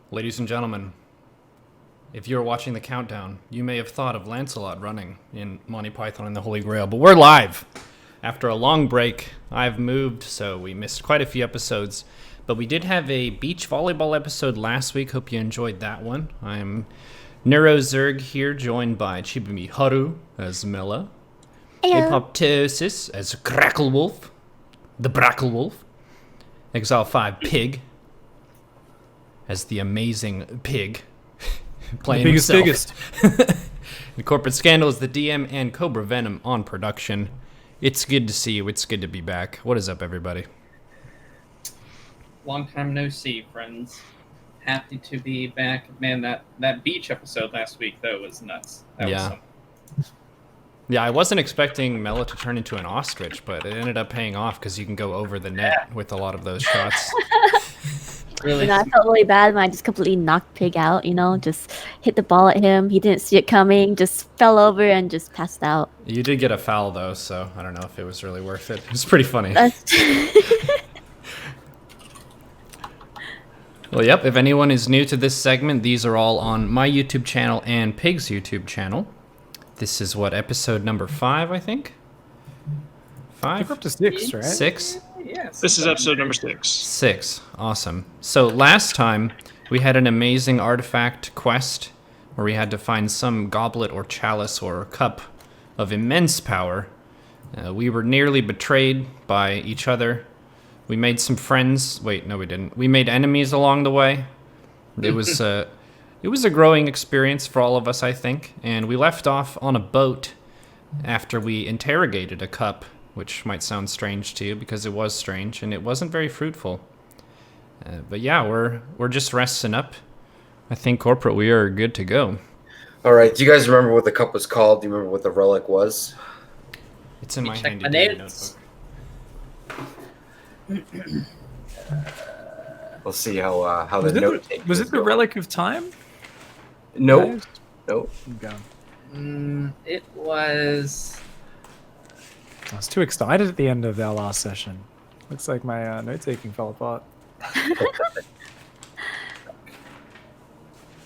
Ladies and gentlemen, if you're watching the countdown, you may have thought of Lancelot running in Monty Python and the Holy Grail, but we're live! After a long break, I've moved, so we missed quite a few episodes, but we did have a beach volleyball episode last week. Hope you enjoyed that one. I'm NeuroZerg here, joined by Chibumi Haru as Mela, Apoptosis as Cracklewolf, the Bracklewolf, Exile 5 Pig as the amazing Pig, playing the biggest, himself. biggest. The Corporate Scandal is the DM, and Cobra Venom on production. It's good to see you. It's good to be back. What is up, everybody? Long time no see, friends. Happy to be back. Man, that beach episode last week, though, was nuts. That was something. Yeah, I wasn't expecting Mela to turn into an ostrich, but it ended up paying off because you can go over the net with a lot of those shots. Really? I felt really bad when I just completely knocked Pig out, just hit the ball at him. He didn't see it coming, just fell over and just passed out. You did get a foul, though, so I don't know if it was really worth it. It was pretty funny. Well, yep, if anyone is new to this segment, these are all on my YouTube channel and Pig's YouTube channel. This is episode number 5, I think? 5? We're up to 6, right? 6? Yes. This is episode number 6. 6. Awesome. So last time, we had an amazing artifact quest where we had to find some goblet or chalice or cup of immense power. We were nearly betrayed by each other. We made some friends. Wait, no, we didn't. We made enemies along the way. It was a growing experience for all of us, I think. And we left off on a boat after we interrogated a cup, which might sound strange to you because it was strange and it wasn't very fruitful. But yeah, we're just resting up. I think corporate, we are good to go. All right. Do you guys remember what the cup was called? Do you remember what the relic was? It's in my handy my dandy notes. notebook. We'll see how the Was it note the, taking was is it the going. Relic of Time? Nope. Guys? Nope. Okay. It was... I was too excited at the end of our last session. Looks like my note-taking fell apart. I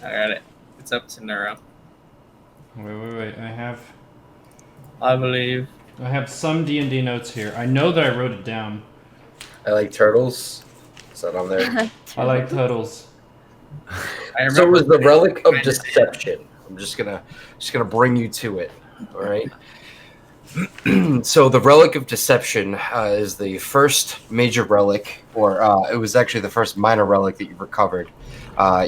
got it. It's up to Neuro. Wait. I believe. I have some D&D notes here. I know that I wrote it down. I like turtles. Is that on there? I like totals. I So it was the relic of Kind of. deception. I'm just gonna bring you to it. All right. So the relic of deception is the first major relic, or it was actually the first minor relic that you recovered.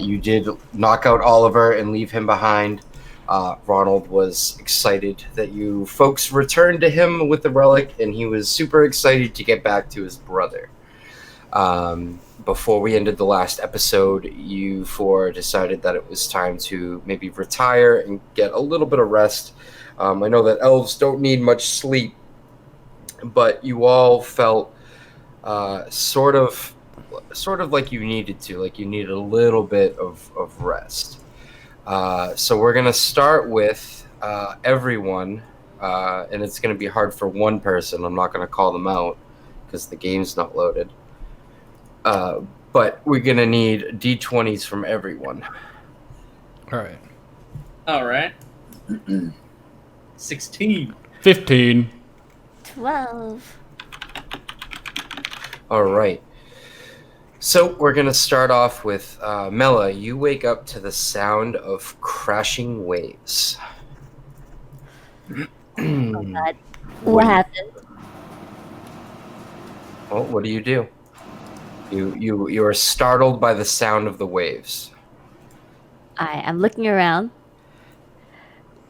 You did knock out Oliver and leave him behind. Ronald was excited that you folks returned to him with the relic, and he was super excited to get back to his brother. Before we ended the last episode, you four decided that it was time to maybe retire and get a little bit of rest. I know that elves don't need much sleep, but you all felt sort of like you needed to, like you needed a little bit of rest. So we're going to start with everyone, and it's going to be hard for one person. I'm not going to call them out because the game's not loaded. But we're going to need D20s from everyone. All right. 16. 15. 12. All right. So we're going to start off with Mela. You wake up to the sound of crashing waves. Oh God. What happened? Well, what do? You are startled by the sound of the waves. I am looking around,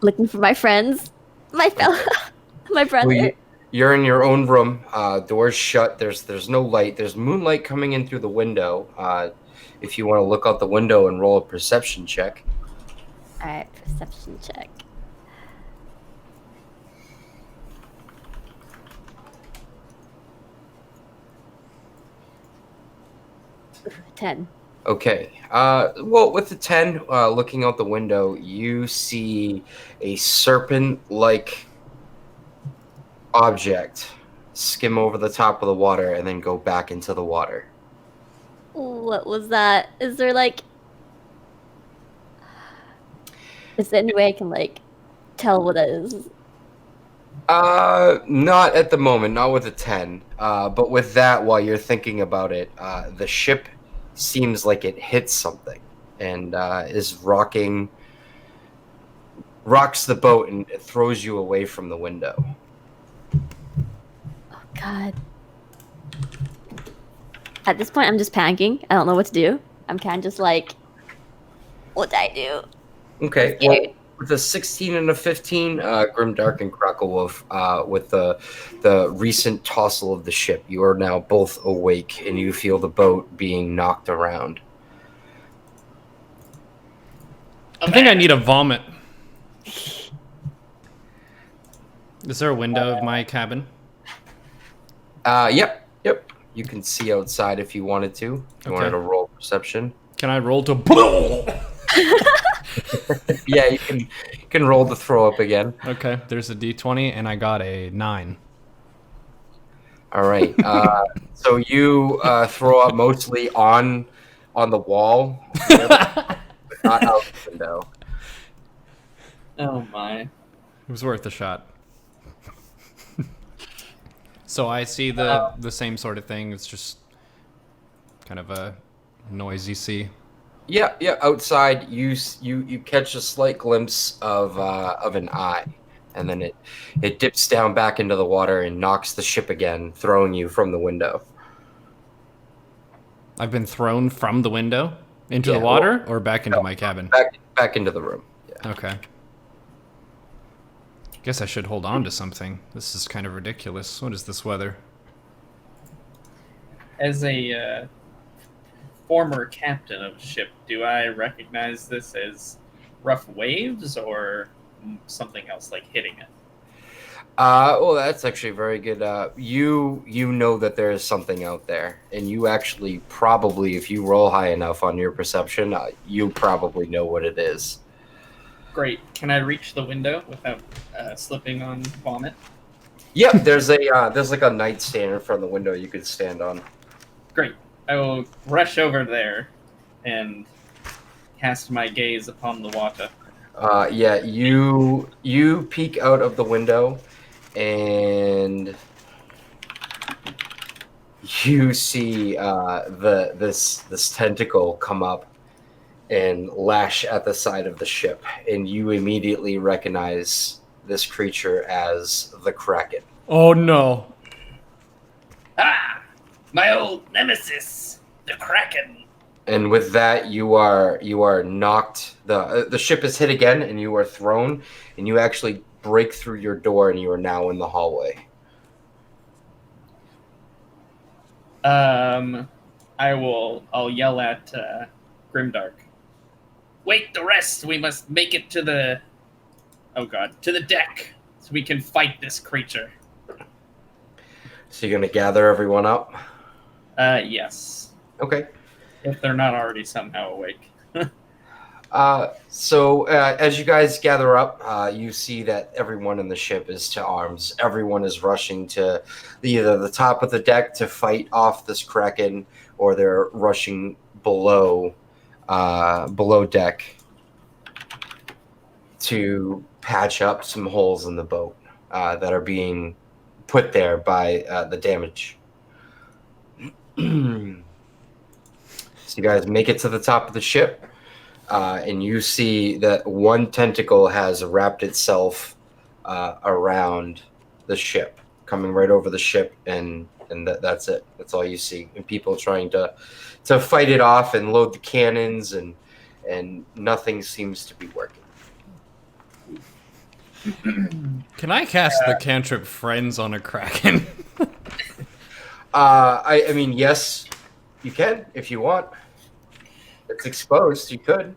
looking for my friends, my brother. Well, you're in your own room. Doors shut. There's no light. There's moonlight coming in through the window. If you want to look out the window and roll a perception check. All right, perception check. Ooh, 10. Okay. Well, with the 10, looking out the window, you see a serpent-like object skim over the top of the water and then go back into the water. What was that? Is there like Is there any way I can like tell what that is? Not at the moment, not with a 10. But with that, while you're thinking about it, the ship seems like it hit something and is rocks the boat and it throws you away from the window. Oh God. At this point, I'm just panicking. I don't know what to do. I'm kind of just like, what did I do? Okay, I'm well, scared. with a 16 and a 15, Grimdark and Cracklewolf, with the recent tossle of the ship, you are now both awake and you feel the boat being knocked around. I think I need a vomit. Is there a window of my cabin? Yep. You can see outside if you wanted to. If you wanted to roll perception. Can I roll to? Yeah, you can roll to throw up again. Okay, there's a d20 and I got a 9. All right. So you throw up mostly on the wall, but not out the window. Oh my. It was worth a shot. So I see the same sort of thing. It's just kind of a noise you see. Yeah. Outside, you catch a slight glimpse of an eye, and then it dips down back into the water and knocks the ship again, throwing you from the window. I've been thrown from the window into Yeah, the water or back into my cabin? Back into the room. Yeah. Okay. Guess I should hold on to something. This is kind of ridiculous. What is this weather? As a former captain of a ship, do I recognize this as rough waves or something else like hitting it? Well, that's actually very good. You know that there is something out there, and you actually probably, if you roll high enough on your perception, you probably know what it is. Great. Can I reach the window without slipping on vomit? Yep, there's like a nightstand in front of the window you could stand on. Great. I will rush over there and cast my gaze upon the water. Yeah, you peek out of the window, and you see this tentacle come up and lash at the side of the ship, and you immediately recognize this creature as the Kraken. Oh no. Ah! My old nemesis, the Kraken! And with that, you are knocked. The ship is hit again, and you are thrown, and you actually break through your door, and you are now in the hallway. I'll yell at Grimdark. Wait the rest! We must make it to the deck, so we can fight this creature. So you're gonna gather everyone up? Yes. Okay. If they're not already somehow awake. So as you guys gather up, you see that everyone in the ship is to arms. Everyone is rushing to either the top of the deck to fight off this Kraken, or they're rushing below deck to patch up some holes in the boat that are being put there by the damage. So you guys make it to the top of the ship, and you see that one tentacle has wrapped itself around the ship, coming right over the ship, and that's it. That's all you see. And people trying to fight it off and load the cannons, and nothing seems to be working. Can I cast the cantrip Friends on a Kraken? I mean, yes, you can if you want. It's exposed. You could.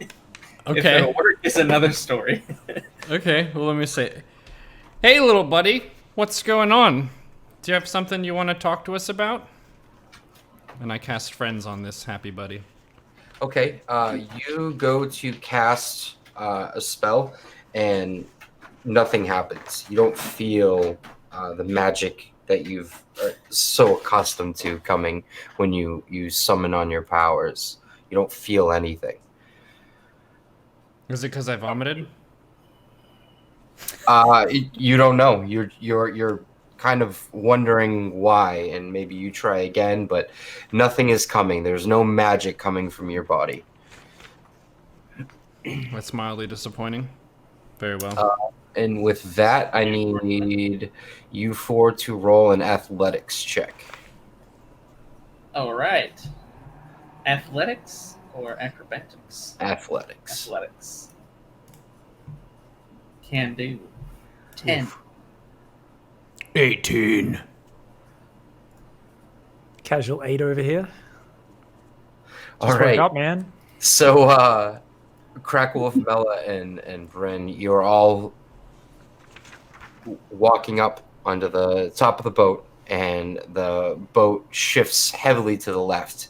If Okay. it'll work is another story. Okay, well, let me see. Hey, little buddy, what's going on? Do you have something you want to talk to us about? And I cast Friends on this happy buddy. Okay. You go to cast a spell, and nothing happens. You don't feel the magic that you've so accustomed to coming when you summon on your powers. You don't feel anything. Is it because I vomited? You don't know. You're kind of wondering why, and maybe you try again, but nothing is coming. There's no magic coming from your body. That's mildly disappointing. Very well. And with that, I need you four to roll an athletics check. All right. Athletics or acrobatics? Athletics. Athletics. Can do. 10. Oof. 18. Casual 8 over here. All Just right. woke up, man. So, Crackwolf, Mela, and Bryn, you're all walking up onto the top of the boat, and the boat shifts heavily to the left,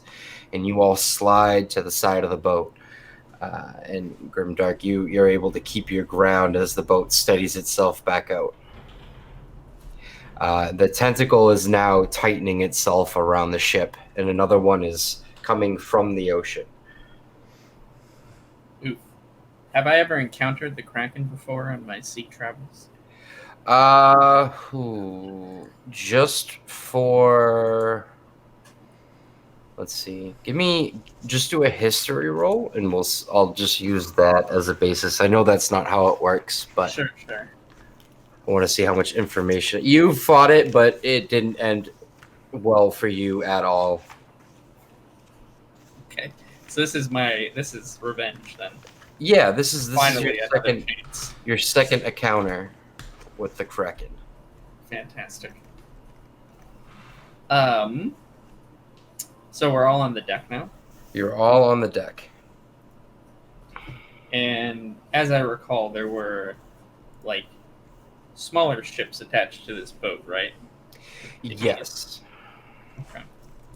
and you all slide to the side of the boat. And Grimdark, you're able to keep your ground as the boat steadies itself back out. The tentacle is now tightening itself around the ship, and another one is coming from the ocean. Oof. Have I ever encountered the Kraken before on my sea travels? Just for, let's see. Just do a history roll, and I'll just use that as a basis. I know that's not how it works, but Sure. I want to see how much information you fought it, but it didn't end well for you at all. Okay. So this is revenge then. Yeah, this is Finally, your another second, chance. your second encounter with the Kraken. Fantastic. So we're all on the deck now, You're all on the deck. and as I recall, there were like smaller ships attached to this boat, right? Yes. Okay.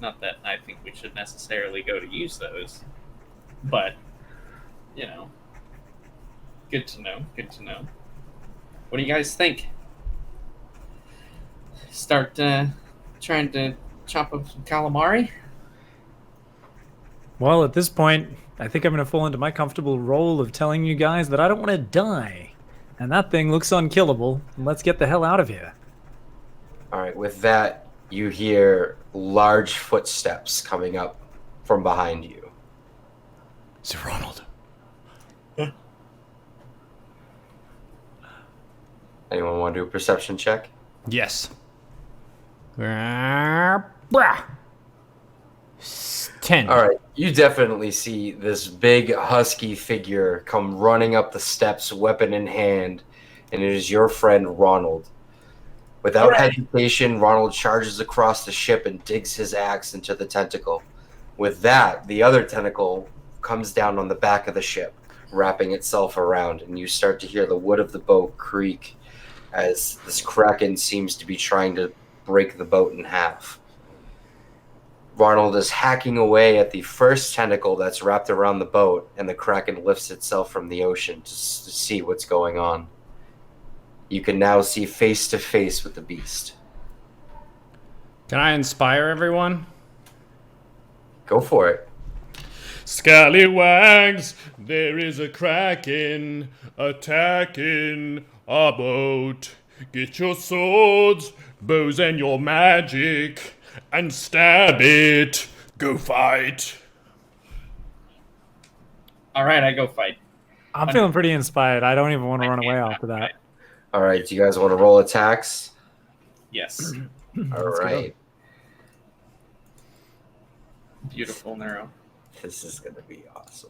Not that I think we should necessarily go to use those, but good to know. Good to know. What do you guys think? Start trying to chop up some calamari? Well, at this point, I think I'm going to fall into my comfortable role of telling you guys that I don't want to die. And that thing looks unkillable. Let's get the hell out of here. All right, with that, you hear large footsteps coming up from behind you. Sir Ronald. Anyone want to do a perception check? Yes. 10. All right, you definitely see this big husky figure come running up the steps, weapon in hand, and it is your friend Ronald. Without hesitation, Ronald charges across the ship and digs his axe into the tentacle. With that, the other tentacle comes down on the back of the ship, wrapping itself around, and you start to hear the wood of the boat creak as this Kraken seems to be trying to break the boat in half. Ronald is hacking away at the first tentacle that's wrapped around the boat, and the Kraken lifts itself from the ocean to see what's going on. You can now see face to face with the beast. Can I inspire everyone? Go for it. Scallywags, there is a Kraken attacking our boat. Get your swords, bows, and your magic, and stab it. Go fight. All right, I go fight. I'm feeling pretty inspired. I don't even want to run away after that. All right, do you guys want to roll attacks? Yes. All Let's go. right. Beautiful Neuro. This is going to be awesome.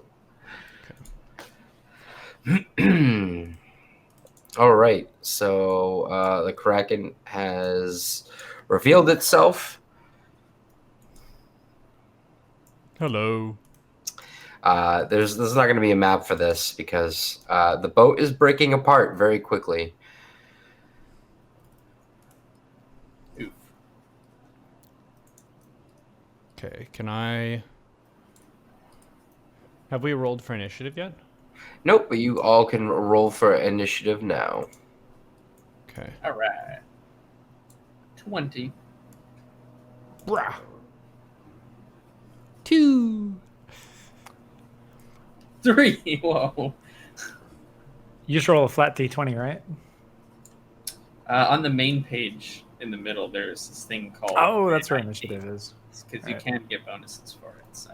All right, so the Kraken has revealed itself. Hello. There's not going to be a map for this because the boat is breaking apart very quickly. Oof. Okay, can I... Have we rolled for initiative yet? Nope, but you all can roll for initiative now. Okay. All right. 20. Brah. 2. 3. Whoa. You just roll a flat d20, right? On the main page in the middle, there's this thing called. Oh, that's where initiative is. Because you Right. can get bonuses for it. So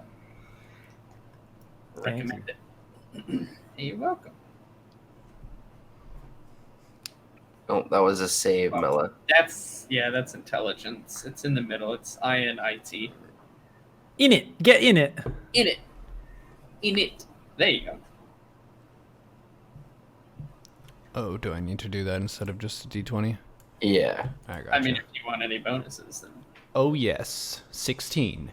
Thank recommend it. You're welcome. Oh, that was a save, Oh. Mela. That's intelligence. It's in the middle. It's INIT. In it. Get in it. In it. In it. There you go. Oh, do I need to do that instead of just a d20? Yeah. I gotcha. I mean, if you want any bonuses, then Oh, yes. 16.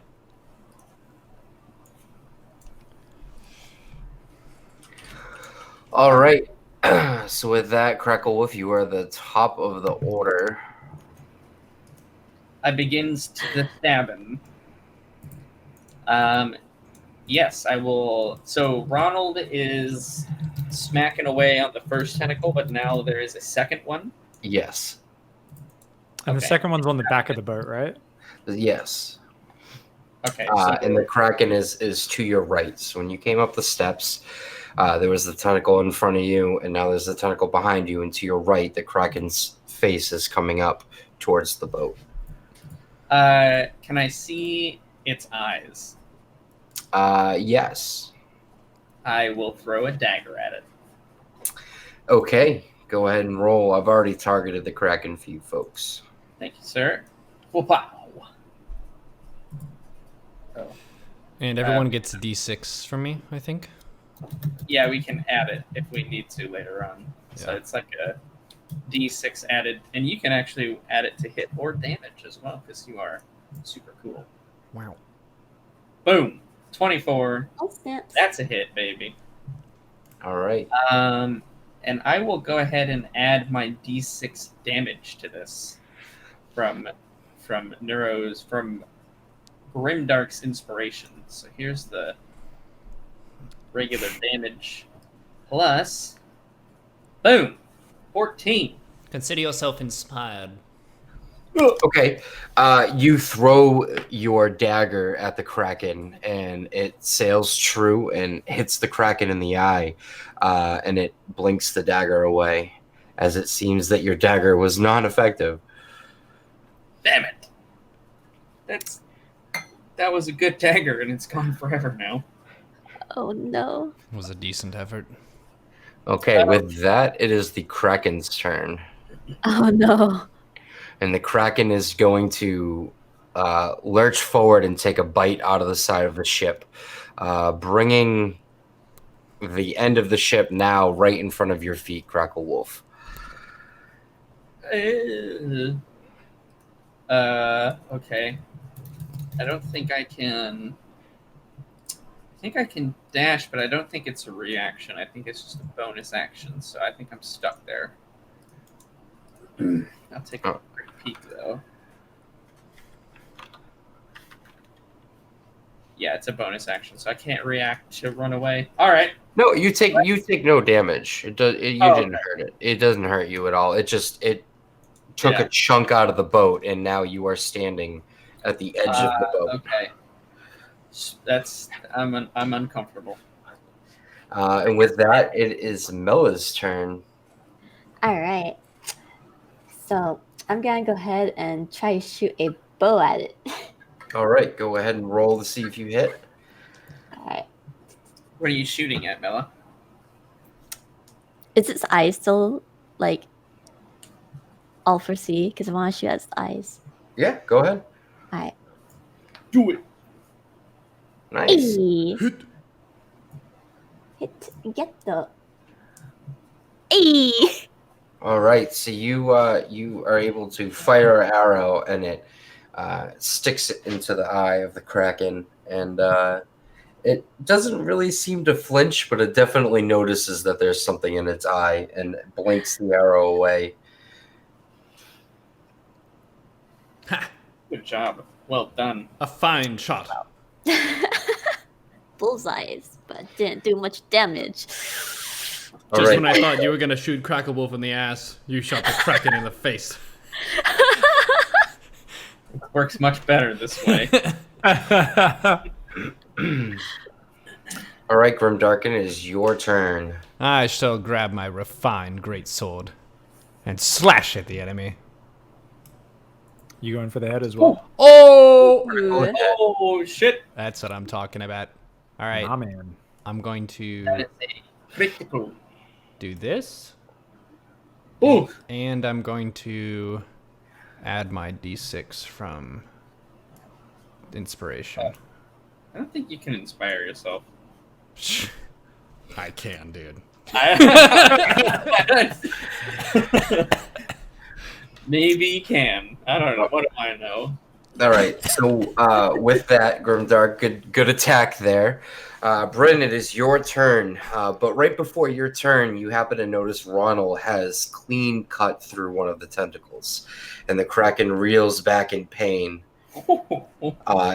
All right. So with that, Crackle Wolf, you are the top of the order. I begins to the stabbing. Yes, I will. So Ronald is smacking away on the first tentacle, but now there is a second one. Yes. And the Okay. second one's on the back of the boat, right? Yes. Okay. So And the Kraken is to your right. So when you came up the steps, there was the tentacle in front of you, and now there's the tentacle behind you, and to your right, the Kraken's face is coming up towards the boat. can I see its eyes? Yes. I will throw a dagger at it. Okay, go ahead and roll. I've already targeted the Kraken for you folks. Thank you, sir. Whoop-pow. Oh. And everyone gets a d6 from me, I think. Yeah, we can add it if we need to later on. So Yeah. it's like a D6 added, and you can actually add it to hit or damage as well because you are super cool. Wow. Boom, 24. Oh, snaps. That's a hit, baby. All right. And I will go ahead and add my D6 damage to this from Grimdark's inspiration. So here's the regular damage plus boom, 14. Consider yourself inspired. Okay. You throw your dagger at the Kraken, and it sails true and hits the Kraken in the eye, and it blinks the dagger away, as it seems that your dagger was not effective. Damn it. That was a good dagger, and it's gone forever now. Oh no. It was a decent effort. Okay, with that, it is the Kraken's turn. Oh no. And the Kraken is going to lurch forward and take a bite out of the side of the ship, bringing the end of the ship now right in front of your feet, Crackle Wolf. Okay. I don't think I can. I think I can dash, but I don't think it's a reaction. I think it's just a bonus action, so I think I'm stuck there. I'll take a quick peek, though. Yeah, it's a bonus action, so I can't react to run away. All right. No, you take no damage. You didn't okay. hurt it. It doesn't hurt you at all. It took Yeah. a chunk out of the boat, and now you are standing at the edge of the boat. Okay. I'm uncomfortable. And with that, it is Mela's turn. All right. So I'm gonna go ahead and try to shoot a bow at it. All right, go ahead and roll to see if you hit. All right. What are you shooting at, Mela? Is its eyes still like all for C? Because I want to shoot at its eyes. Yeah, go ahead. All right. Do it. Nice. Hey. Hit. Get the. Hey. All right, so you are able to fire an arrow, and it sticks it into the eye of the Kraken, and it doesn't really seem to flinch, but it definitely notices that there's something in its eye and blinks the arrow away. Ha! Good job. Well done. A fine shot. Bullseyes, but didn't do much damage. All Just right. when I thought you were gonna shoot Crackle Wolf in the ass, you shot the Kraken in the face. It works much better this way. All All right, Grimdarken, it is your turn. I shall grab my refined greatsword and slash at the enemy. You going for the head as well? Oh! Oh shit! That's what I'm talking about. All right, Nah, man. I'm going to That is a critical. do this, Ooh, and I'm going to add my d6 from inspiration. I don't think you can inspire yourself. I can, dude. Maybe you can. I don't know. What do I know? All right. So with that, Grimdark, good attack there. Bryn, it is your turn. But right before your turn, you happen to notice Ronald has clean cut through one of the tentacles, and the Kraken reels back in pain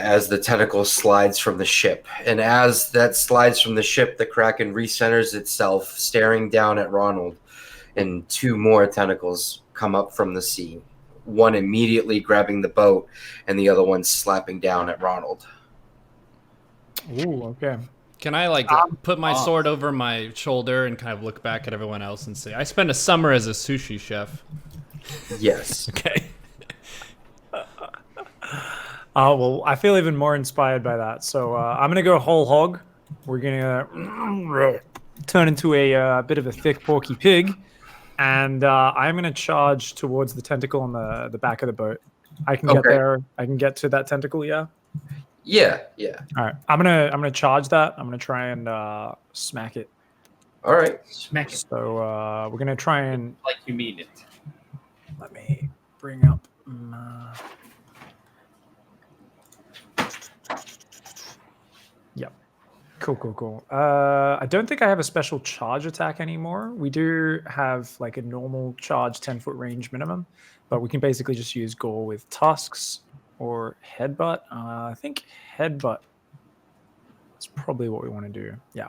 as the tentacle slides from the ship. And as that slides from the ship, the Kraken recenters itself, staring down at Ronald, and two more tentacles come up from the sea. One immediately grabbing the boat, and the other one slapping down at Ronald. Ooh, okay. Can I put my sword over my shoulder and kind of look back at everyone else and say, I spent a summer as a sushi chef. Yes. Okay. Well, I feel even more inspired by that. So I'm gonna go whole hog. We're gonna turn into a bit of a thick porky pig, and I'm gonna charge towards the tentacle on the back of the boat. I can get there. I can get to that tentacle. Yeah. Yeah. All right. I'm gonna charge that. I'm gonna try and smack it. All right. Smack it So we're gonna try and like you mean it. let me bring up. Yep. Cool. I don't think I have a special charge attack anymore. We do have like a normal charge 10-foot range minimum, but we can basically just use gore with tusks or headbutt. I think headbutt is probably what we want to do. Yeah.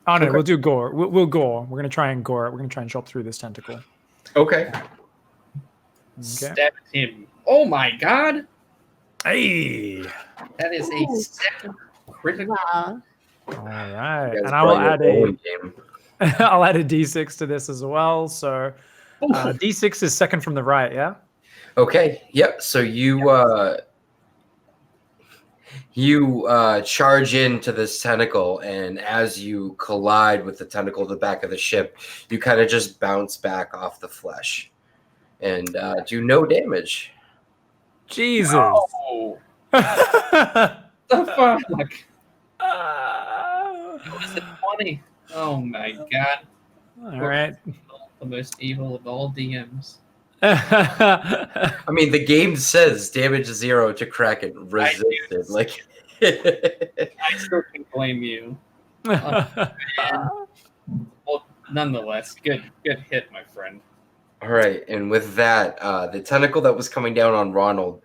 Oh no, Okay. we'll do gore. We'll gore. We're gonna try and gore it. We're gonna try and chop through this tentacle. Okay. Okay. Stab him. Oh my god! Hey. That is a Ooh. second critical. Wow. All right, You guys and I will brought your add a. own game. I'll add a d6 to this as well. So d6 is second from the right, yeah? Okay. Yep. So you charge into this tentacle, and as you collide with the tentacle at the back of the ship, you kind of just bounce back off the flesh and do no damage. Jesus. Oh, the fuck! It was a 20. Oh my god. All right. The most evil of all DMs. I mean, the game says damage 0 to Kraken resisted. Like, I still can blame you. Well, nonetheless, good hit, my friend. all right, and with that, the tentacle that was coming down on Ronald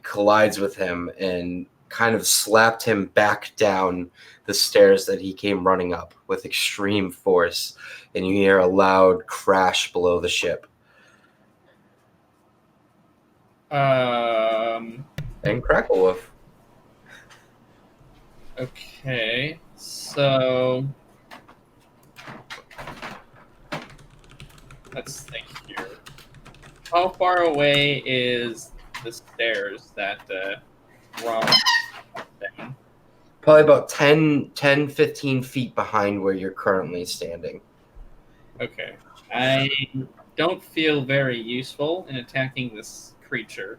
collides with him and kind of slapped him back down the stairs that he came running up with extreme force, and you hear a loud crash below the ship. And Cracklewolf. Okay, so let's think here. How far away is the stairs that Ron down? Probably about 10, 15 feet behind where you're currently standing. Okay, I don't feel very useful in attacking this creature.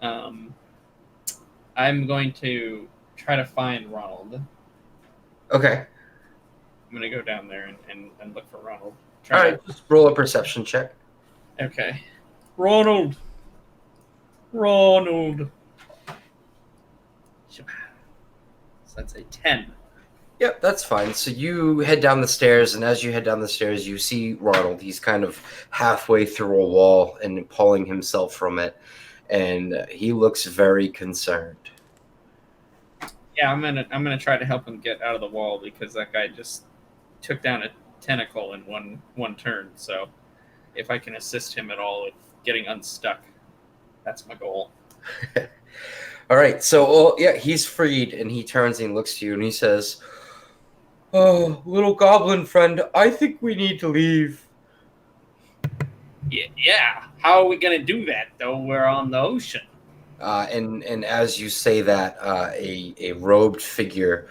I'm going to try to find Ronald. Okay. I'm going to go down there and look for Ronald. All right, just roll a perception check. Okay. Ronald! So that's a 10. Yep, that's fine. So you head down the stairs, and as you head down the stairs, you see Ronald. He's kind of halfway through a wall and pulling himself from it, and he looks very concerned. Yeah, I'm gonna try to help him get out of the wall because that guy just took down a tentacle in one turn. So if I can assist him at all with getting unstuck, that's my goal. All right, so yeah, he's freed, and he turns and he looks to you, and he says, Oh, little goblin friend, I think we need to leave. Yeah. How are we gonna do that though? We're on the ocean. And as you say that, a robed figure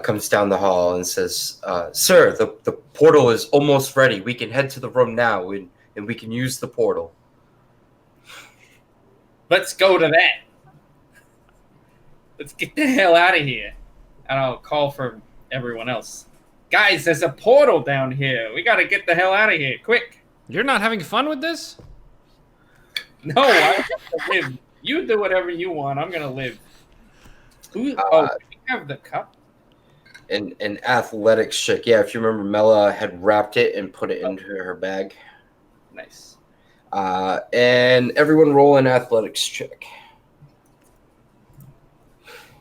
comes down the hall and says, "Sir, the portal is almost ready. We can head to the room now, and we can use the portal." Let's go to that. Let's get the hell out of here. And I'll call for everyone else. Guys, there's a portal down here. We gotta get the hell out of here, quick. You're not having fun with this? No, I have to live. You do whatever you want. I'm gonna live. Who? Oh, do you have the cup? An athletics check. Yeah, if you remember, Mela had wrapped it and put it into her bag. Nice. And everyone roll an athletics check.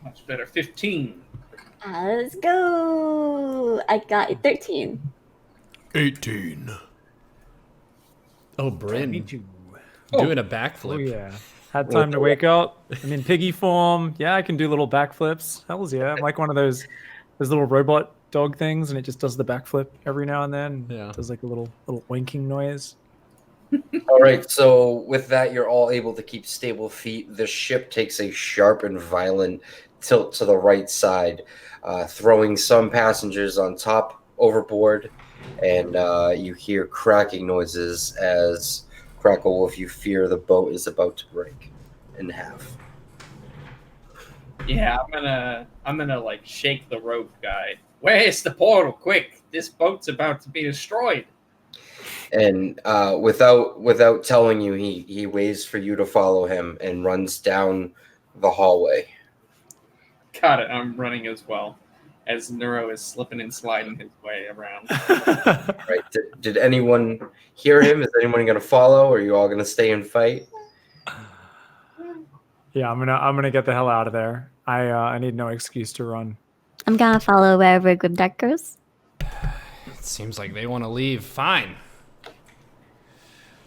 Much better. 15. Let's go. I got a 13. 18. Oh, Bryn. Me too. Doing a Oh backflip. yeah. Had time to wake up. I'm in piggy form. Yeah, I can do little backflips. Hells yeah. I'm like one of those little robot dog things, and it just does the backflip every now and then. Yeah. It does like a little winking noise. All right, so with that, you're all able to keep stable feet. The ship takes a sharp and violent tilt to the right side, throwing some passengers on top overboard, and you hear cracking noises as Crackle, if you fear the boat is about to break in half. Yeah, I'm gonna like shake the rope guy. Where's the portal? Quick! This boat's about to be destroyed. And without telling you, he waits for you to follow him and runs down the hallway. Got it. I'm running as well, as Neuro is slipping and sliding his way around. Right? Did anyone hear him? Is anyone going to follow? Or are you all going to stay and fight? Yeah, I'm gonna get the hell out of there. I need no excuse to run. I'm gonna follow wherever Grimdark goes. It seems like they want to leave. Fine.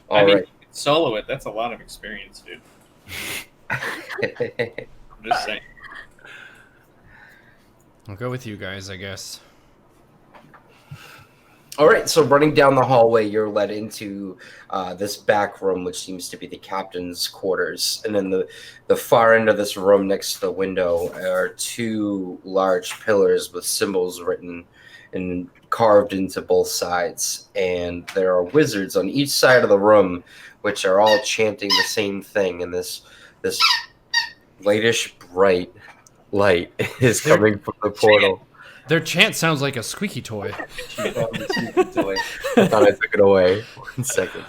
All I mean, right. you can solo it. That's a lot of experience, dude. I'm just saying. I'll go with you guys, I guess. All right, so running down the hallway, you're led into this back room, which seems to be the captain's quarters. And then the far end of this room, next to the window, are two large pillars with symbols written and carved into both sides. And there are wizards on each side of the room, which are all chanting the same thing. And this lightish bright light is coming from the portal. Their chant sounds like a squeaky toy. I thought I took it away. 1 second.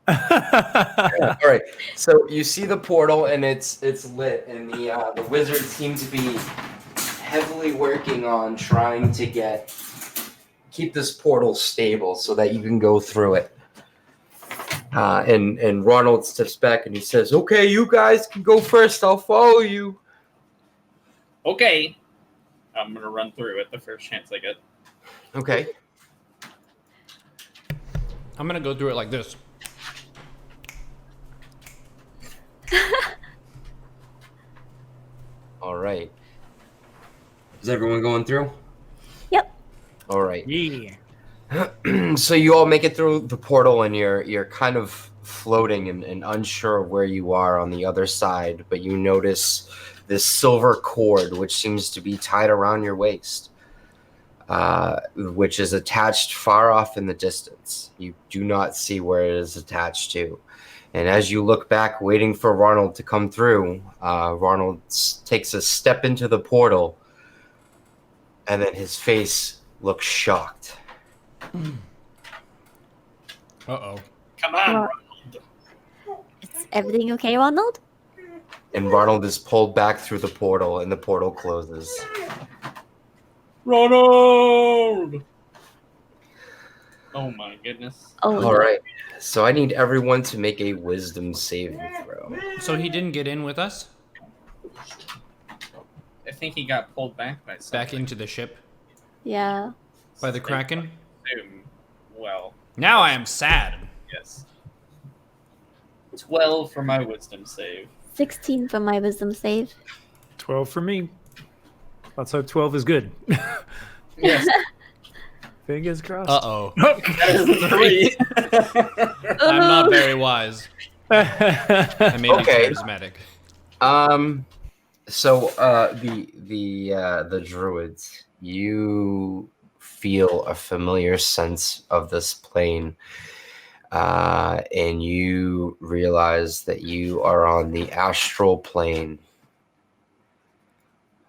Yeah, all right. So you see the portal, and it's lit, and the wizards seem to be heavily working on trying to keep this portal stable so that you can go through it. And Ronald steps back and he says, "Okay, you guys can go first. I'll follow you." Okay. I'm gonna run through it the first chance I get. Okay. I'm going to go through it like this. All right. Is everyone going through? Yep. All right. Yeah. So you all make it through the portal, and you're kind of floating and unsure of where you are on the other side, but you notice this silver cord, which seems to be tied around your waist, which is attached far off in the distance. You do not see where it is attached to. And as you look back, waiting for Ronald to come through, Ronald takes a step into the portal, and then his face looks shocked. Uh-oh. Come on, Well- Is everything okay, Ronald? And Ronald is pulled back through the portal, and the portal closes. Ronald! Oh my goodness. Oh, All right. So I need everyone to make a wisdom saving throw. So he didn't get in with us? I think he got pulled back by something. Back into the ship? yeah. By the Kraken? Well, Now I am sad. yes. 12 for my wisdom save. 16 for my wisdom save. 12 for me. Let's hope 12 is good. Yes. Fingers crossed. Uh-oh. That is 3. I'm not very wise. I may be Okay. charismatic. So the druids, you feel a familiar sense of this plane, and you realize that you are on the astral plane,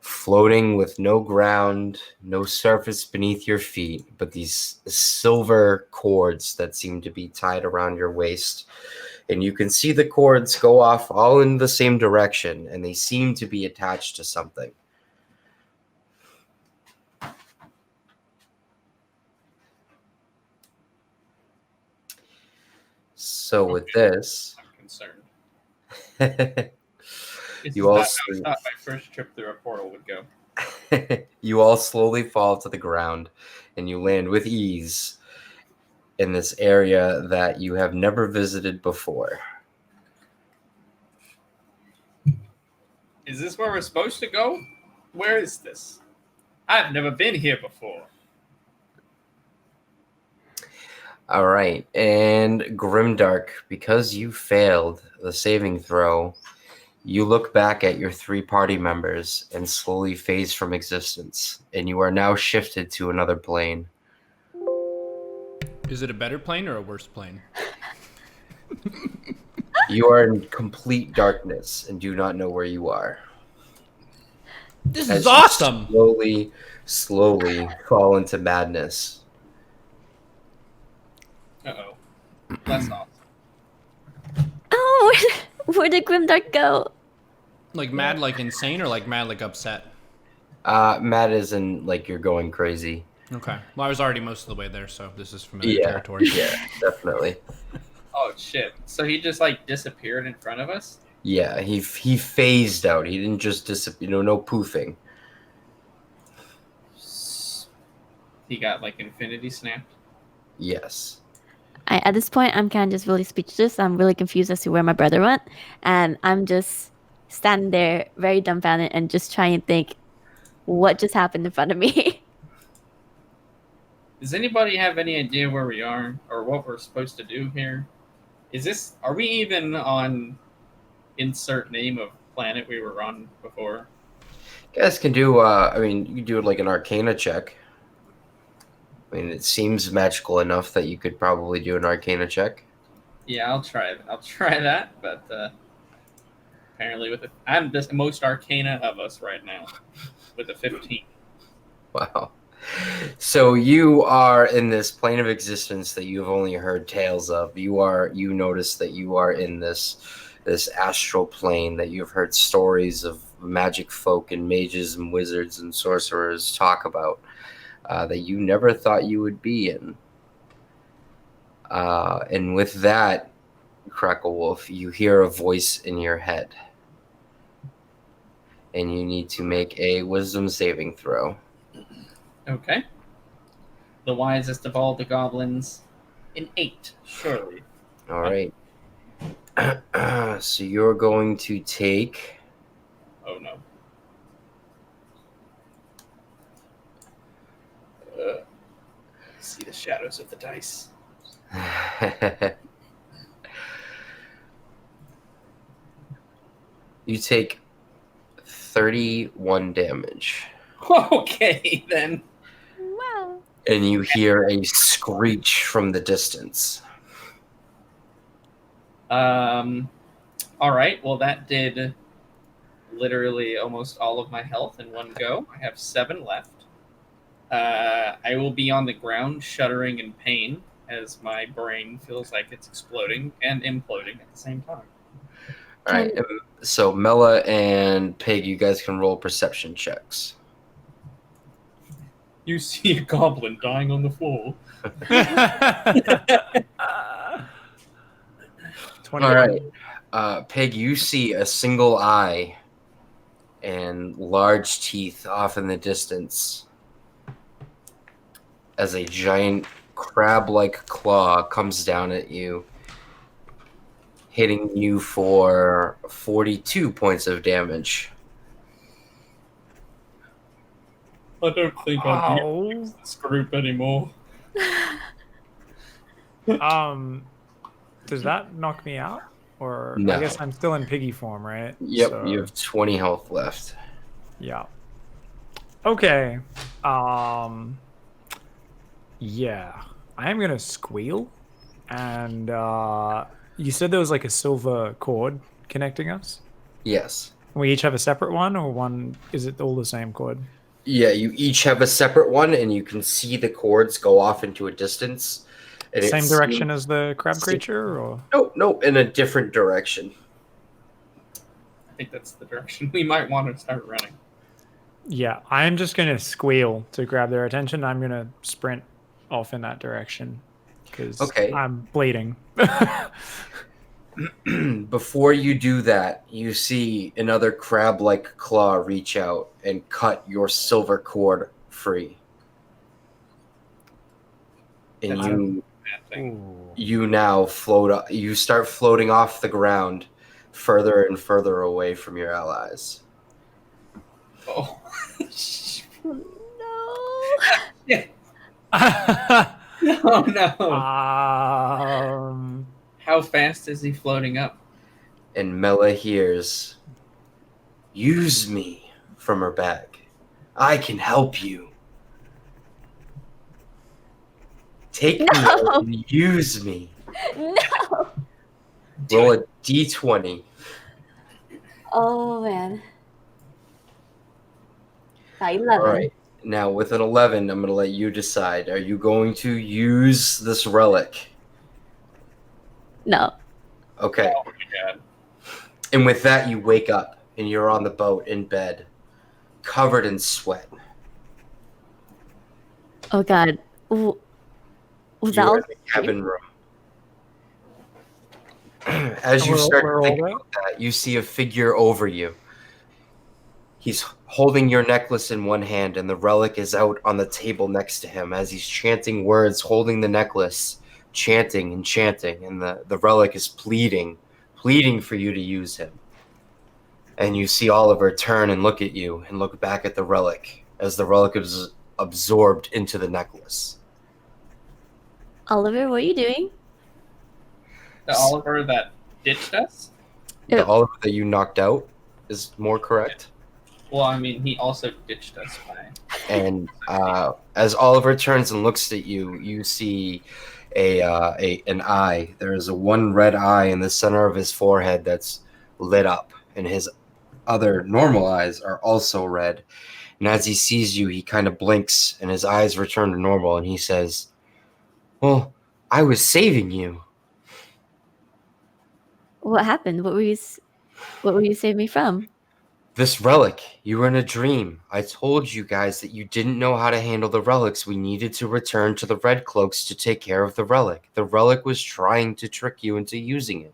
floating with no ground, no surface beneath your feet, but these silver cords that seem to be tied around your waist. And you can see the cords go off all in the same direction, and they seem to be attached to something. So with this, I'm concerned. This You is all not how I see- thought my first trip through a portal would go. you all slowly fall to the ground, and you land with ease in this area that you have never visited before. Is this where we're supposed to go? Where is this? I've never been here before. All right, and Grimdark, because you failed the saving throw, you look back at your 3 party members and slowly phase from existence, and you are now shifted to another plane. Is it a better plane or a worse plane? You are in complete darkness and do not know where you are. This As is you awesome. slowly fall into madness. Uh-oh. That's awesome. Oh, where did Grimdark go? Like mad, like insane, or like mad, like upset? Mad is in, like, you're going crazy. Okay. Well, I was already most of the way there, so this is familiar Yeah, territory. yeah, definitely. Oh, shit. So he just, like, disappeared in front of us? Yeah, he phased out. He didn't just disappear. No poofing. He got, like, infinity snapped? Yes. At this point, I'm kind of just really speechless. I'm really confused as to where my brother went. And I'm just standing there very dumbfounded and just trying to think what just happened in front of me. Does anybody have any idea where we are or what we're supposed to do here? Are we even on insert name of planet we were on before? You guys can do, you can do like an Arcana check. I mean, it seems magical enough that you could probably do an Arcana check. Yeah, I'll try that, but apparently I'm the most arcana of us right now with a 15. Wow. So you are in this plane of existence that you've only heard tales of. You notice that you are in this astral plane that you've heard stories of magic folk and mages and wizards and sorcerers talk about, that you never thought you would be in. And with that, Cracklewolf, you hear a voice in your head. And you need to make a wisdom saving throw. Okay. The wisest of all the goblins. An 8, surely. All right. So you're going to take... Oh no. See the shadows of the dice. You take 31 damage. Okay, then. Wow. And you hear a screech from the distance. All right. Well, that did literally almost all of my health in one go. I have 7 left. I will be on the ground, shuddering in pain as my brain feels like it's exploding and imploding at the same time. All right. So Mela and Pig, you guys can roll perception checks. You see a goblin dying on the floor. 20. All right. Pig, you see a single eye and large teeth off in the distance as a giant crab-like claw comes down at you, hitting you for 42 points of damage. I don't think I'll be Oh. in this group anymore. Does that knock me out? Or No. I guess I'm still in piggy form, right? Yep, So, you have 20 health left. yeah. Okay. Yeah. I am gonna squeal. And you said there was like a silver cord connecting us? Yes. We each have a separate one, or one? Is it all the same cord? Yeah, you each have a separate one, and you can see the cords go off into a distance. And Same it direction seems- as the crab creature, or? Nope, in a different direction. I think that's the direction we might want to start running. Yeah, I'm just gonna squeal to grab their attention. I'm gonna sprint off in that direction because Okay. I'm bleeding. Before you do that, you see another crab-like claw reach out and cut your silver cord free. And That's you Bad thing. Ooh. you now float. You start floating off the ground, further and further away from your allies. Oh. No. Yeah. Oh no. How fast is he floating up? And Mela hears, "Use me," from her bag. "I can help you. Take me No. out and use me." No. Roll a d20. Oh man. 11. All right. Now, with an 11, I'm going to let you decide. Are you going to use this relic? No. Okay. Oh my god. And with that, you wake up and you're on the boat in bed, covered in sweat. Oh god. Was that You're all? in the cabin room. As you We're start to all think right? about that, you see a figure over you. He's holding your necklace in one hand, and the relic is out on the table next to him as he's chanting words, holding the necklace, chanting and chanting, and the relic is pleading for you to use him. And you see Oliver turn and look at you and look back at the relic as the relic is absorbed into the necklace. Oliver, what are you doing? The Oliver that ditched us? The Yep. Oliver that you knocked out is more correct. Well, I mean, he also ditched us by. And as Oliver turns and looks at you, you see an eye. There is a one red eye in the center of his forehead that's lit up, and his other normal eyes are also red. And as he sees you, he kind of blinks, and his eyes return to normal, and he says, "Well, I was saving you." What happened? What were you saving me from? This relic, you were in a dream. I told you guys that you didn't know how to handle the relics. We needed to return to the Red Cloaks to take care of the relic. The relic was trying to trick you into using it.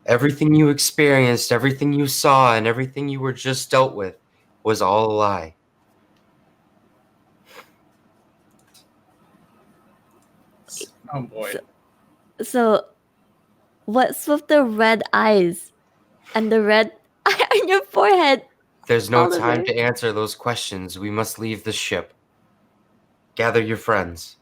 Everything you experienced, everything you saw, and everything you were just dealt with was all a lie. Oh boy. So, what's with the red eyes and the red eye on your forehead? There's no Oliver. time to answer those questions. We must leave the ship. Gather your friends.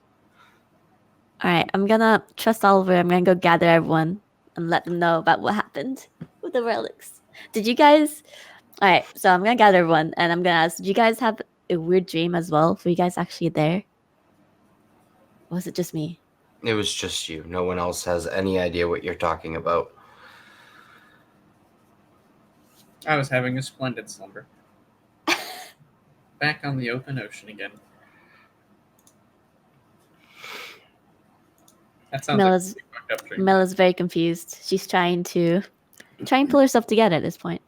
All right, I'm gonna trust Oliver. I'm gonna go gather everyone and let them know about what happened with the relics. Did you guys? All right, so I'm gonna gather everyone and I'm gonna ask. Did you guys have a weird dream as well? Were you guys actually there? Or was it just me? It was just you. No one else has any idea what you're talking about. I was having a splendid slumber. Back on the open ocean again. That sounds Mella's like a fucked up dream. Mella's very confused. She's trying to pull herself together at this point.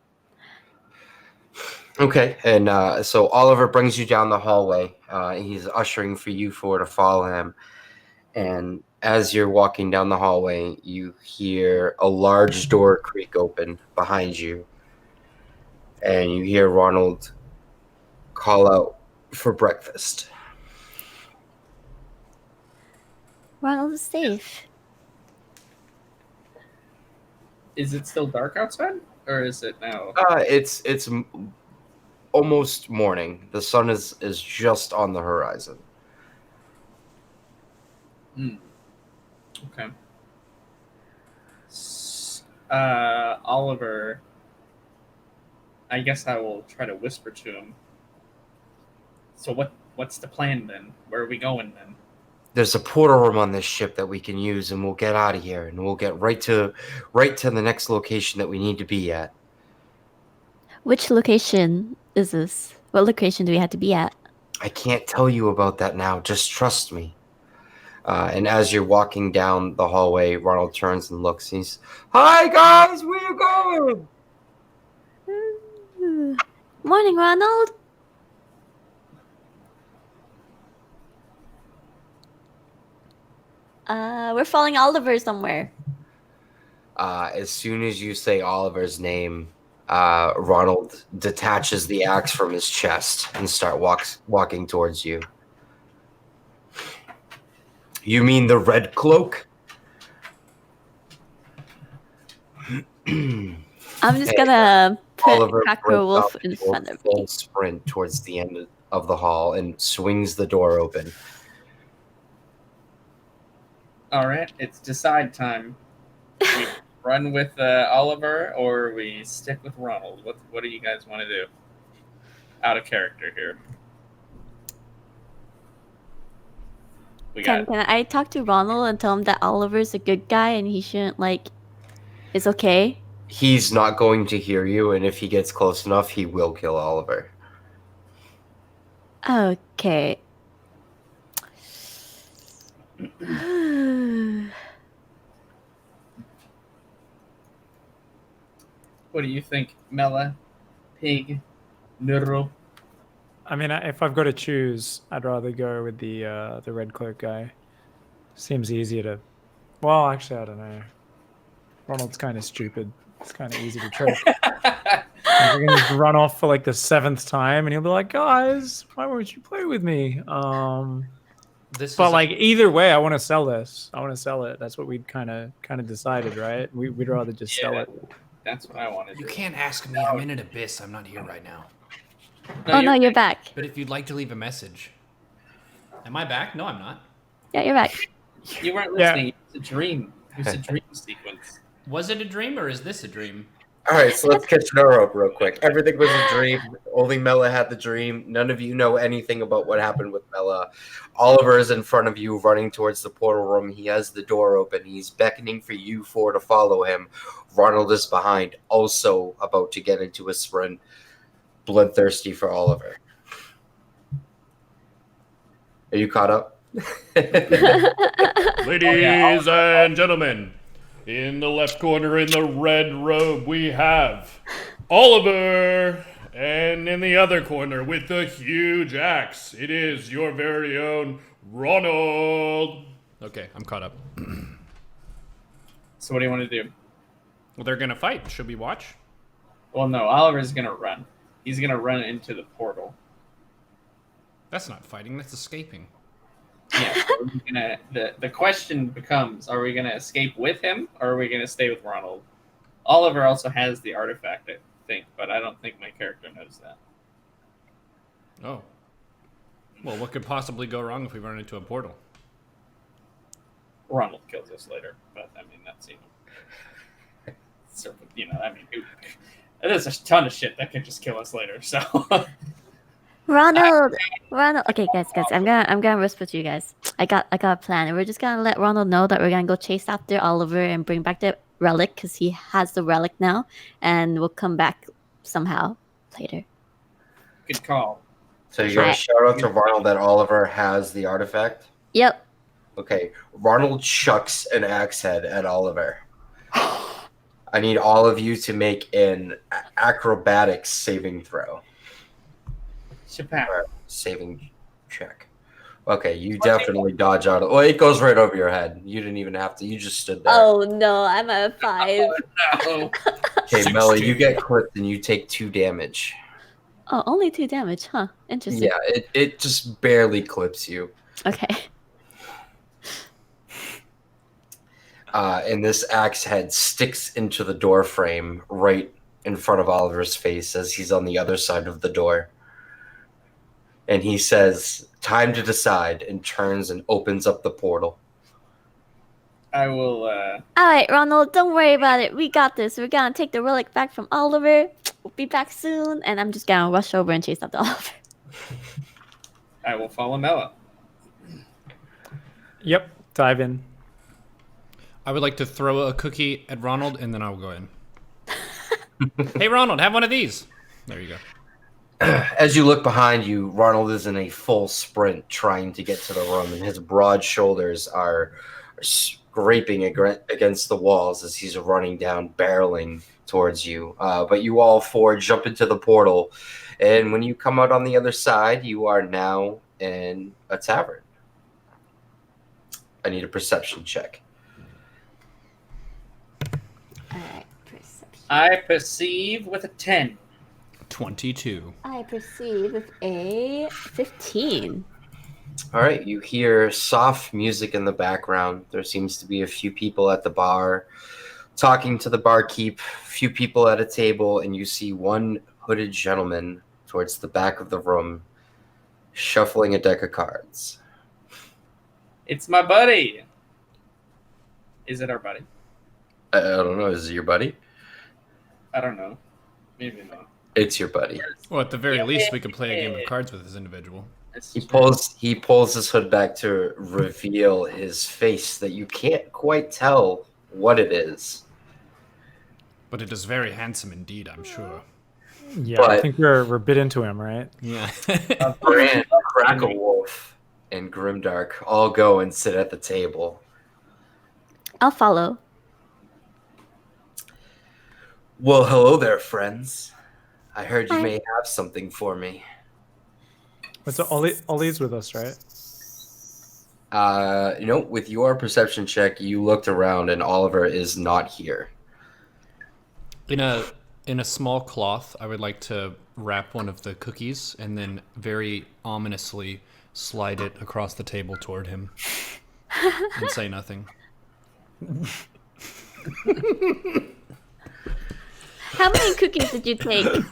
Okay, and so Oliver brings you down the hallway. He's ushering for you four to follow him. And as you're walking down the hallway, you hear a large door creak open behind you. And you hear Ronald call out for breakfast. Ronald is safe. Is it still dark outside? Or is it now? It's almost morning. The sun is just on the horizon. Okay. Oliver, I guess I will try to whisper to him. So what's the plan then? Where are we going then? There's a portal room on this ship that we can use, and we'll get out of here, and we'll get right to the next location that we need to be at. Which location is this? What location do we have to be at? I can't tell you about that now. Just trust me. And as you're walking down the hallway, Ronald turns and looks. And he's, "Hi guys, where you going?" Morning, Ronald. We're following Oliver somewhere. As soon as you say Oliver's name, Ronald detaches the axe from his chest and walking towards you. You mean the red cloak? I'm just gonna put Oliver Cracker breaks Wolf off in into front a of full me. sprint towards the end of the hall and swings the door open. All right, it's decide time. We run with Oliver, or we stick with Ronald. What do you guys want to do? Out of character here. We Can got I talk to Ronald and tell him that Oliver's a good guy and he shouldn't it's okay? He's not going to hear you, and if he gets close enough, he will kill Oliver. Okay. What do you think, Mela, Pig, Nuro? I mean, if I've got to choose, I'd rather go with the red cloak guy. Seems easier to. Well, actually, I don't know. Ronald's kind of stupid. It's kind of easy to trick. We're gonna just run off for like the 7th time, and he'll be like, "Guys, why won't you play with me?" But like either way, I want to sell this. I want to sell it. That's what we'd kind of decided, right? We'd rather just sell it. That's what I wanted. You can't ask me. I'm in an abyss. I'm not here right now. No, you're back. But if you'd like to leave a message. Am I back? No, I'm not. Yeah, you're back. You weren't listening. It's a dream. It's a dream sequence. Was it a dream or is this a dream? All right, so let's catch Nora up real quick. Everything was a dream. Only Mela had the dream. None of you know anything about what happened with Mela. Oliver is in front of you, running towards the portal room. He has the door open. He's beckoning for you four to follow him. Ronald is behind, also about to get into a sprint, bloodthirsty for Oliver. Are you caught up? Ladies and gentlemen, in the left corner in the red robe we have Oliver, and in the other corner with the huge axe, it is your very own Ronald. Okay, I'm caught up. So what do you want to do? Well, they're gonna fight. Should we watch? Well, no. Oliver's gonna run. He's gonna run into the portal. That's not fighting, that's escaping. Yeah. So the question becomes: are we gonna escape with him, or are we gonna stay with Ronald? Oliver also has the artifact, I think, but I don't think my character knows that. Oh. Well, what could possibly go wrong if we run into a portal? Ronald kills us later, but I mean that's there's a ton of shit that could just kill us later. So. Ronald. Okay, guys, I'm gonna whisper to you guys. I got a plan, and we're just gonna let Ronald know that we're gonna go chase after Oliver and bring back the relic because he has the relic now, and we'll come back somehow later. Good call. So you're going to shout out to Ronald that Oliver has the artifact? Yep. Okay, Ronald chucks an axe head at Oliver. I need all of you to make an acrobatics saving throw. Saving check. Okay, you definitely dodge out of. Well, it goes right over your head. You didn't even have to. You just stood there. Oh no, I'm at a 5. No. Okay, Melly, you get clipped and you take 2 damage. Oh, only 2 damage, huh? Interesting. Yeah, it just barely clips you. Okay. And this axe head sticks into the door frame right in front of Oliver's face as he's on the other side of the door. And he says, "Time to decide," and turns and opens up the portal. I will. All right, Ronald, don't worry about it. We got this. We're gonna take the relic back from Oliver. We'll be back soon, and I'm just gonna rush over and chase after Oliver. I will follow Mela. Yep, dive in. I would like to throw a cookie at Ronald, and then I'll go in. Hey, Ronald, have one of these. There you go. As you look behind you, Ronald is in a full sprint trying to get to the room, and his broad shoulders are scraping against the walls as he's running down, barreling towards you. But you all four jump into the portal, and when you come out on the other side, you are now in a tavern. I need a perception check. Alright, perception. I perceive with a 10. 22. I perceive with a 15. All right, you hear soft music in the background. There seems to be a few people at the bar talking to the barkeep, a few people at a table, and you see one hooded gentleman towards the back of the room shuffling a deck of cards. It's my buddy. Is it our buddy? I don't know. Is it your buddy? I don't know. Maybe not. It's your buddy. Well, at the very least, we could play a game of cards with this individual. He pulls his hood back to reveal his face that you can't quite tell what it is. But it is very handsome indeed, I'm sure. Yeah, But- I think we're a bit into him, right? Yeah. Brand, Crackle Wolf, and Grimdark all go and sit at the table. I'll follow. Well, hello there, friends. I heard you Hi. may have something for me. So Ollie's with us, right? With your perception check, you looked around and Oliver is not here. In a small cloth, I would like to wrap one of the cookies and then very ominously slide it across the table toward him and say nothing. How many cookies did you take?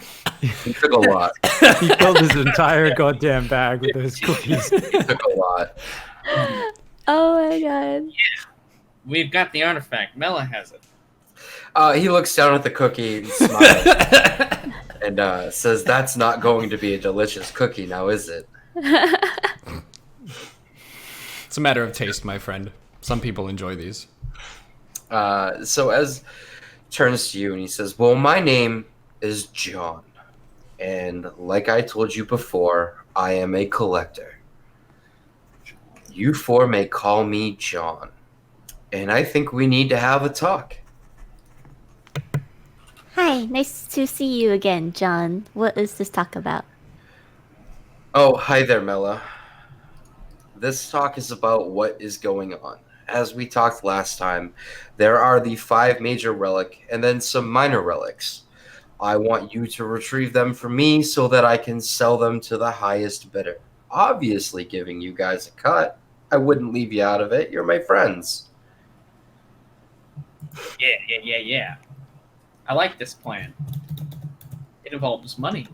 He took a lot. He filled his entire goddamn bag with those cookies. He took a lot. Oh my god. We've got the artifact. Mela has it. He looks down at the cookie and smiles and says, "That's not going to be a delicious cookie, now is it?" It's a matter of taste, my friend. Some people enjoy these. So as turns to you and he says, "Well, my name is John, and like I told you before, I am a collector. You four may call me John, and I think we need to have a talk." Hi, nice to see you again, John. What is this talk about? Oh, hi there, Mela. This talk is about what is going on. As we talked last time, there are the 5 major relic and then some minor relics. I want you to retrieve them for me so that I can sell them to the highest bidder. Obviously giving you guys a cut. I wouldn't leave you out of it. You're my friends. Yeah. I like this plan. It involves money.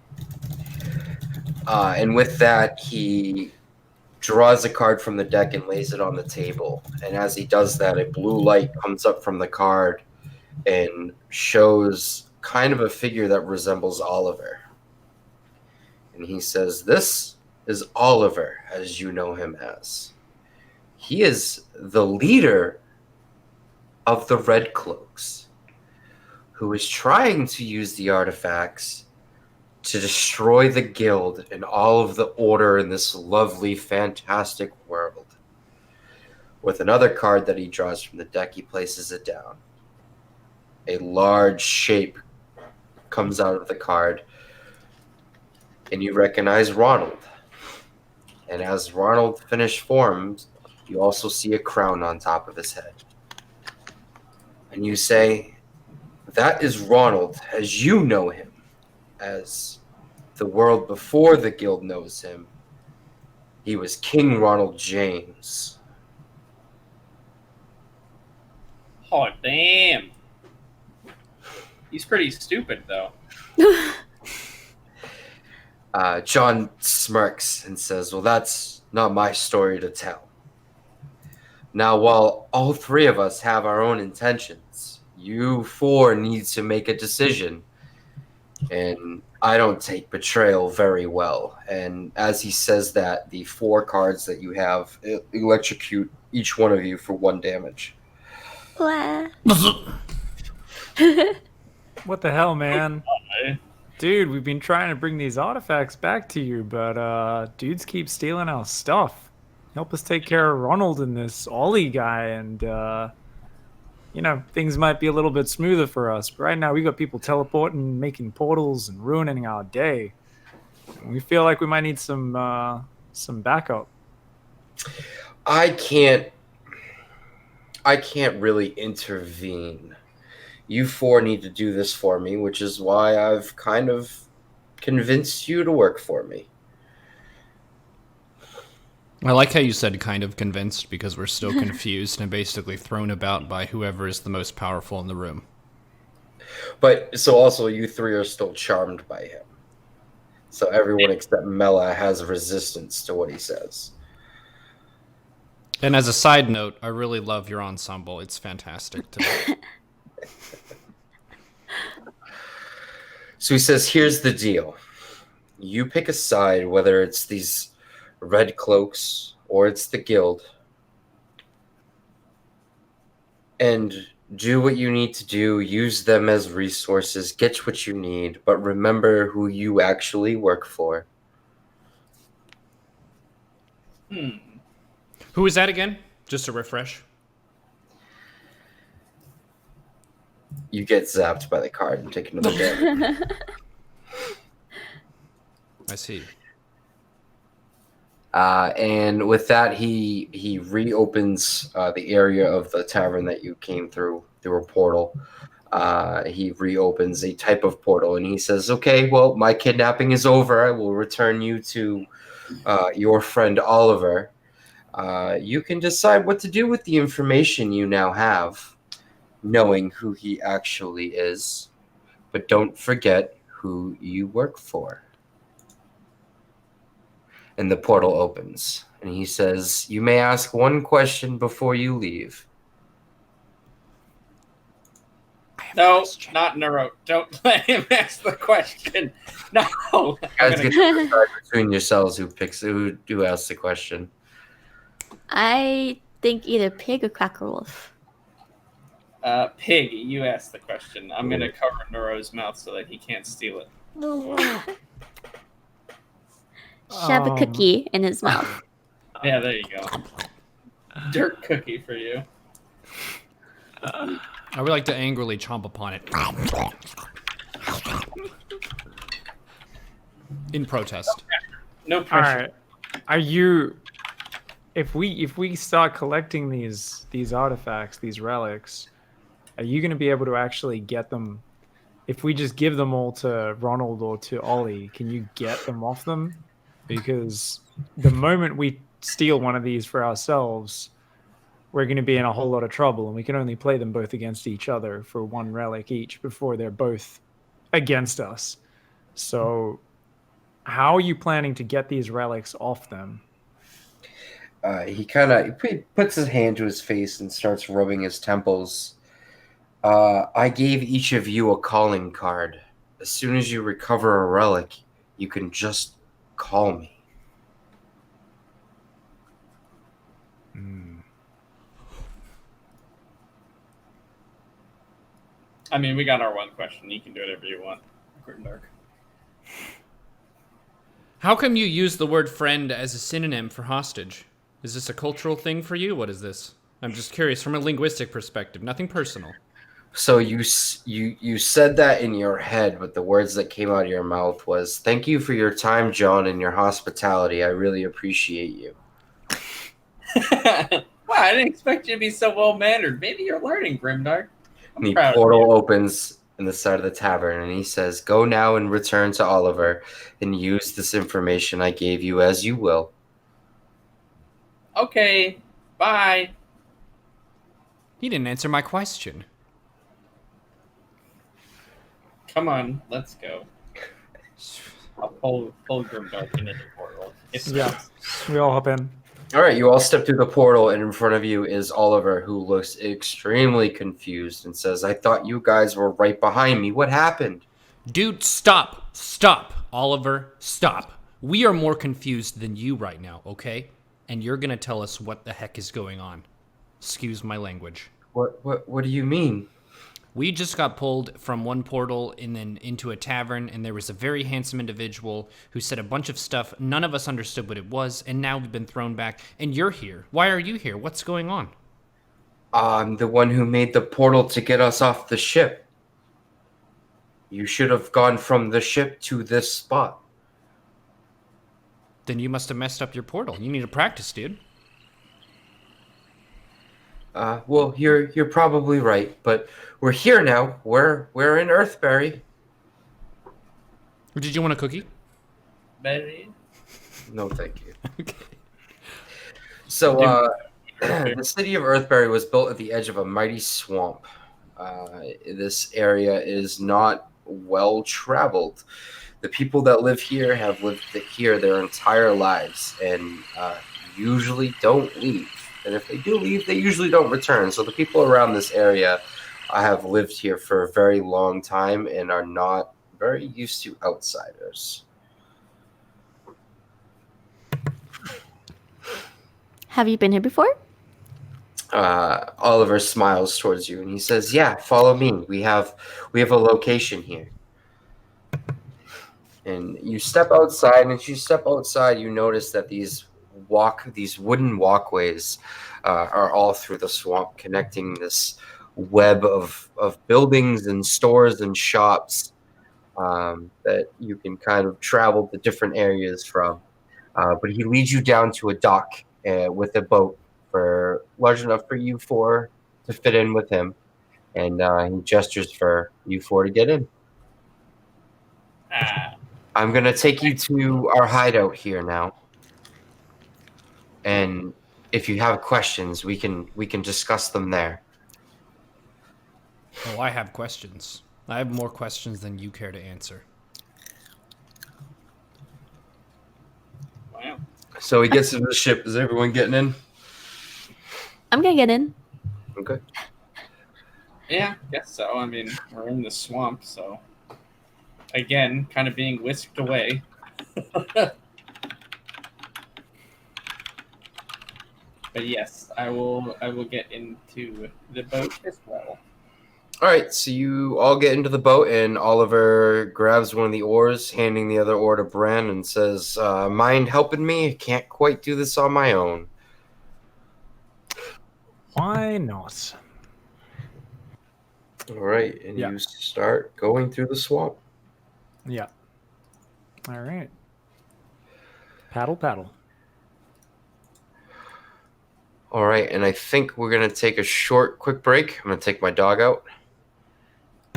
And with that, he draws a card from the deck and lays it on the table. And as he does that, a blue light comes up from the card and shows kind of a figure that resembles Oliver. And he says, "This is Oliver, as you know him as. He is the leader of the Red Cloaks, who is trying to use the artifacts to destroy the guild and all of the order in this lovely, fantastic world." With another card that he draws from the deck, he places it down. A large shape comes out of the card, and you recognize Ronald. And as Ronald finished forms, you also see a crown on top of his head. And you say, "That is Ronald, as you know him, as the world before the guild knows him. He was King Ronald James." Oh, damn. He's pretty stupid, though. John smirks and says, well, that's not my story to tell. Now, while all three of us have our own intentions, you four need to make a decision. And I don't take betrayal very well. And as he says that, the 4 cards that you have electrocute each one of you for 1 damage. Wah. What the hell, man? Okay. Dude, we've been trying to bring these artifacts back to you, but dudes keep stealing our stuff. Help us take care of Ronald and this Ollie guy, and things might be a little bit smoother for us. But right now, we got people teleporting, making portals, and ruining our day. We feel like we might need some backup. I can't really intervene. You 4 need to do this for me, which is why I've kind of convinced you to work for me. I like how you said kind of convinced, because we're still confused and basically thrown about by whoever is the most powerful in the room. But so also you 3 are still charmed by him. So everyone except Mela has resistance to what he says. And as a side note, I really love your ensemble. It's fantastic today. So he says, here's the deal. You pick a side, whether it's these red cloaks or it's the guild, and do what you need to do. Use them as resources. Get what you need. But remember who you actually work for. Who is that again? Just to refresh. You get zapped by the card and take another damage. I see. And with that, he reopens the area of the tavern that you came through a portal. He reopens a type of portal, and he says, okay, well, my kidnapping is over. I will return you to your friend Oliver. You can decide what to do with the information you now have, knowing who he actually is. But don't forget who you work for. And the portal opens, and he says, you may ask one question before you leave. No, not Neuro. Don't let him ask the question. No. You guys get to decide between yourselves who asks the question. I think either Pig or Cracker Wolf. Pig, you ask the question. I'm going to cover Neuro's mouth so that he can't steal it. Shove a cookie in his mouth. Yeah, there you go. Dirt cookie for you. I would like to angrily chomp upon it. In protest. No pressure. All right. Are you? If we start collecting these artifacts, these relics, are you going to be able to actually get them? If we just give them all to Ronald or to Ollie, can you get them off them? Because the moment we steal one of these for ourselves, we're going to be in a whole lot of trouble, and we can only play them both against each other for 1 relic each before they're both against us. So how are you planning to get these relics off them? He puts his hand to his face and starts rubbing his temples. I gave each of you a calling card. As soon as you recover a relic, you can just call me. I mean, we got our one question. You can do whatever you want. Grimdark. How come you use the word friend as a synonym for hostage? Is this a cultural thing for you? What is this? I'm just curious from a linguistic perspective, nothing personal. So you said that in your head, but the words that came out of your mouth was, thank you for your time, John, and your hospitality. I really appreciate you. Wow, I didn't expect you to be so well-mannered. Maybe you're learning, Grimdark. I'm The proud of portal you. opens in the side of the tavern, and he says, go now and return to Oliver and use this information I gave you as you will. Okay, bye. He didn't answer my question. Come on, let's go. I'll pull Grimdark into the portal. It's Yeah. We all hop in. All right, you all step through the portal, and in front of you is Oliver, who looks extremely confused and says, "I thought you guys were right behind me. What happened?" Dude, stop. Stop. Oliver, stop. We are more confused than you right now, okay? And you're gonna tell us what the heck is going on. Excuse my language. What do you mean? We just got pulled from one portal and then into a tavern, and there was a very handsome individual who said a bunch of stuff. None of us understood what it was, and now we've been thrown back, and you're here. Why are you here? What's going on? I'm the one who made the portal to get us off the ship. You should have gone from the ship to this spot. Then you must have messed up your portal. You need to practice, dude. Well, you're probably right, but we're here now. We're in Earthbury. Did you want a cookie? Berry. No, thank you. Okay. So, the city of Earthbury was built at the edge of a mighty swamp. This area is not well traveled. The people that live here have lived here their entire lives and usually don't leave. And if they do leave, they usually don't return. So the people around this area have lived here for a very long time and are not very used to outsiders. Have you been here before? Oliver smiles towards you and he says, "Yeah, follow me. We have a location here." And you step outside, and as you step outside, you notice that these wooden walkways are all through the swamp, connecting this web of buildings and stores and shops that you can kind of travel to different areas from. But he leads you down to a dock with a boat large enough for you four to fit in with him, and he gestures for you four to get in. I'm gonna take you to our hideout here now, and if you have questions, we can discuss them there. Oh, I have questions. I have more questions than you care to answer. Wow. So he gets into the ship. Is everyone getting in? I'm gonna get in. Okay. Yeah, guess so. I mean, we're in the swamp, so again, kind of being whisked away. But yes, I will get into the boat as well. All right. So you all get into the boat, and Oliver grabs one of the oars, handing the other oar to Bran, and says, "Mind helping me? I can't quite do this on my own." Why not? All right, and Yeah. you start going through the swamp. Yeah. All right. Paddle, paddle. All right, and I think we're gonna take a quick break. I'm gonna take my dog out,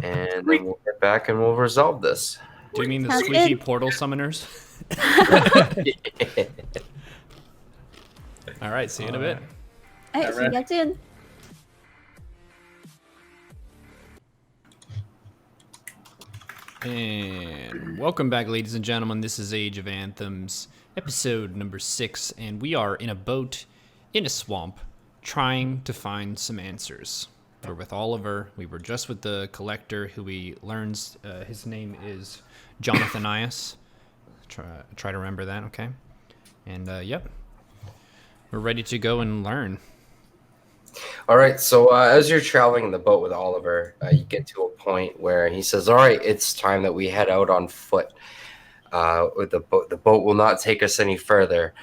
and then we'll get back and we'll resolve this. Do you mean the Sounds squeaky good. portal summoners? All right, see you in a bit. All right, see you guys soon. And welcome back, ladies and gentlemen. This is Age of Anthems, episode number 6, and we are in a boat in a swamp trying to find some answers. We're with Oliver. We were just with the collector, who we learns his name is Jonathanias. Try to remember that, okay? And yep, we're ready to go and learn. All right, so as you're traveling in the boat with Oliver, you get to a point where he says, "All right, it's time that we head out on foot. The boat will not take us any further,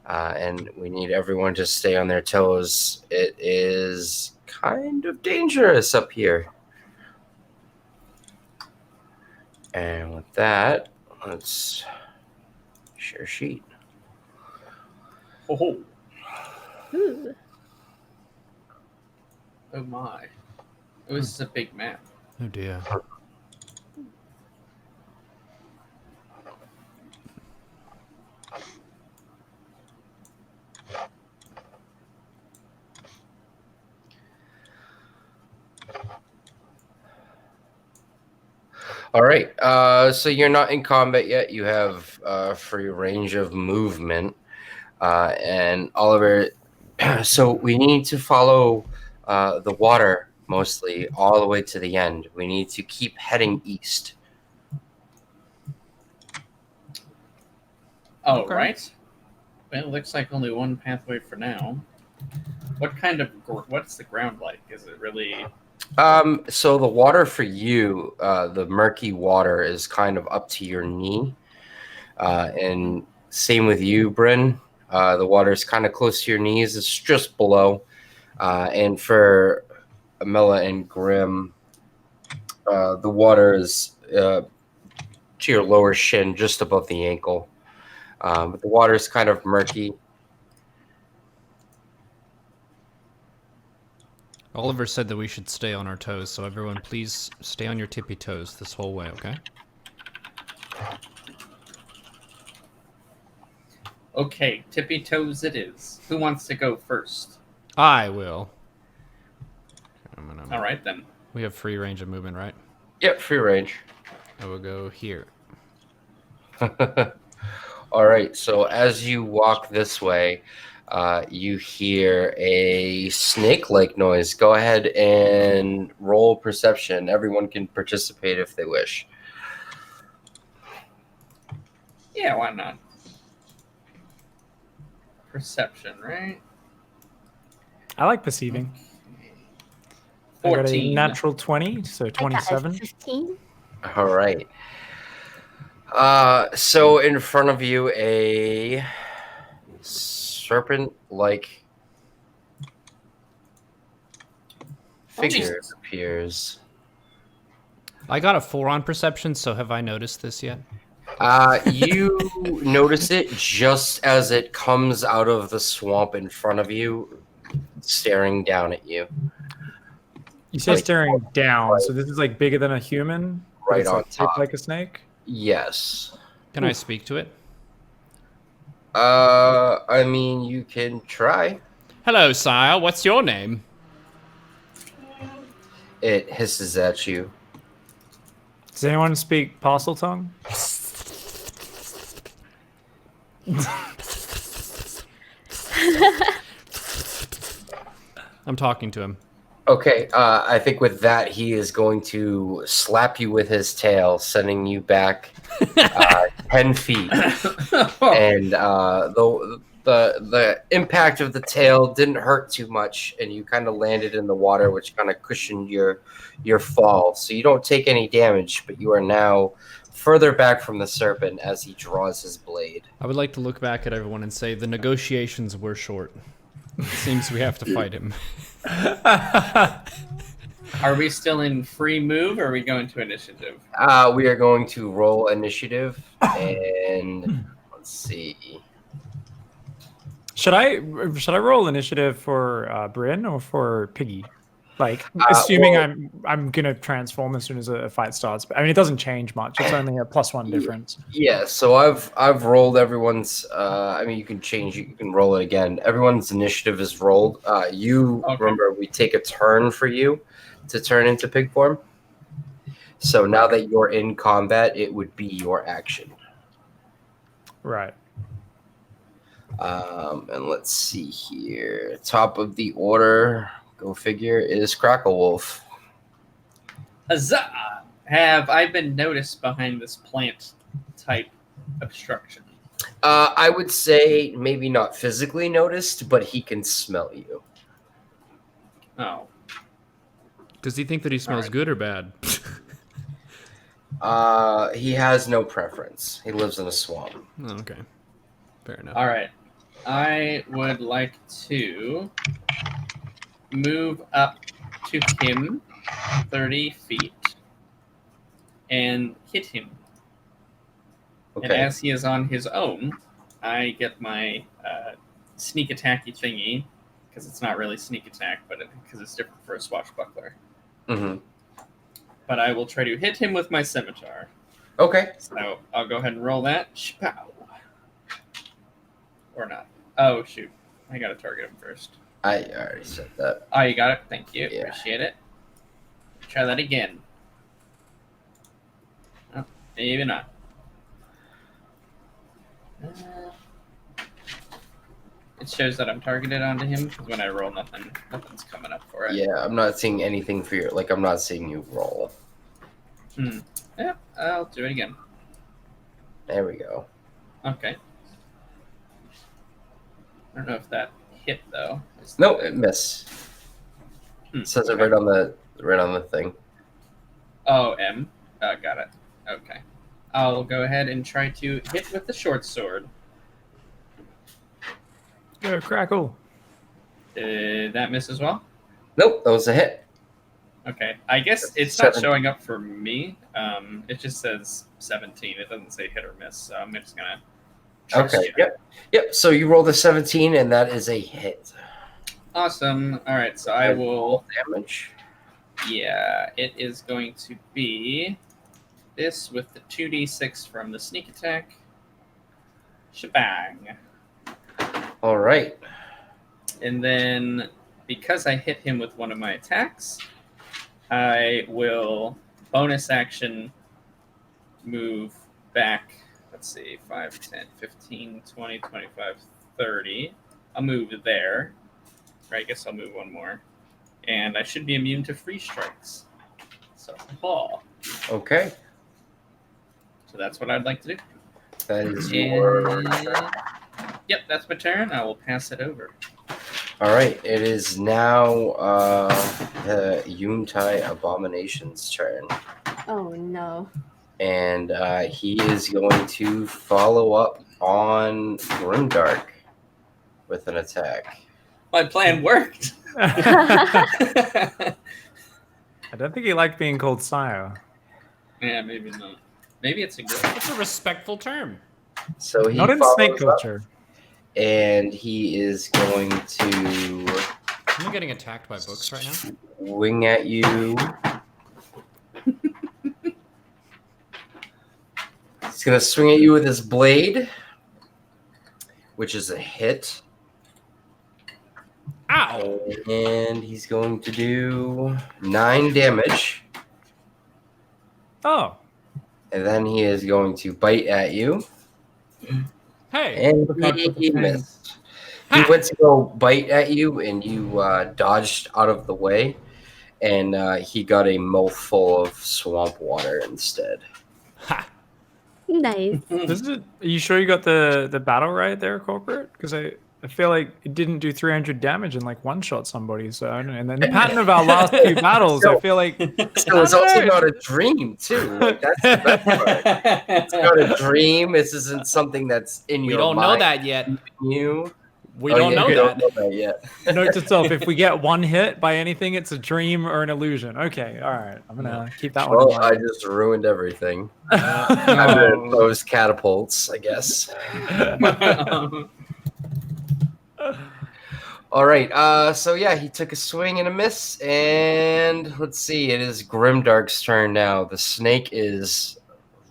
and we need everyone to stay on their toes. It is kind of dangerous up here." And with that, let's share sheet. Oh, Ooh. oh my! It was a big map. Oh dear. All right. So you're not in combat yet. You have free range of movement. And Oliver, so we need to follow the water mostly all the way to the end. We need to keep heading east. Oh, Okay. right. Well, it looks like only one pathway for now. What's the ground like? Is it really? So the water for you, the murky water is kind of up to your knee. And same with you, Bryn. The water is kind of close to your knees. It's just below. And for Amela and Grim, the water is to your lower shin, just above the ankle. But the water is kind of murky. Oliver said that we should stay on our toes, so everyone please stay on your tippy toes this whole way, okay? Okay, tippy toes it is. Who wants to go first? I will. All right, then. We have free range of movement, right? Yep, free range. I will go here. All right, so as you walk this way, you hear a snake-like noise. Go ahead and roll perception. Everyone can participate if they wish. Yeah, why not? Perception, right? I like perceiving. I got a 14. natural 20, so I got a 27. 15. All right. So in front of you, a serpent-like figure Jesus. appears. I got a 4 on perception, so have I noticed this yet? You notice it just as it comes out of the swamp in front of you, staring down at you. You say Like- staring down, so this is like bigger than a human? but Right it's on like shaped top. like a snake? Yes. Can I speak to it? I mean, you can try. Hello, sire. What's your name? It hisses at you. Does anyone speak parcel tongue? I'm talking to him. Okay, I think with that, he is going to slap you with his tail, sending you back 10 feet. And the impact of the tail didn't hurt too much, and you kind of landed in the water, which kind of cushioned your fall. So you don't take any damage, but you are now further back from the serpent as he draws his blade. I would like to look back at everyone and say the negotiations were short. It seems we have to fight him. Are we still in free move or are we going to initiative? We are going to roll initiative, and let's see. Should I roll initiative for Bryn or for Piggy? Like, assuming well- I'm gonna transform as soon as a fight starts. But I mean, it doesn't change much. It's only a +1 difference. Yeah, so I've rolled everyone's. I mean, you can change. You can roll it again. Everyone's initiative is rolled. You Okay. remember we take a turn for you to turn into pig form. So now that you're in combat, it would be your action. Right. And let's see here. Top of the order, go figure, is Crackle Wolf. Huzzah! Have I been noticed behind this plant type obstruction? I would say maybe not physically noticed, but he can smell you. Oh. Does he think that he smells Alright. good or bad? He has no preference. He lives in a swamp. Oh, okay. Fair enough. Alright. I would like to move up to him 30 feet and hit him. And Okay. as he is on his own, I get my sneak attacky thingy, because it's not really sneak attack, but because it's different for a swashbuckler. Mm-hmm. But I will try to hit him with my scimitar. Okay. So I'll go ahead and roll that. Shpow. Or not. Oh, shoot. I got to target him first. I already said that. Oh, you got it? Thank you. Yeah. Appreciate it. Try that again. Maybe not. It shows that I'm targeted onto him because when I roll, nothing's coming up for it. Yeah, I'm not seeing anything for you. Like, I'm not seeing you roll. Yeah, I'll do it again. There we go. Okay. I don't know if that hit though. Nope, it missed. It says it okay. right on the thing. Oh, M. Got it. Okay. I'll go ahead and try to hit with the short sword. Go, Crackle. Did that miss as well? Nope, that was a hit. Okay. I guess it's not 7. showing up for me. It just says 17. It doesn't say hit or miss. So I'm just gonna. trust Okay. you. Yep. So you rolled a 17, and that is a hit. Awesome. All right. So I will. Damage. Yeah, it is going to be this with the 2d6 from the sneak attack. Shebang. All right. And then, because I hit him with one of my attacks, I will bonus action move back. Let's see, 5, 10, 15, 20, 25, 30. I'll move there. Or I guess I'll move one more. And I should be immune to free strikes. So, Okay. So that's what I'd like to do. That is your. Yep, that's my turn. I will pass it over. All right. It is now the Yuntai Abomination's turn. Oh no. And he is going to follow up on Grimdark with an attack. My plan worked. I don't think he liked being called sire. Yeah, maybe not. Maybe it's a good. It's a respectful term. So he Not in follows snake up, culture. and he is going to I'm getting attacked by books right now. wing at you. He's going to swing at you with his blade, which is a hit. Ow! And he's going to do 9 damage. Oh. And then he is going to bite at you. Hey! And Good luck with the he pain. missed. He went to go bite at you, and you dodged out of the way. And he got a mouthful of swamp water instead. Ha! Nice. Are you sure you got the battle right there, corporate? Because I feel like it didn't do 300 damage and like one shot somebody. So and then the pattern of our last few battles, I feel like So it's also not a dream, too. Like, that's the best part. It's not a dream. This isn't something that's in We your don't know mind. that yet. You. We Oh, don't yeah, know you that. don't know that yet. note to self: if we get one hit by anything, it's a dream or an illusion. Okay, all right. I'm gonna keep that one Well, in I mind. just ruined everything. I'm gonna those catapults, I guess. All right. So yeah, he took a swing and a miss, and let's see. It is Grimdark's turn now. The snake is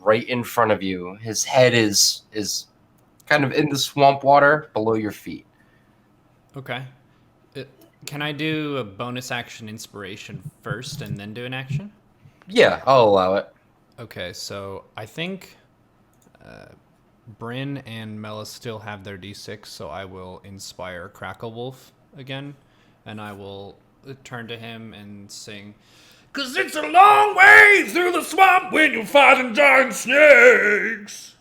right in front of you. His head is kind of in the swamp water below your feet. Okay. Can I do a bonus action inspiration first and then do an action? Yeah, I'll allow it. Okay, so I think Bryn and Mela still have their d6, so I will inspire Cracklewolf again, and I will turn to him and sing, "'Cause it's a long way through the swamp when you're fighting giant snakes."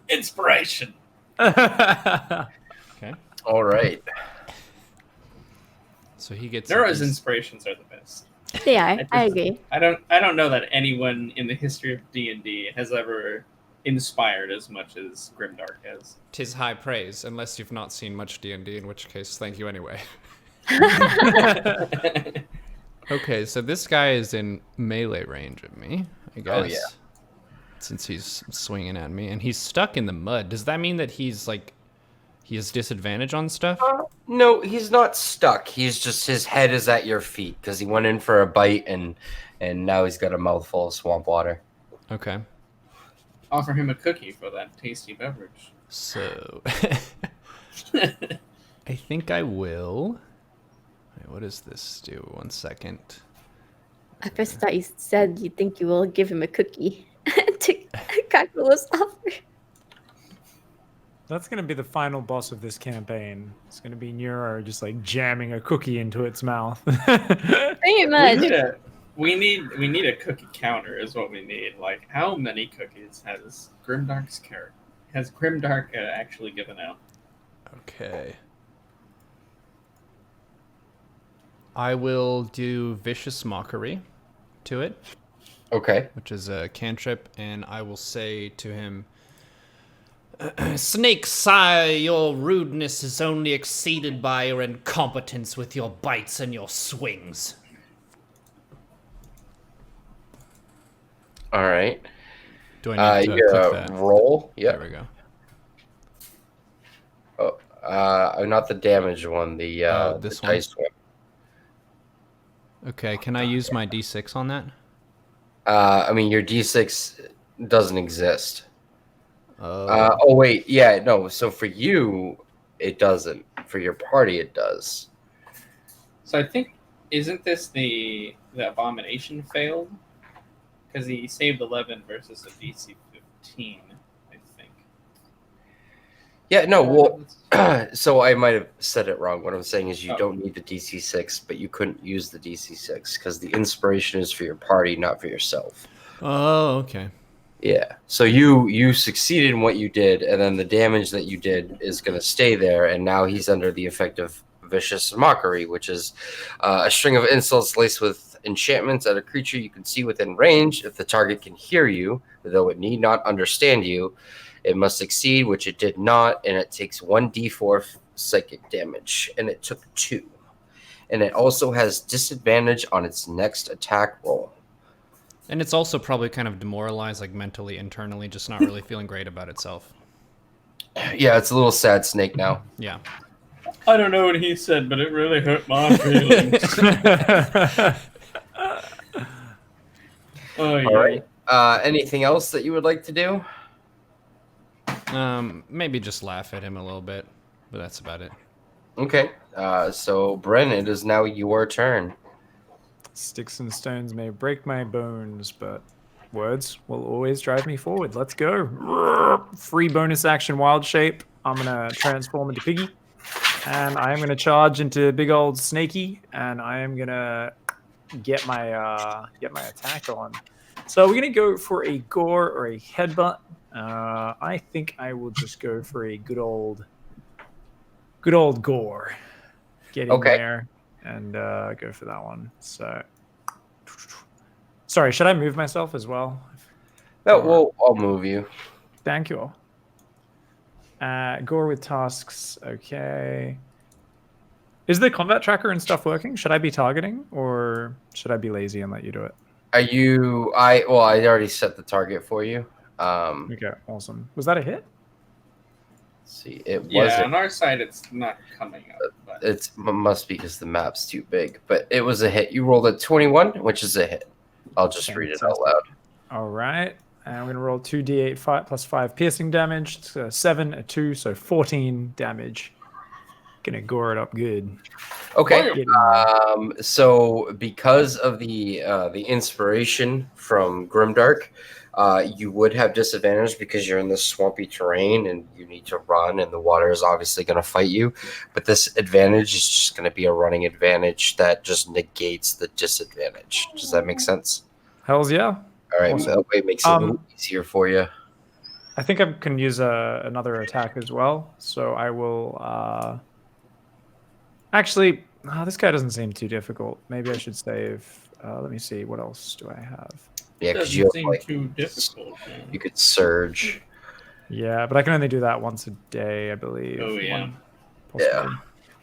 Inspiration. Okay, All right. so he gets Nero's inspirations are the best. They are. I agree. I don't know that anyone in the history of D&D has ever inspired as much as Grimdark has. 'Tis high praise, unless you've not seen much D&D, in which case, thank you anyway. Okay, so this guy is in melee range of me, I guess. Oh, yeah. Since he's swinging at me, and he's stuck in the mud. Does that mean that he's like, he has disadvantage on stuff? No, he's not stuck. He's just his head is at your feet because he went in for a bite and now he's got a mouthful of swamp water. Okay. Offer him a cookie for that tasty beverage. So, I think I will. Wait, what does this do? 1 second. I first thought you said you think you will give him a cookie to Kakula's offer. That's gonna be the final boss of this campaign. It's gonna be Neuro just like jamming a cookie into its mouth. Pretty We much. need a we need a cookie counter is what we need. Like, how many cookies has Grimdark actually given out? Okay. I will do Vicious Mockery to it, Okay. which is a cantrip, and I will say to him, Snake Sire, your rudeness is only exceeded by your incompetence with your bites and your swings. All right. Do I need to You're click a that? roll. There Yep. we go. Not the damage one. The this the one? dice one. Okay, can I use my D6 on that? I mean, your D6 doesn't exist. Oh. Oh wait, yeah, no. So for you, it doesn't. For your party, it does. So I think isn't this the abomination failed? Because he saved 11 versus a DC 15, I think. Yeah, no. Well, so I might have said it wrong. What I'm saying is you Oh. don't need the DC 6, but you couldn't use the DC 6 because the inspiration is for your party, not for yourself. Oh, okay. Yeah. So you succeeded in what you did, and then the damage that you did is going to stay there, and now he's under the effect of Vicious Mockery, which is a string of insults laced with enchantments at a creature you can see within range. If the target can hear you, though it need not understand you, it must succeed, which it did not, and it takes 1d4 psychic damage, and it took 2. And it also has disadvantage on its next attack roll. And it's also probably kind of demoralized, like mentally, internally, just not really feeling great about itself. Yeah, it's a little sad snake now. Yeah. I don't know what he said, but it really hurt my feelings. Oh, yeah. All right. Anything else that you would like to do? Maybe just laugh at him a little bit, but that's about it. Okay. So, Bren, it is now your turn. Sticks and stones may break my bones, but words will always drive me forward. Let's go. Free bonus action wild shape. I'm gonna transform into Piggy, and I am gonna charge into big old Snaky, and I am gonna get my attack on. So we're gonna go for a gore or a headbutt. I think I will just go for a good old gore. Get in there and go for that one. So, sorry, should I move myself as well? No, well, I'll move you. Thank you. Gore with tasks. Okay. Is the combat tracker and stuff working? Should I be targeting, or should I be lazy and let you do it? Are you? I already set the target for you. Okay, awesome. Was that a hit? See, it Yeah, wasn't. on our side, it's not coming up. But It must be because the map's too big, but it was a hit. You rolled a 21, which is a hit. I'll just read it out loud. All right. And I'm going to roll 2d8 plus 5 piercing damage. It's a 7, a 2, so 14 damage. Gonna gore it up good. Okay. So because of the inspiration from Grimdark, you would have disadvantage because you're in this swampy terrain and you need to run, and the water is obviously going to fight you. But this advantage is just going to be a running advantage that just negates the disadvantage. Does that make sense? Hells yeah. All right, Awesome. that way it makes it a little easier for you. I think I can use another attack as well. So I will... Actually, this guy doesn't seem too difficult. Maybe I should save... let me see. What else do I have? Yeah, because doesn't you have, seem like, too difficult. you could surge. Yeah, but I can only do that once a day, I believe. Oh, yeah. Possibly.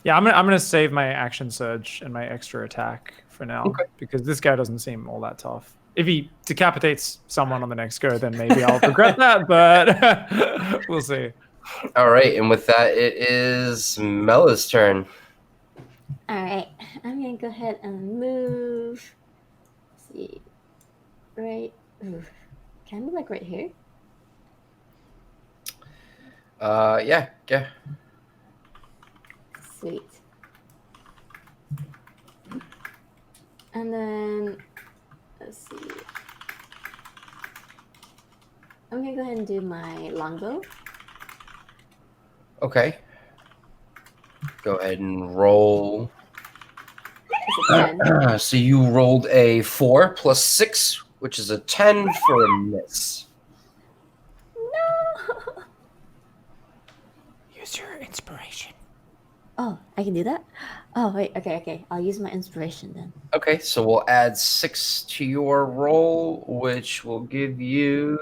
Yeah, I'm gonna save my action surge and my extra attack for now because this guy doesn't seem all that tough. If he decapitates someone on the next go, then maybe I'll regret that, but we'll see. All right, and with that, it is Mella's turn. All right, I'm gonna go ahead and move. Let's see, right? Ooh. Can I move like right here? Yeah. Sweet. And then Let's see. I'm gonna go ahead and do my longbow. Okay. Go ahead and roll. It's a 10. So you rolled a 4 plus 6, which is a 10 for a miss. No! Use your inspiration. Oh, I can do that? Oh, wait. Okay. I'll use my inspiration then. Okay, so we'll add 6 to your roll, which will give you.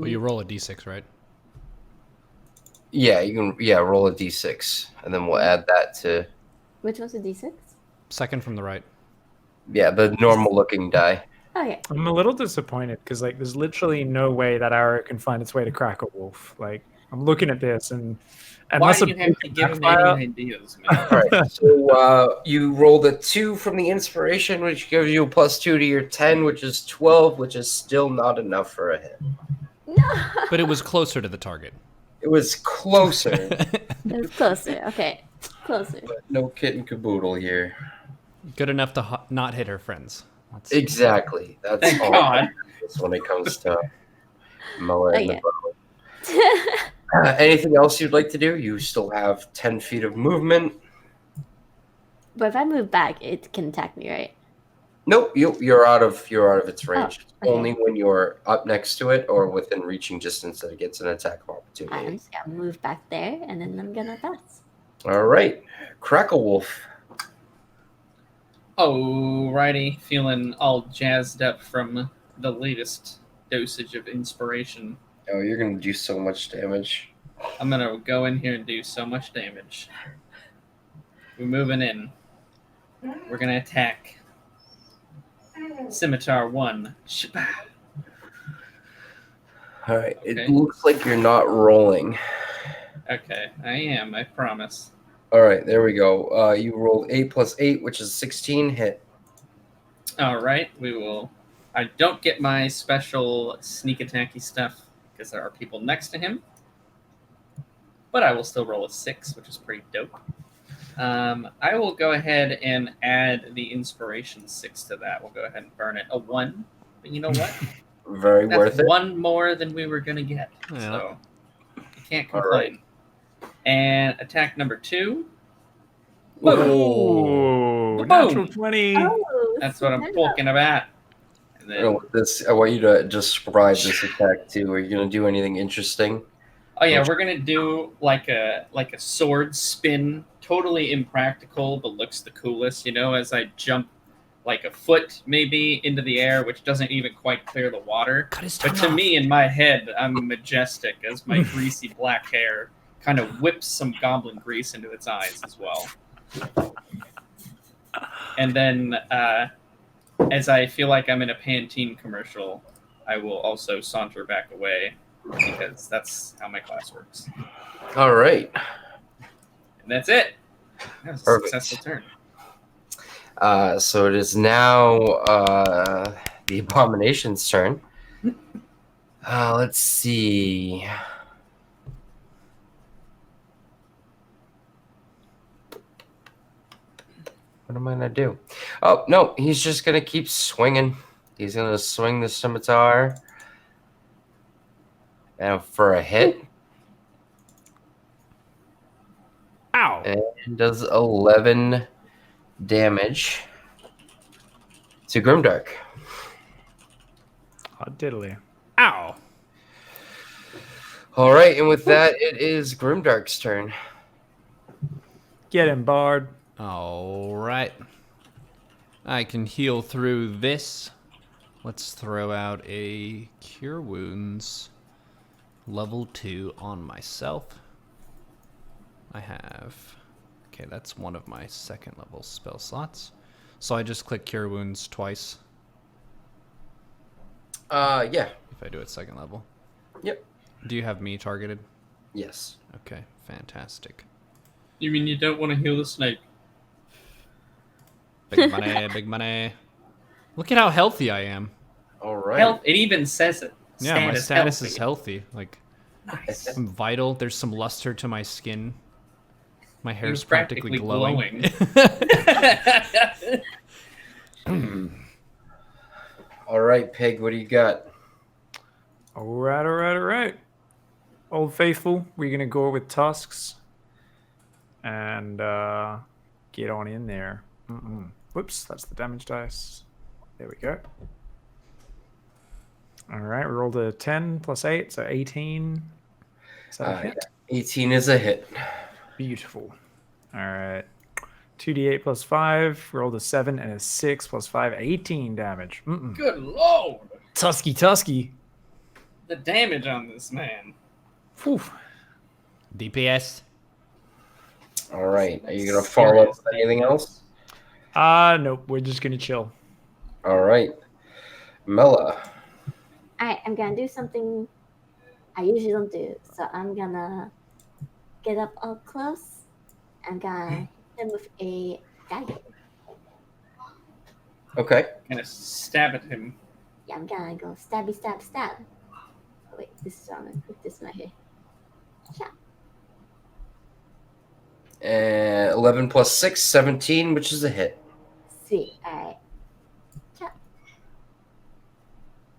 Well, you roll a d6, right? Yeah, you can. Yeah, roll a d6, and then we'll add that to. Which one's a d6? Second from the right. Yeah, the normal-looking die. Oh, yeah. I'm a little disappointed because like there's literally no way that arrow can find its way to crack a wolf. Like I'm looking at this and Why unless do you have to give him backfire- any ideas, man? All right, so you rolled a 2 from the inspiration, which gives you a +2 to your 10, which is 12, which is still not enough for a hit. No! But it was closer to the target. It was closer, It was closer. Okay. Closer. but no kit and caboodle here. Good enough to not hit her friends. That's... Exactly. That's Thank all God. that matters when it comes to Muller and Okay. the bow. Anything else you'd like to do? You still have 10 feet of movement. But if I move back, it can attack me, right? Nope, you're out of its range. okay. Only when you're up next to it or within reaching distance that it gets an attack of I'm opportunity. just gonna move back there, and then I'm gonna pass. All right, Crackle Wolf. Alrighty, feeling all jazzed up from the latest dosage of inspiration. Oh, you're gonna do so much damage. I'm gonna go in here and do so much damage. We're moving in. We're gonna attack. Scimitar 1. Shabah. All right, Okay. it looks like you're not rolling. Okay, I am, I promise. All right, there we go. You rolled 8 plus 8, which is 16 hit. Alright, we will. I don't get my special sneak attacky stuff because there are people next to him. But I will still roll a 6, which is pretty dope. I will go ahead and add the inspiration 6 to that. We'll go ahead and burn it. A 1. But you know what? Very That's worth it. one more than we were going to get. Yeah. So you can't All complain. And attack number 2. Ooh, Boom. natural 20. Oh, That's what I'm snap. talking about. And then, I want you to describe this attack too. Are you gonna do anything interesting? oh yeah, we're gonna do like a sword spin, totally impractical, but looks the coolest. You know, as I jump like a foot maybe into the air, which doesn't even quite clear the water. Cut his But tongue to off. me, in my head, I'm majestic as my greasy black hair kind of whips some goblin grease into its eyes as well. And then, as I feel like I'm in a Pantene commercial, I will also saunter back away because that's how my class works. All right. And that's it. That was a Perfect. successful turn. So it is now the Abomination's turn. Let's see. What am I gonna do? Oh no, he's just gonna keep swinging. He's gonna swing the scimitar, and for a hit, Ow! and does 11 damage to Grimdark. Hot diddly. Ow! All right, and with that, it is Grimdark's turn. Get him, Bard. All right. I can heal through this. Let's throw out a Cure Wounds level 2 on myself. I have... Okay, that's one of my second level spell slots. So I just click Cure Wounds twice Yeah. if I do it second level. Yep. Do you have me targeted? Yes. Okay, fantastic. You mean you don't want to heal the snake? Big money, big money. Look at how healthy I am. All right. Health. It even says it. Yeah, my status is healthy. healthy. Like, Nice. I'm vital. There's some luster to my skin. My He hair's was practically glowing. All right, Pig, what do you got? All right. Old Faithful, we're going to go with tusks and get on in there. Whoops, that's the damage dice. There we go. All right, we rolled a 10 plus 8, so 18. Is that a hit? 18 is a hit. Beautiful. All right. 2d8 plus 5. Rolled a 7 and a 6 plus 5. 18 damage. Good lord! Tusky. The damage on this man. Whew. DPS. All right. Are you going to follow up with anything else? Nope. We're just going to chill. All right. Mela. Alright, I'm gonna do something I usually don't do. So I'm gonna get up up close. I'm gonna hit him with a dagger. Okay. Gonna stab at him. Yeah, I'm gonna go stabby stab stab. Oh, wait, this is wrong. Put this right here. Yeah. 11 plus 6, 17, which is a hit. Sweet. Alright.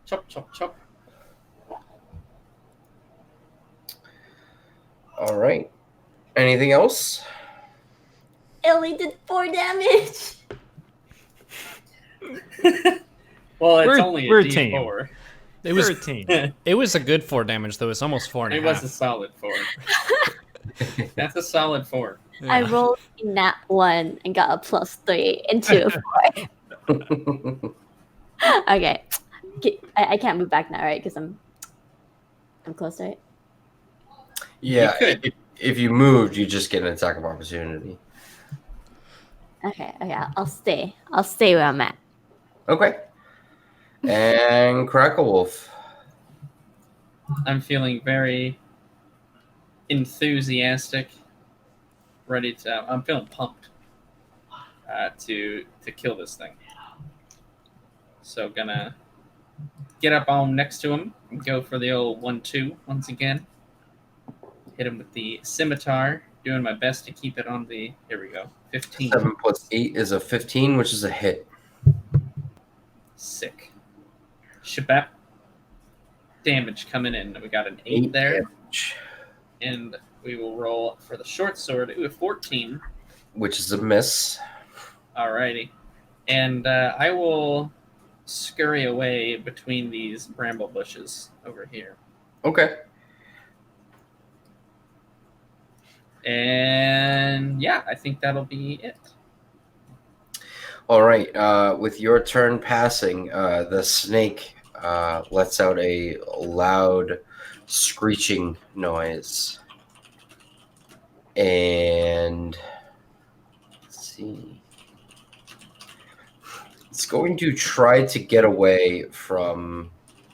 Chop, chop, chop. All right. Anything else? It only did 4 damage. Well, it's We're- only a we're a team. D4. It was 13. it was a good 4 damage though. It was almost 4 and It a half. was a solid 4. That's a solid 4. Yeah. I rolled in that 1 and got a plus 3 into a 4. Okay. I can't move back now, right? Because I'm close, right? Yeah. You could. If you moved, you just get an attack of opportunity. Okay. I'll stay. I'll stay where I'm at. Okay. And Crackle Wolf. I'm feeling very enthusiastic. Ready to. I'm feeling pumped to kill this thing. So gonna get up on next to him and go for the old 1-2 once again. Hit him with the scimitar. Doing my best to keep it on the. Here we go. 15. 7 plus 8 is a 15, which is a hit. Sick. Shabap. Damage coming in. We got an 8 there. Damage, And we will roll for the short sword. Ooh, a 14. which is a miss. Alrighty. And I will scurry away between these bramble bushes over here. Okay. And yeah, I think that'll be it. All right. With your turn passing, the snake lets out a loud screeching noise. And let's see. It's going to try to get away from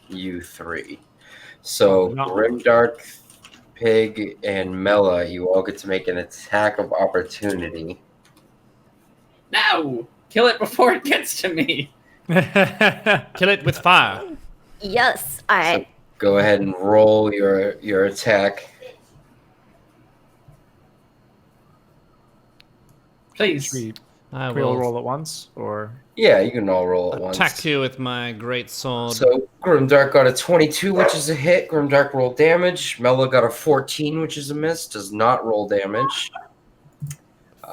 you three. So, No. Grimdark, Pig, and Mela, you all get to make an attack of opportunity. No! Kill it before it gets to me. Kill it with fire. Yes. All right. Go ahead and roll your attack. Please. Should I we all will roll at once? Or Yeah, you can all roll at once. attack you with my great sword. So Grimdark got a 22, which is a hit. Grimdark rolled damage. Mela got a 14, which is a miss. Does not roll damage.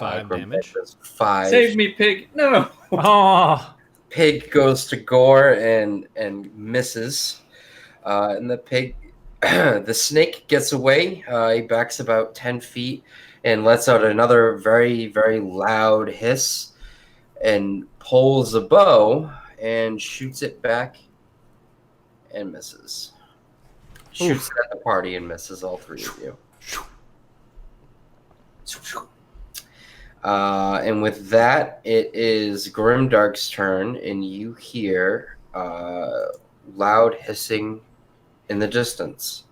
5 Grimdark damage. does 5. Save me, pig. No! oh, Pig goes to Gore and misses. And the pig, the snake gets away. He backs about 10 feet and lets out another very, very loud hiss and pulls a bow and shoots it back and misses. Shoots it at the party and misses all three of you. And with that, it is Grimdark's turn, and you hear loud hissing in the distance.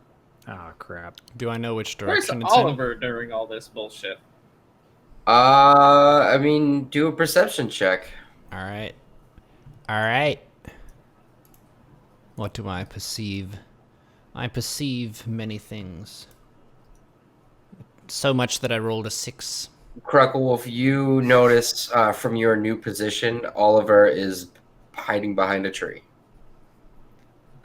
oh crap. Do I know which Where's direction it's in? Oliver during all this bullshit? I mean, do a perception check. All right. All right. What do I perceive? I perceive many things. So much that I rolled a 6. Crackle, you notice from your new position, Oliver is hiding behind a tree.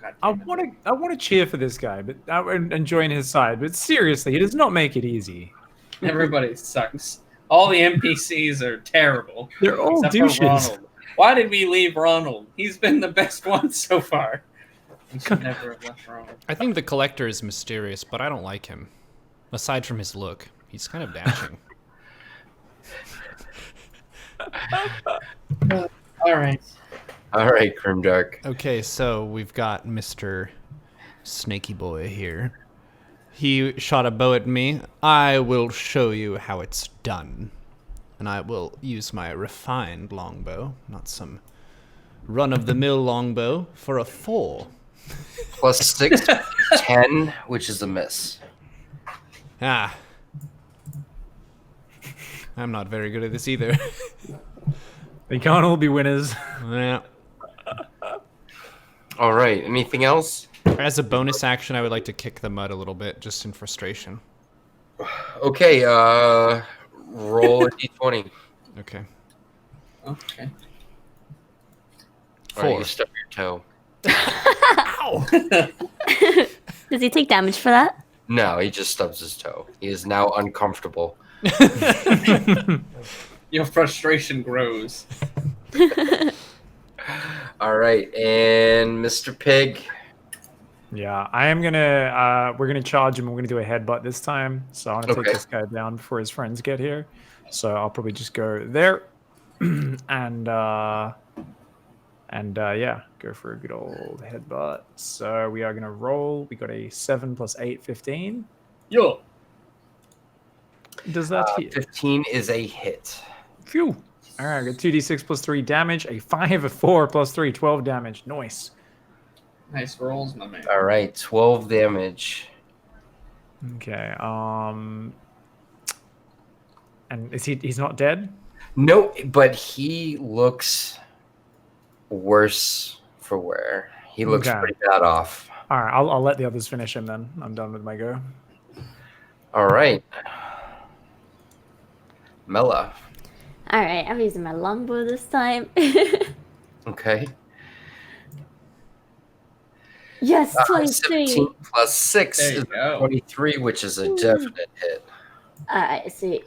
God I damn it. want to cheer for this guy, but and join his side. But seriously, he does not make it easy. Everybody sucks. All the NPCs are terrible. They're all Except douches. for Ronald. Why did we leave Ronald? He's been the best one so far. We should never have left Ronald. I think the collector is mysterious, but I don't like him. Aside from his look, he's kind of dashing. All right. All right, Grimdark. Okay, so we've got Mr. Snaky Boy here. He shot a bow at me. I will show you how it's done. And I will use my refined longbow, not some run-of-the-mill longbow, for a 4. +6, 10, which is a miss. Ah. I'm not very good at this either. They can't all be winners. Yeah. All right. Anything else? As a bonus action, I would like to kick the mud a little bit, just in frustration. Okay. Roll a d20. Okay. Okay. All right, 4. you stub your toe. Ow! Does he take damage for that? No, he just stubs his toe. He is now uncomfortable. Your frustration grows. All right, and Mr. Pig. Yeah, I am gonna. We're gonna charge him. We're gonna do a headbutt this time. So I want to Okay. take this guy down before his friends get here. So I'll probably just go there, and yeah, go for a good old headbutt. So we are gonna roll. We got a 7 + 8, 15. Yo. Does that hit? 15 is a hit. Phew. All right, I got 2d6 + 3 damage. A 5, a 4 + 3, 12 damage. Nice. Nice rolls, my man. All right, 12 damage. Okay. And is he's not dead? No, but he looks worse for wear. He looks Okay. pretty bad off. All right, I'll let the others finish him then. I'm done with my go. All right. Mela. All right, I'm using my longbow this time. Okay. Yes, 23. 17 + 6 There you is go. 23, which is a definite hit. All right, sweet.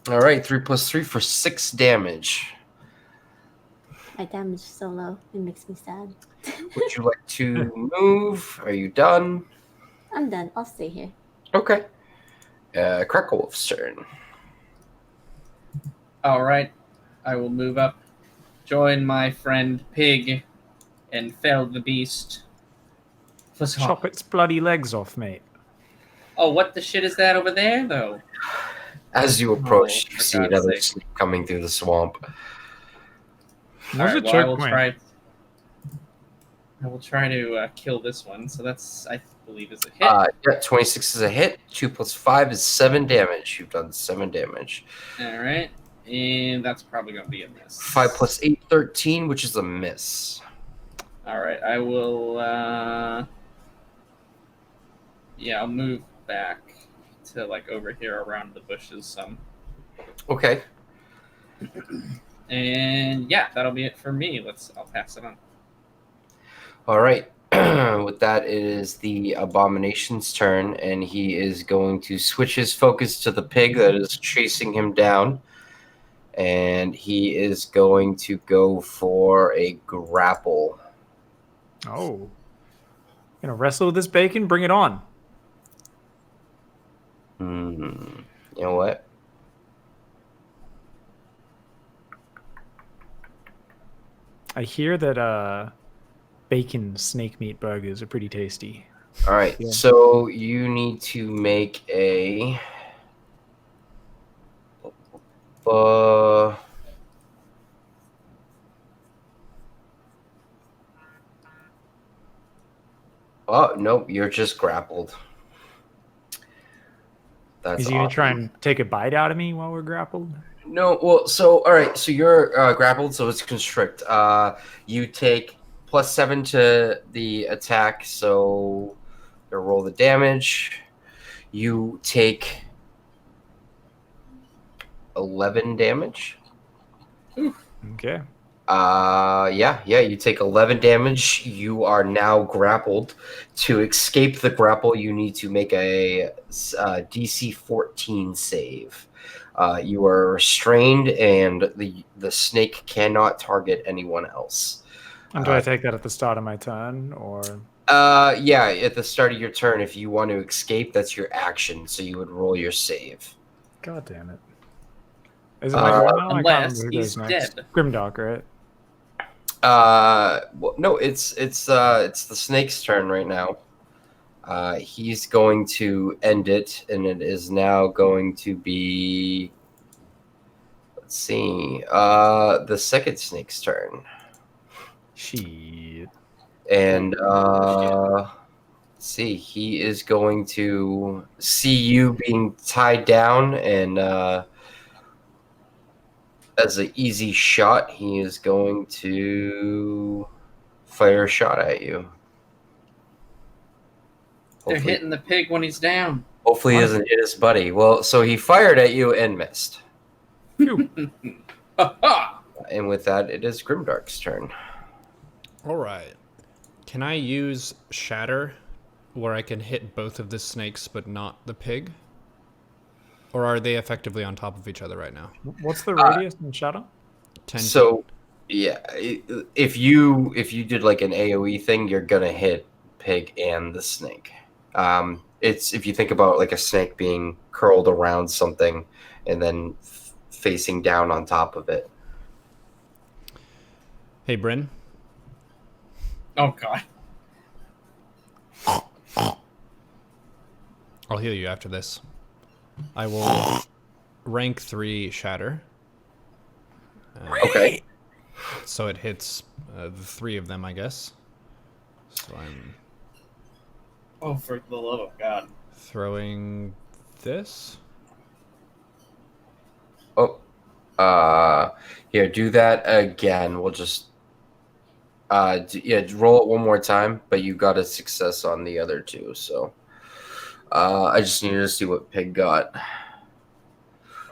All right, 3 + 3 for 6 damage. My damage is so low. It makes me sad. Would you like to move? Are you done? I'm done. I'll stay here. Okay. Krakenwolf's turn. All right. I will move up, join my friend Pig, and fell the beast. Chop its bloody legs off, mate. Oh, what the shit is that over there, though? As you approach, Oh, you for see God's another sake. sleep coming through the swamp. What's All a right, well, choke point? I will try to kill this one. So that's, I believe, is a hit. Yeah, 26 is a hit. 2 + 5 is 7 damage. You've done 7 damage. All right, and that's probably gonna be a miss. 5 + 8, 13, which is a miss. All right, I will. Yeah, I'll move back to like over here around the bushes some. Okay. And yeah, that'll be it for me. I'll pass it on. All right. With that, it is the Abomination's turn, and he is going to switch his focus to the pig that is chasing him down. And he is going to go for a grapple. Oh. Gonna wrestle with this bacon? Bring it on. You know what? I hear that bacon snake meat burgers are pretty tasty. All right. Yeah. So you need to make a. Oh, nope, you're just grappled. That's Is he gonna awesome. try and take a bite out of me while we're grappled? No, well, so, all right, so you're grappled, so it's constrict. You take +7 to the attack, so you roll the damage. You take 11 damage. Okay. Yeah, you take 11 damage. You are now grappled. To escape the grapple, you need to make a DC 14 save. You are restrained, and the snake cannot target anyone else. And do I take that at the start of my turn, or? Yeah, at the start of your turn, if you want to escape, that's your action, so you would roll your save. God damn it. Is it my go now? I can't Unless remember who he's goes next. dead. Grimdark, right? Well, no, it's the snake's turn right now. He's going to end it, and it is now going to be. Let's see. The second snake's turn, Shit. and let's see. He is going to see you being tied down, and as an easy shot, he is going to fire a shot at you. They're hitting the pig when he's down. Hopefully he doesn't hit his buddy. Well, so he fired at you and missed. And with that, it is Grimdark's turn. All right. Can I use Shatter where I can hit both of the snakes but not the pig? Or are they effectively on top of each other right now? What's the radius in Shadow? 10 So, yeah, if you did like an AoE thing, you're gonna hit pig and the snake. It's if you think about like a snake being curled around something and then facing down on top of it. Hey, Bryn. Oh god. I'll heal you after this. I will rank 3 Shatter. Okay. So it hits the 3 of them, I guess. So I'm Oh, for the love of God. throwing this. Oh. Here, do that again. We'll just roll it one more time, but you got a success on the other two, so I just need to see what pig got.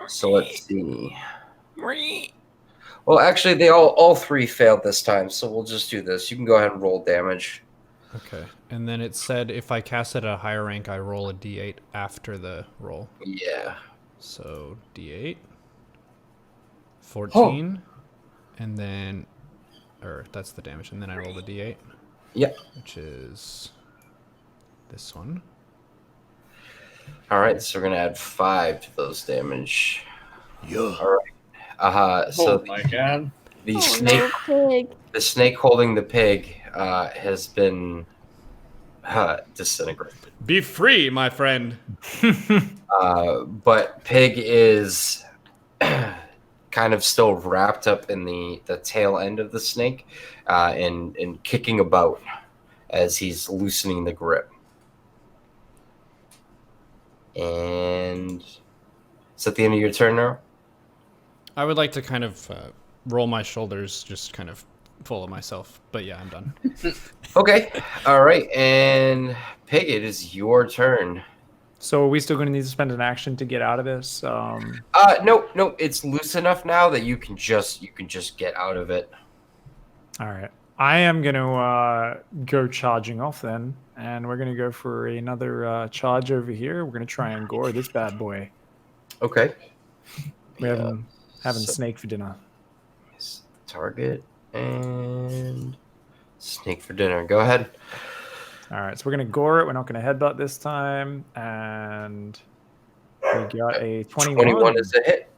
So let's see. Well, actually, they all 3 failed this time, so we'll just do this. You can go ahead and roll damage. Okay. And then it said if I cast it at a higher rank, I roll a d8 after the roll. Yeah. So d8. 14. And then, or that's the damage. And then I roll the d8. Yep. Which is this one. All right, so we're going to add 5 to those damage. Yeah. All right. So Oh my god. the Oh, snake... no, pig. The snake holding the pig has been disintegrated. Be free, my friend. But pig is kind of still wrapped up in the tail end of the snake and kicking about as he's loosening the grip. And is that the end of your turn now? I would like to kind of roll my shoulders, just kind of full of myself. But yeah, I'm done. Okay. All right. And Pig, it is your turn. So are we still going to need to spend an action to get out of this? No. It's loose enough now that you can just get out of it. All right. I am going to go charging off then, and we're going to go for another charge over here. We're going to try and gore this bad boy. Okay. We're having snake for dinner. Target and snake for dinner. Go ahead. All right, so we're going to gore it. We're not going to headbutt this time. And we got a 21. 21 is a hit.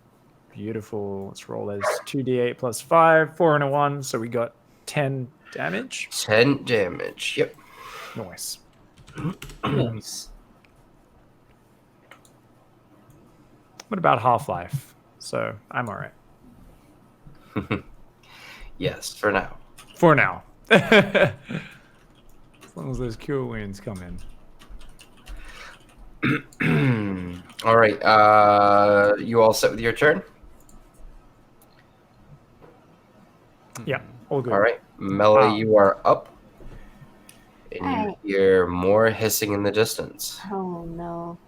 Beautiful. Let's roll as 2d8 plus 5, 4 and a 1. So we got 10 damage. 10 damage. Yep. Nice. Nice. What about Half-Life? So I'm all right. Yes, for now. For now. As long as those cure wounds come in. All right. You all set with your turn? Yeah, all good. All right. Melody, you are up. And you Alright. hear more hissing in the distance. Oh no.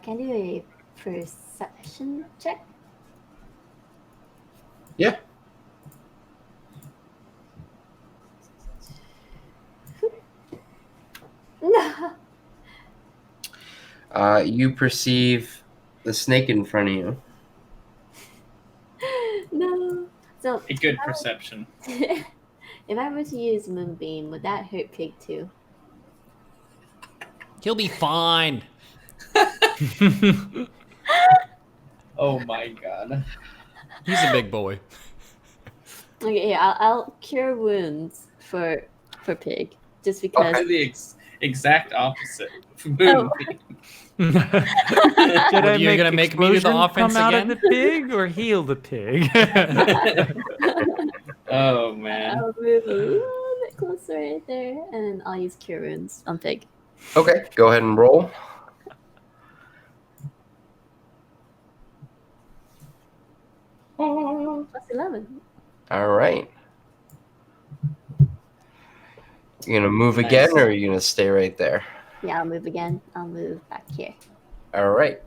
Can I do a perception check? Yeah. No. You perceive the snake in front of you. No. So A good perception. if I were to use Moonbeam, would that hurt Pig too? He'll be fine. Oh my god. He's a big boy. Okay, yeah, I'll cure wounds for Pig, just because. We're the exact opposite. Oh. Should What, I you're gonna make me do the explosion offense come out again? of the pig or heal the pig? Oh man. I'll move a little bit closer right there, and I'll use cure wounds on Pig. Okay, go ahead and roll. Plus 11. All right. You gonna move Nice. again, or are you gonna stay right there? Yeah, I'll move again. I'll move back here. All right.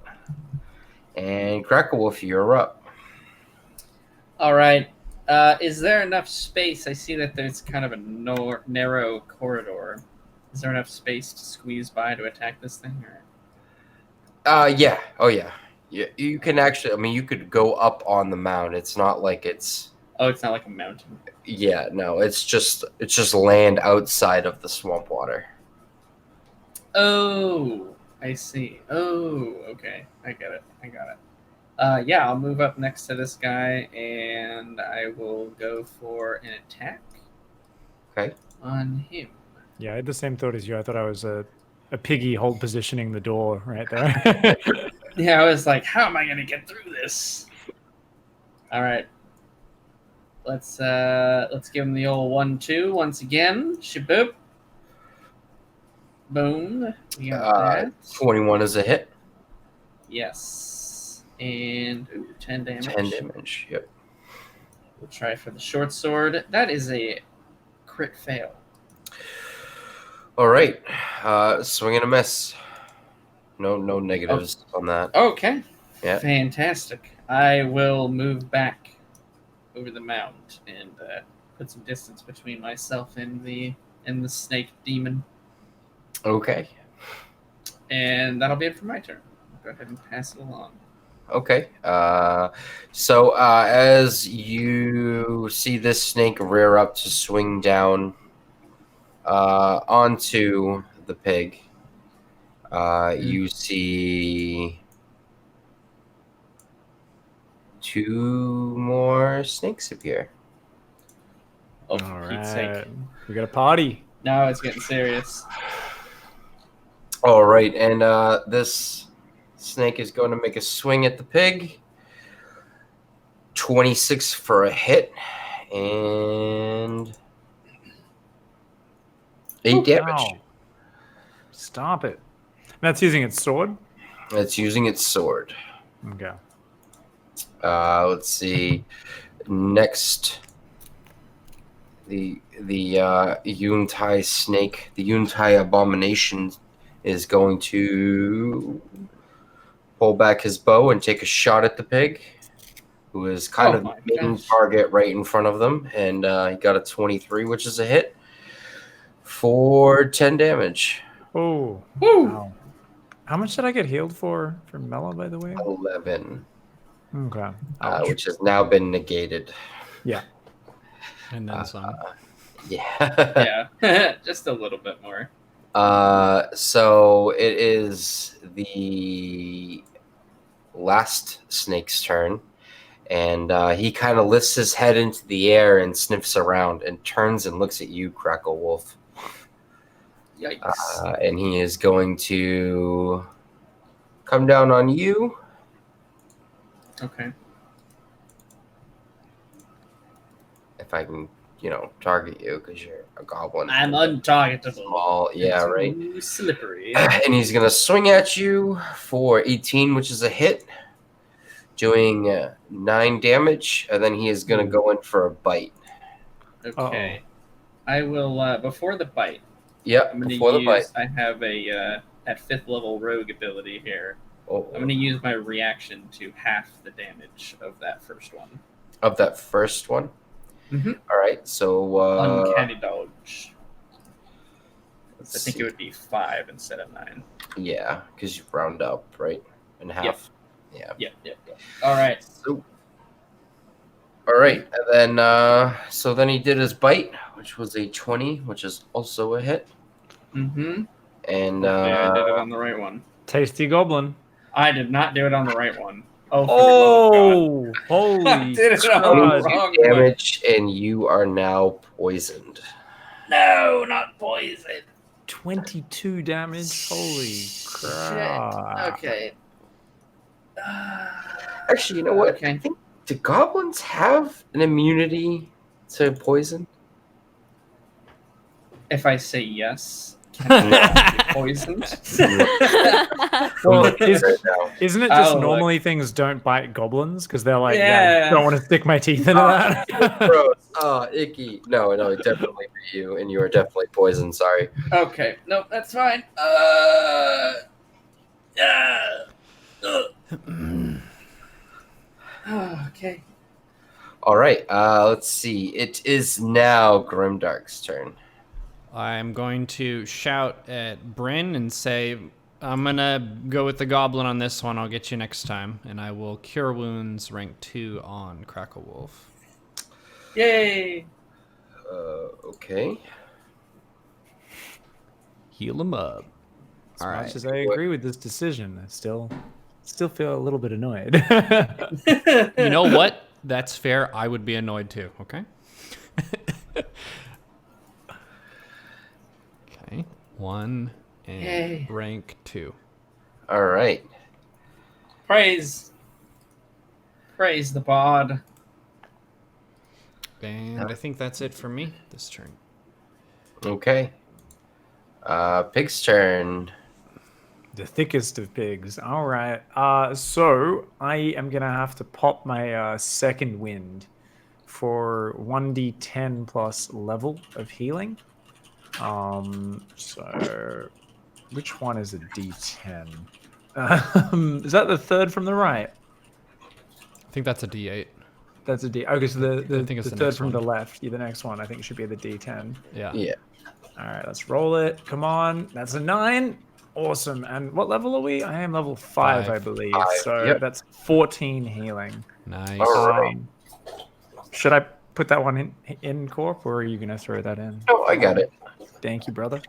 And Cracker Wolf, you're up. All right. Is there enough space? I see that there's kind of a narrow corridor. Is there enough space to squeeze by to attack this thing? Or... Yeah. Oh, yeah. You can actually. I mean, you could go up on the mound. It's not like it's. Oh, it's not like a mountain. Yeah. No. It's just land outside of the swamp water. Oh, I see. Oh, okay. I get it. I got it. Yeah, I'll move up next to this guy, and I will go for an attack. Okay. On him. Yeah, I had the same thought as you. I thought I was a piggy hold positioning the door right there. Yeah, I was like, how am I gonna get through this? All right. Let's give him the old 1-2 once again. Shaboop. Boom. We got that. 21 is a hit. Yes. And 10 damage. 10 damage. Yep. We'll try for the short sword. That is a crit fail. All right. Swing and a miss. No negatives on that. Okay. Yeah. Fantastic. I will move back over the mound and put some distance between myself and the snake demon. Okay. And that'll be it for my turn. I'll go ahead and pass it along. Okay. So as you see this snake rear up to swing down onto the pig, you see 2 more snakes appear. Oh, All for Pete's sake. right, we got a party. Now it's getting serious. All right, and this snake is going to make a swing at the pig. 26 for a hit, and 8 damage. Ow. Stop it. That's using its sword? It's using its sword. Okay. Let's see. Next, the Yuntai snake, the Yuntai abomination, is going to pull back his bow and take a shot at the pig, who is kind of my the main gosh. target right in front of them, and he got a 23, which is a hit for 10 damage. Oh. Woo! Wow. How much did I get healed for Mello, by the way? 11, Okay. Ouch. which has now been negated. Yeah. And then some. Yeah. Yeah, just a little bit more. So it is the last snake's turn, and he kind of lifts his head into the air and sniffs around and turns and looks at you, Crackle Wolf. Yikes. And he is going to come down on you. Okay. If I can, target you because you're a goblin. I'm untargetable. Small, yeah, right. Too slippery. And he's going to swing at you for 18, which is a hit, doing 9 damage. And then he is going to go in for a bite. Okay. I will, before the bite, Yep, I'm going before to the bite. use, I have a, at 5th level rogue ability here. Oh, I'm going to use my reaction to half the damage of that first one. Of that first one? Mhm. All right, so... Uncanny dodge. I think it would be 5 instead of 9. Yeah, because you round up, right? In half. Yeah. Yep. All right. So, all right, and then so then he did his bite, which was a 20, which is also a hit. Mm-hmm. And Yeah, I did it on the right one. Tasty goblin. I did not do it on the right one. Oh, for the love of God. Holy I did it on the crud. wrong one. damage, and you are now poisoned. No, not poison. 22 damage. Holy crap. Okay. Actually, you know what? Okay. I think, do goblins have an immunity to poison? If I say yes, can I be poisoned? Well, Right now. isn't it just Oh, look. normally things don't bite goblins? Because they're like, Yeah. don't want to stick my teeth into that. Gross. Oh, icky. No, definitely for you, and you are definitely poisoned. Sorry. Okay, nope, that's fine. Okay. All right. Let's see. It is now Grimdark's turn. I'm going to shout at Bryn and say, I'm going to go with the goblin on this one. I'll get you next time. And I will cure wounds rank 2 on Crackle Wolf. Yay! Okay. Heal him up. As All much right. as I agree with this decision, I still feel a little bit annoyed. You know what? That's fair. I would be annoyed too, okay? Okay. 1 and Yay. rank 2. All right. Praise the bod. And I think that's it for me this turn. Okay. Pig's turn. The thickest of pigs. All right. So I am gonna have to pop my second wind for 1d10 plus level of healing. So which one is a d10? Is that the third from the right? I think that's a D8. That's a d. Okay, so the I think it's the third next from one. the left. Yeah, the next one I think it should be the d10. Yeah. Yeah. All right, let's roll it. Come on, that's a 9. Awesome. And what level are we? I am level 5, I 5. believe. 5, So yep. that's 14 healing. Nice. All right. Should I put that one in Corp, or are you gonna throw that in? Oh, I got it. Thank you, brother.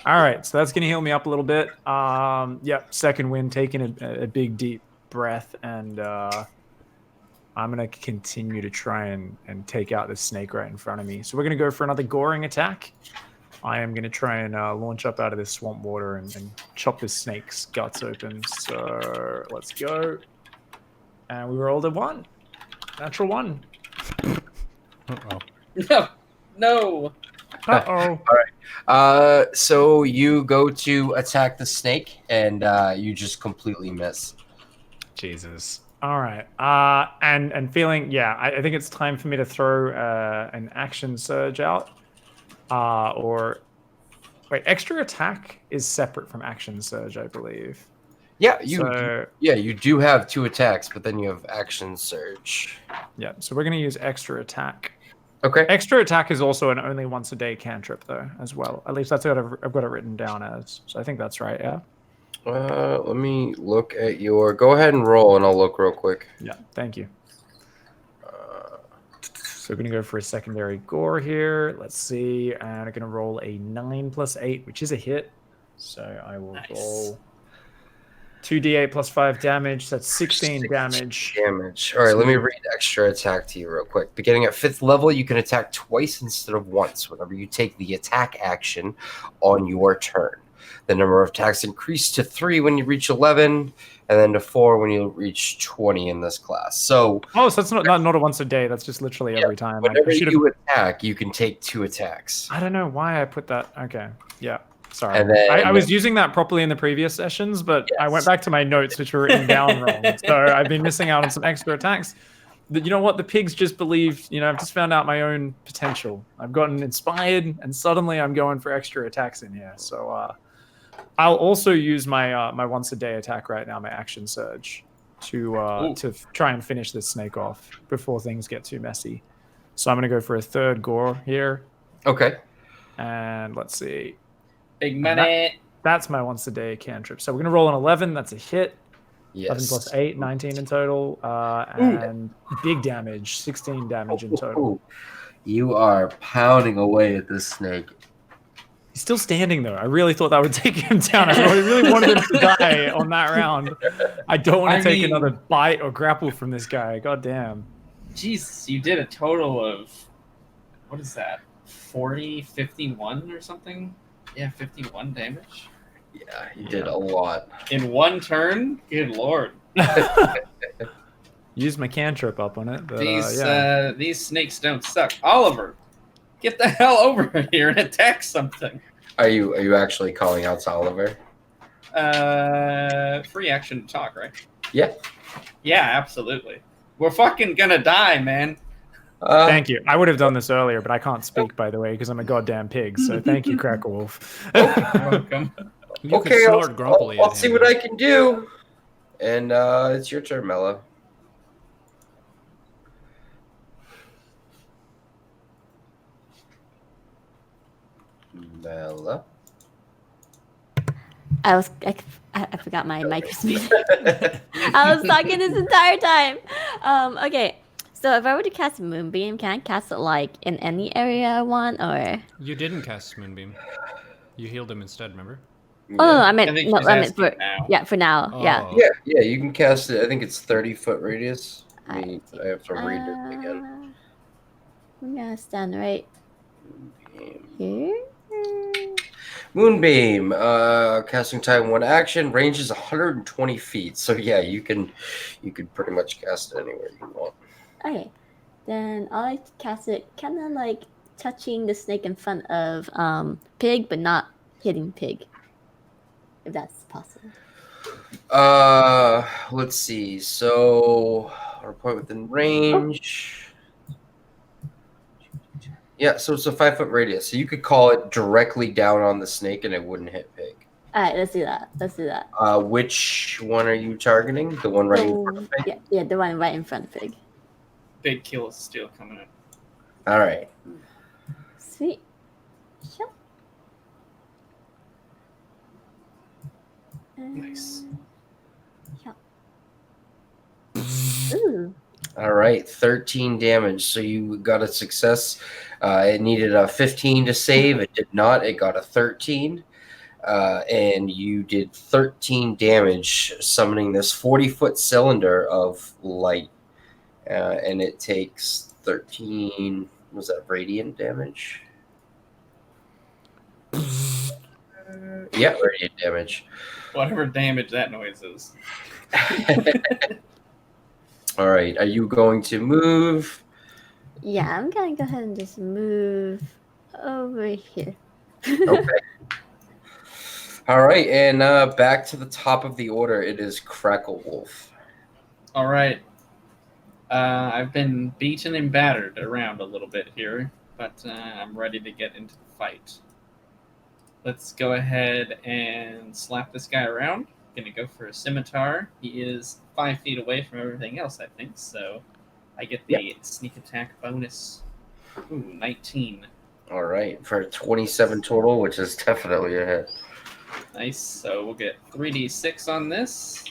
All right, so that's gonna heal me up a little bit. Yep, second wind, taking a big deep breath, and I'm gonna continue to try and take out this snake right in front of me. So we're gonna go for another goring attack. I am gonna try and launch up out of this swamp water and chop this snake's guts open. So let's go. And we rolled a 1. Natural 1. Uh-oh. No. Uh-oh. So you go to attack the snake, and you just completely miss. Jesus. All right. And feeling, yeah, I think it's time for me to throw an action surge out. Or wait, extra attack is separate from action surge, I believe. Yeah, So you do have 2 attacks, but then you have action surge. yeah, so we're gonna use extra attack. Okay. Extra attack is also an only once a day cantrip though, as well. At least that's what I've got it written down as. So I think that's right. Yeah. Let me look at your. Go ahead and roll, and I'll look real quick. Yeah. Thank you. So we're going to go for a secondary gore here. Let's see. And I'm going to roll a 9 plus 8, which is a hit. So I will roll 2d8 plus 5 damage. That's 16 damage. Damage. All right, let me read extra attack to you real quick. Beginning at 5th level, you can attack twice instead of once whenever you take the attack action on your turn. The number of attacks increase to 3 when you reach 11, and then to 4 when you reach 20 in this class. So, Oh, so that's not a once a day. That's just literally every time. whenever I should've- you attack, you can take 2 attacks. I don't know why I put that. Okay. Yeah. Sorry. And then- I was using that properly in the previous sessions, but I went back to my notes, which were written down wrong. So I've been missing out on some extra attacks. But you know what? The pigs just believed, I've just found out my own potential. I've gotten inspired, and suddenly I'm going for extra attacks in here. So I'll also use my my once a day attack right now, my action surge. to try and finish this snake off before things get too messy. So I'm going to go for a third gore here. Okay. And let's see. Big And money. That's my once a day cantrip. So we're going to roll an 11. That's a hit. Yes. 11 plus 8, 19 in total. And big damage, 16 damage in total. Ooh. You are pounding away at this snake. He's still standing, though. I really thought that would take him down. I really wanted him to die on that round. I don't want to take another bite or grapple from this guy. God damn. Jesus, you did a total of, what is that, 40, 51 or something? Yeah, 51 damage. Yeah, he did a lot. In one turn? Good lord. Use my cantrip up on it. But, These snakes don't suck. Oliver, get the hell over here and attack something. Are you actually calling out to Oliver? Free action to talk, right? Yeah. Yeah, absolutely. We're fucking gonna die, man. Thank you. I would have done this earlier, but I can't speak, by the way, because I'm a goddamn pig. So thank you, Cracker Wolf. You're welcome. You Okay, could snort grumpily I'll at see him. what I can do. And it's your turn, Mela. Mela. I forgot my mic was muted. I was talking this entire time. Okay. So if I were to cast Moonbeam, can I cast it like in any area I want, or? You didn't cast Moonbeam. You healed him instead, remember? Oh no, I I meant think no, she's I meant asking for now. for now. Yeah. Oh. Yeah, you can cast it. I think it's 30-foot radius. I have to read it again. I'm gonna stand right here. Moonbeam, casting time 1 action, range is 120 feet. So yeah, you can pretty much cast it anywhere you want. Okay, then I'll like to cast it kind of like touching the snake in front of Pig, but not hitting Pig, if that's possible. Let's see. So our point within range. Yeah, so it's a 5-foot radius. So you could call it directly down on the snake and it wouldn't hit Pig. All right, let's do that. Which one are you targeting? The one right in front of Pig? Yeah, the one right in front of Pig. Big kill is still coming up. All right. Sweet. Sure. Nice. Yeah. Ooh. All right, 13 damage. So you got a success. It needed a 15 to save. It did not. It got a 13. And you did 13 damage, summoning this 40-foot cylinder of light. And it takes 13. Was that radiant damage? Yeah, radiant damage. Whatever damage that noise is. All right, are you going to move? Yeah, I'm gonna go ahead and just move over here. Okay. All right, and back to the top of the order. It is Crackle Wolf. All right. I've been beaten and battered around a little bit here, but I'm ready to get into the fight. Let's go ahead and slap this guy around. Gonna go for a scimitar. He is 5 feet away from everything else, I think, so I get the sneak attack bonus. Ooh, 19. All right, for 27 total, which is definitely a hit. Nice. So we'll get 3d6 on this.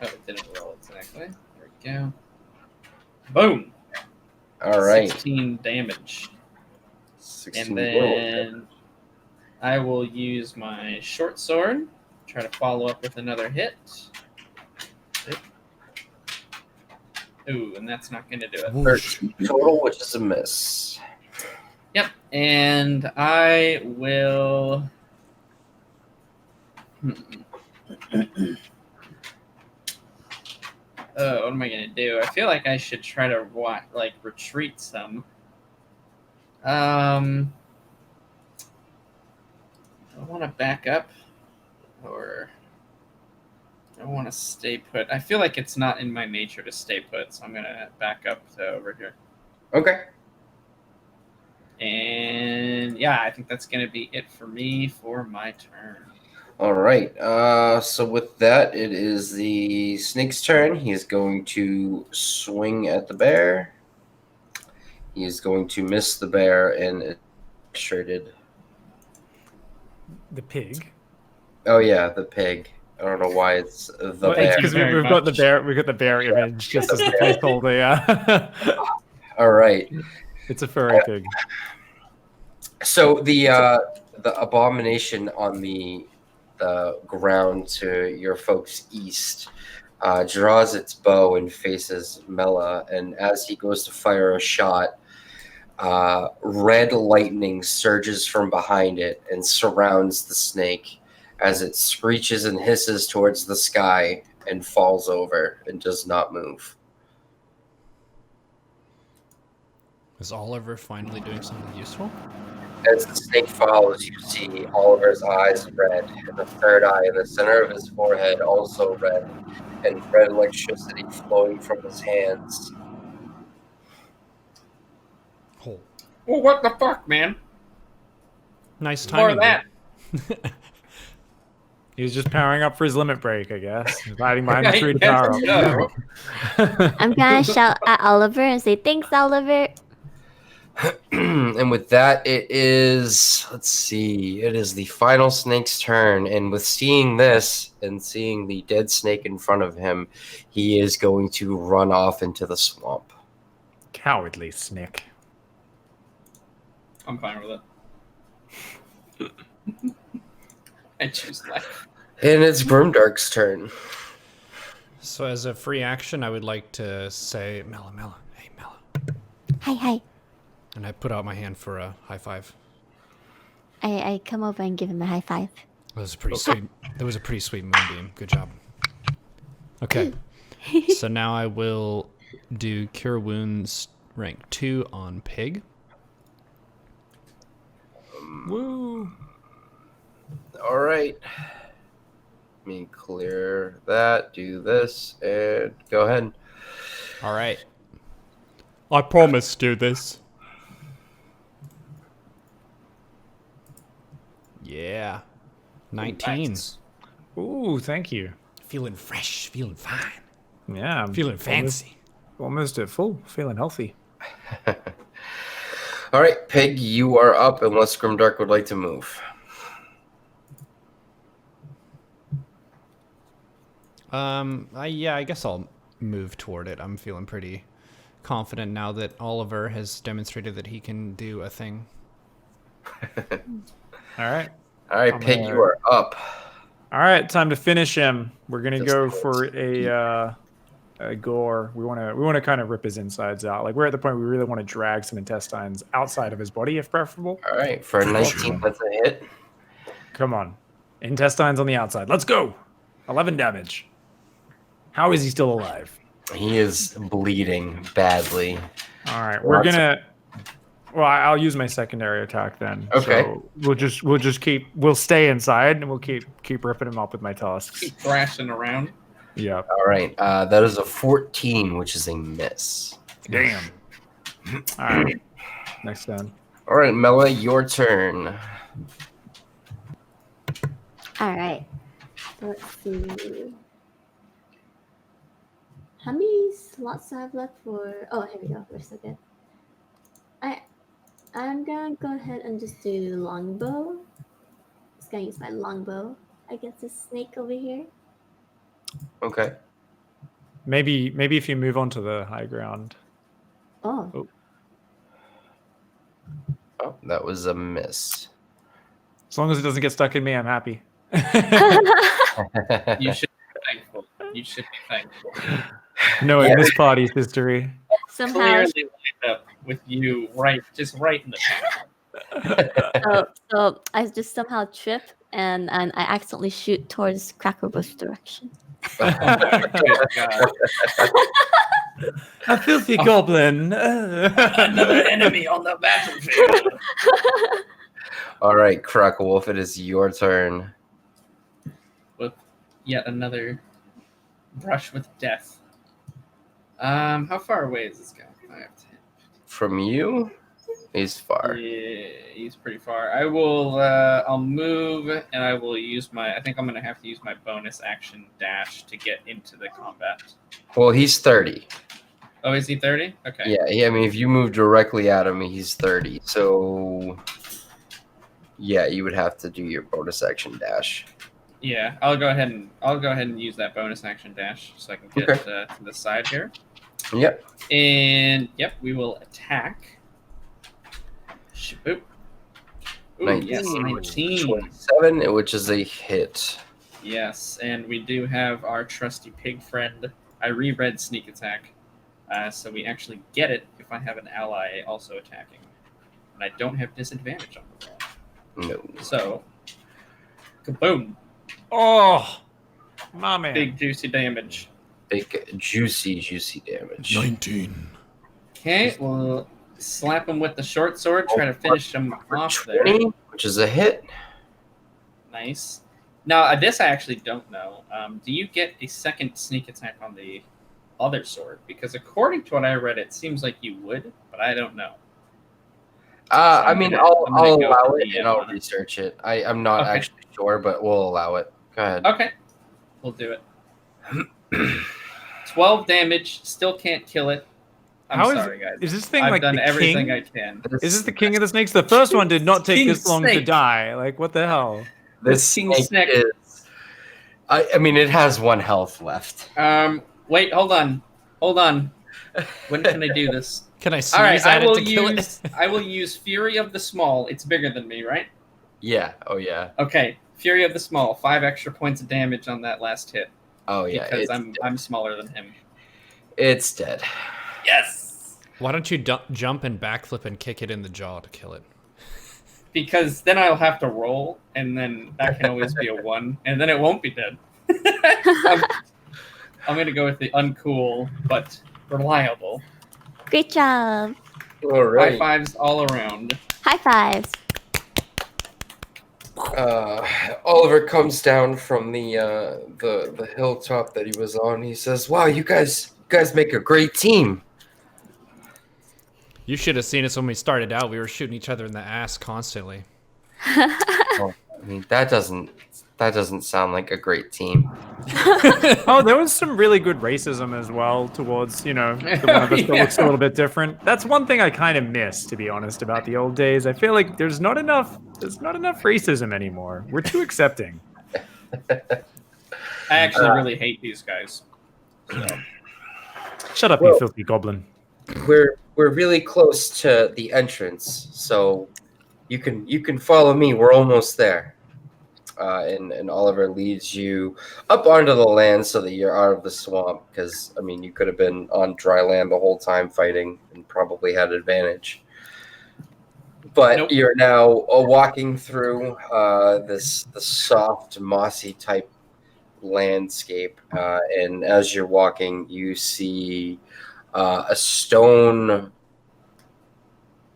Oh, it didn't roll exactly. There we go. Boom. All right. 16 damage. 16 And then I will use my short sword. Try to follow up with another hit. Ooh, and that's not going to do it. 13 total, which is a miss. Yep. And I will... what am I going to do? I feel like I should try to, retreat some. Do I want to back up? Or I want to stay put. I feel like it's not in my nature to stay put, so I'm going to back up to over here. Okay. And yeah, I think that's going to be it for me for my turn. All right. So with that, it is the snake's turn. He is going to swing at the bear. He is going to miss the bear and it's shirted. The pig. Oh yeah, the pig. I don't know why it's the bear. Because we've got the bear. We've got the bear image just as the placeholder. Yeah. All right. It's a furry pig. So the abomination on the ground to your folks east draws its bow and faces Mela, and as he goes to fire a shot, red lightning surges from behind it and surrounds the snake as it screeches and hisses towards the sky and falls over and does not move. Is Oliver finally doing something useful? As the snake falls, you see Oliver's eyes red, and the third eye in the center of his forehead also red, and red electricity flowing from his hands. Oh, Well, what the fuck, man? nice More timing. of that. dude. He was just powering up for his limit break, I guess. He's hiding behind the I tree to guess power up. so. I'm gonna shout at Oliver and say, "Thanks, Oliver." And with that, it is, let's see, it is the final snake's turn. And with seeing this and seeing the dead snake in front of him, he is going to run off into the swamp. Cowardly snake. I'm fine with it. I choose life. And it's Grimdark's turn. So as a free action, I would like to say, Mela, hey Mela. Hi. And I put out my hand for a high five. I come over and give him a high five. That was a pretty sweet. That was a pretty sweet moonbeam. Good job. Okay. So now I will do Cure Wounds rank 2 on Pig. Woo. All right. Let me clear that, do this, and go ahead. All right. I promise to do this. Yeah. 19. Nice. Ooh, thank you. Feeling fresh, feeling fine, Yeah, I'm feeling fancy. Almost at full. Feeling healthy. All right, Pig, you are up unless Grimdark would like to move. I guess I'll move toward it. I'm feeling pretty confident now that Oliver has demonstrated that he can do a thing. All right. All right, I'm Pig, gonna- you are up. All right, time to finish him. We're gonna Just go close. for a gore. We want to kind of rip his insides out. Like we're at the point we really want to drag some intestines outside of his body, if preferable. All right, for a 19, that's a hit. Come on, intestines on the outside. Let's go. 11 damage. How is he still alive? He is bleeding badly. All right, we're Lots of- gonna. Well, I'll use my secondary attack then. Okay. So we'll stay inside and we'll keep ripping him up with my tusks. Keep thrashing around. Yeah. All right, that is a 14, which is a miss. Damn. All right. Next turn. All right, Mela, your turn. All right. Let's see. How many slots do I have left for? Oh, here we go. We're so good. I'm gonna go ahead and just do longbow. Just gonna use my longbow against this snake over here. Okay. Maybe if you move on to the high ground. Oh, Oh, that was a miss. As long as it doesn't get stuck in me, I'm happy. You should be thankful. You should be thankful. No, in this party's history. somehow. Clearly lined up with you right in the So I just somehow trip and I accidentally shoot towards Crackerbush direction. Good God. A filthy goblin. Another enemy on the battlefield. All right, Crackwolf, it is your turn. With yet another brush with death. How far away is this guy? 5, 10. From you? He's far. Yeah, he's pretty far. I will. I'll move, and I will use my. I think I'm gonna have to use my bonus action dash to get into the combat. Well, he's 30. Oh, is he 30? Okay. Yeah. I mean, if you move directly at him, he's 30. So, yeah, you would have to do your bonus action dash. Yeah, I'll go ahead and use that bonus action dash so I can get to the side here. Yep. And yep, we will attack. Boop. Ooh, 19. yes, 19. 27, which is a hit. Yes, and we do have our trusty pig friend. I reread sneak attack, so we actually get it if I have an ally also attacking, and I don't have disadvantage on the roll. No. So, kaboom! Oh, my man. Big juicy damage. Big, juicy damage. 19. Okay, we'll slap him with the short sword, try to finish him off there. 20, which is a hit. Nice. Now, this I actually don't know. Do you get a second sneak attack on the other sword? Because according to what I read, it seems like you would, but I don't know. I mean, I'll I'm gonna go allow with it the and I'll one. research it. I'm not Okay. actually sure, but we'll allow it. Go ahead. Okay, we'll do it. 12 damage, still can't kill it. I'm How is- sorry, guys. Is this thing I've like done the everything king? I can. Is this the king of the snakes? The first one did not take King this long to snake. die. Like, what the hell? This King snake snake. is. I mean, it has 1 health left. Wait, hold on. When can I do this? Can I sneeze All right, at it to kill use. it? I will use Fury of the Small. It's bigger than me, right? Yeah. Oh yeah. Okay, Fury of the Small. 5 extra points of damage on that last hit Oh yeah. because It's, I'm smaller than him. it's dead. Yes. Why don't you jump and backflip and kick it in the jaw to kill it? Because then I'll have to roll, and then that can always be a 1, and then it won't be dead. I'm gonna go with the uncool but reliable. Great job. All High right. fives all around. High fives. Oliver comes down from the hilltop that he was on. He says, "Wow, you guys make a great team." You should have seen us when we started out. We were shooting each other in the ass constantly. I mean, that doesn't sound like a great team. Oh, there was some really good racism as well towards, the one of us that Yeah. looks a little bit different. That's one thing I kind of miss, to be honest, about the old days. I feel like there's not enough racism anymore. We're too accepting. I actually really hate these guys. So. Shut up, Well- you filthy goblin. We're really close to the entrance, so you can follow me. We're almost there. And Oliver leads you up onto the land so that you're out of the swamp. Because I mean, you could have been on dry land the whole time fighting and probably had advantage. But Nope. you're now walking through the soft, mossy type landscape, and as you're walking, you see a stone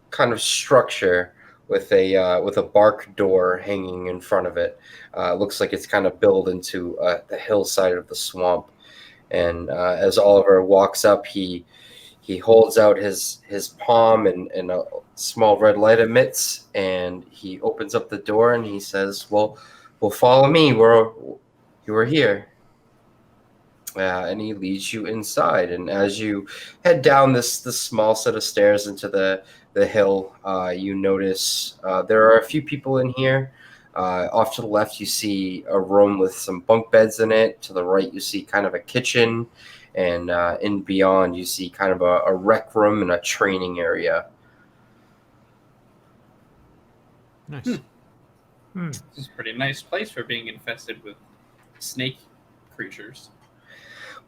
kind of structure with a bark door hanging in front of it. Looks like it's kind of built into the hillside of the swamp. And as Oliver walks up, he holds out his palm and a small red light emits, and he opens up the door and he says, "Well, follow me. You were here." And he leads you inside. And as you head down this small set of stairs into the hill, you notice there are a few people in here. Off to the left, you see a room with some bunk beds in it. To the right, you see kind of a kitchen. And in beyond, you see kind of a rec room and a training area. Nice. This is a pretty nice place for being infested with snake creatures.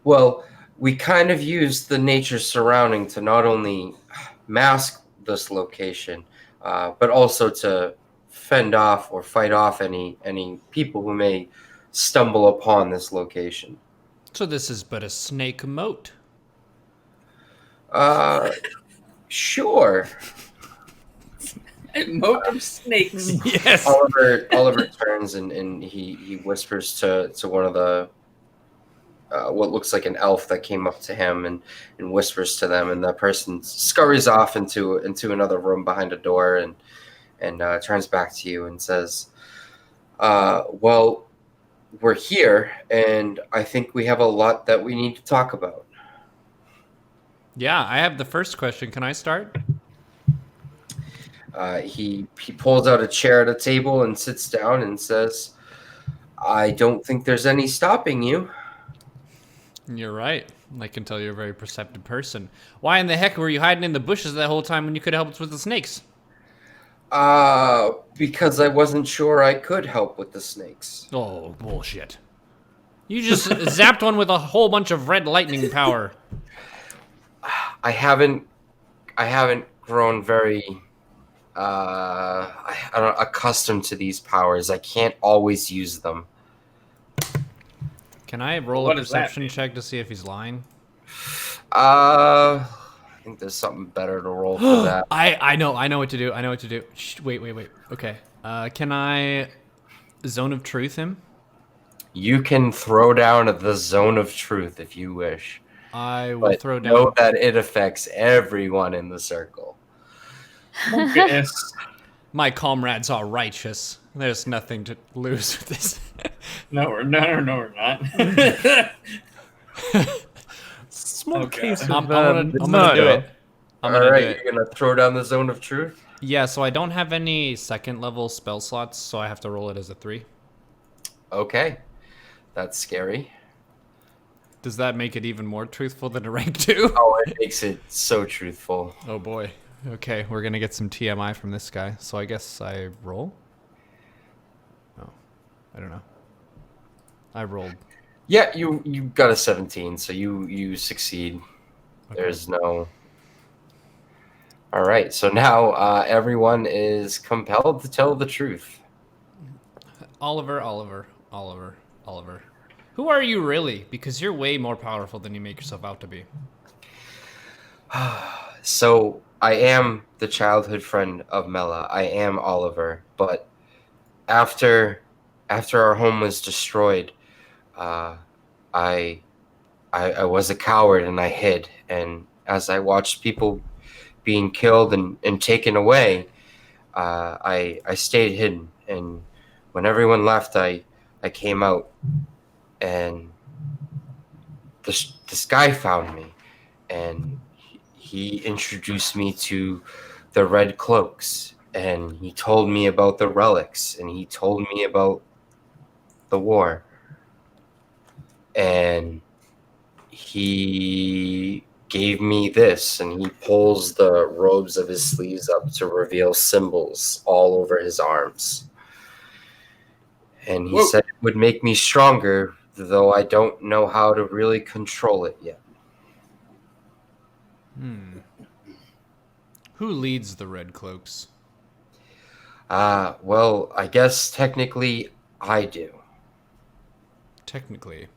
Well, we kind of use the nature surrounding to not only mask this location, but also to fend off or fight off any people who may stumble upon this location. So this is but a snake moat. Sure. A moat of snakes. Yes. Oliver turns and he whispers to one of what looks like an elf that came up to him and whispers to them, and that person scurries off into another room behind a door and turns back to you and says, well, we're here, and I think we have a lot that we need to talk about. Yeah, I have the first question. Can I start? He pulls out a chair at a table and sits down and says, I don't think there's any stopping you. You're right. I can tell you're a very perceptive person. Why in the heck were you hiding in the bushes that whole time when you could have helped with the snakes? Because I wasn't sure I could help with the snakes. Oh, bullshit. You just zapped one with a whole bunch of red lightning power. I haven't grown very accustomed to these powers. I can't always use them. Can I roll What a does that perception mean? check to see if he's lying? I think there's something better to roll for that. I know what to do. Shh, wait. Okay. Can I zone of truth him? You can throw down the zone of truth if you wish. I will But throw know down. that it affects everyone in the circle. Oh, goodness. My comrades are righteous. There's nothing to lose with this. No, we're not. Small Okay. case of I'm gonna do murder. it. I'm gonna All do right, it. you're gonna throw down the zone of truth. Yeah, so I don't have any second level spell slots, so I have to roll it as a 3. Okay, that's scary. Does that make it even more truthful than a rank 2? Oh, it makes it so truthful. Oh boy. Okay, we're gonna get some TMI from this guy. So I guess I roll? Oh, I don't know. I rolled. Yeah, you got a 17, so you succeed. Okay. There's no. All right, so now everyone is compelled to tell the truth. Oliver. Who are you really? Because you're way more powerful than you make yourself out to be. So I am the childhood friend of Mela. I am Oliver, but after our home was destroyed, I was a coward and I hid. And as I watched people being killed and taken away, I stayed hidden. And when everyone left, I came out, and this guy found me, and he introduced me to the Red Cloaks, and he told me about the relics, and he told me about the war. And he gave me this, and he pulls the robes of his sleeves up to reveal symbols all over his arms. And he Whoa. said it would make me stronger, though I don't know how to really control it yet. Who leads the Red Cloaks? Well, I guess technically I do. Technically.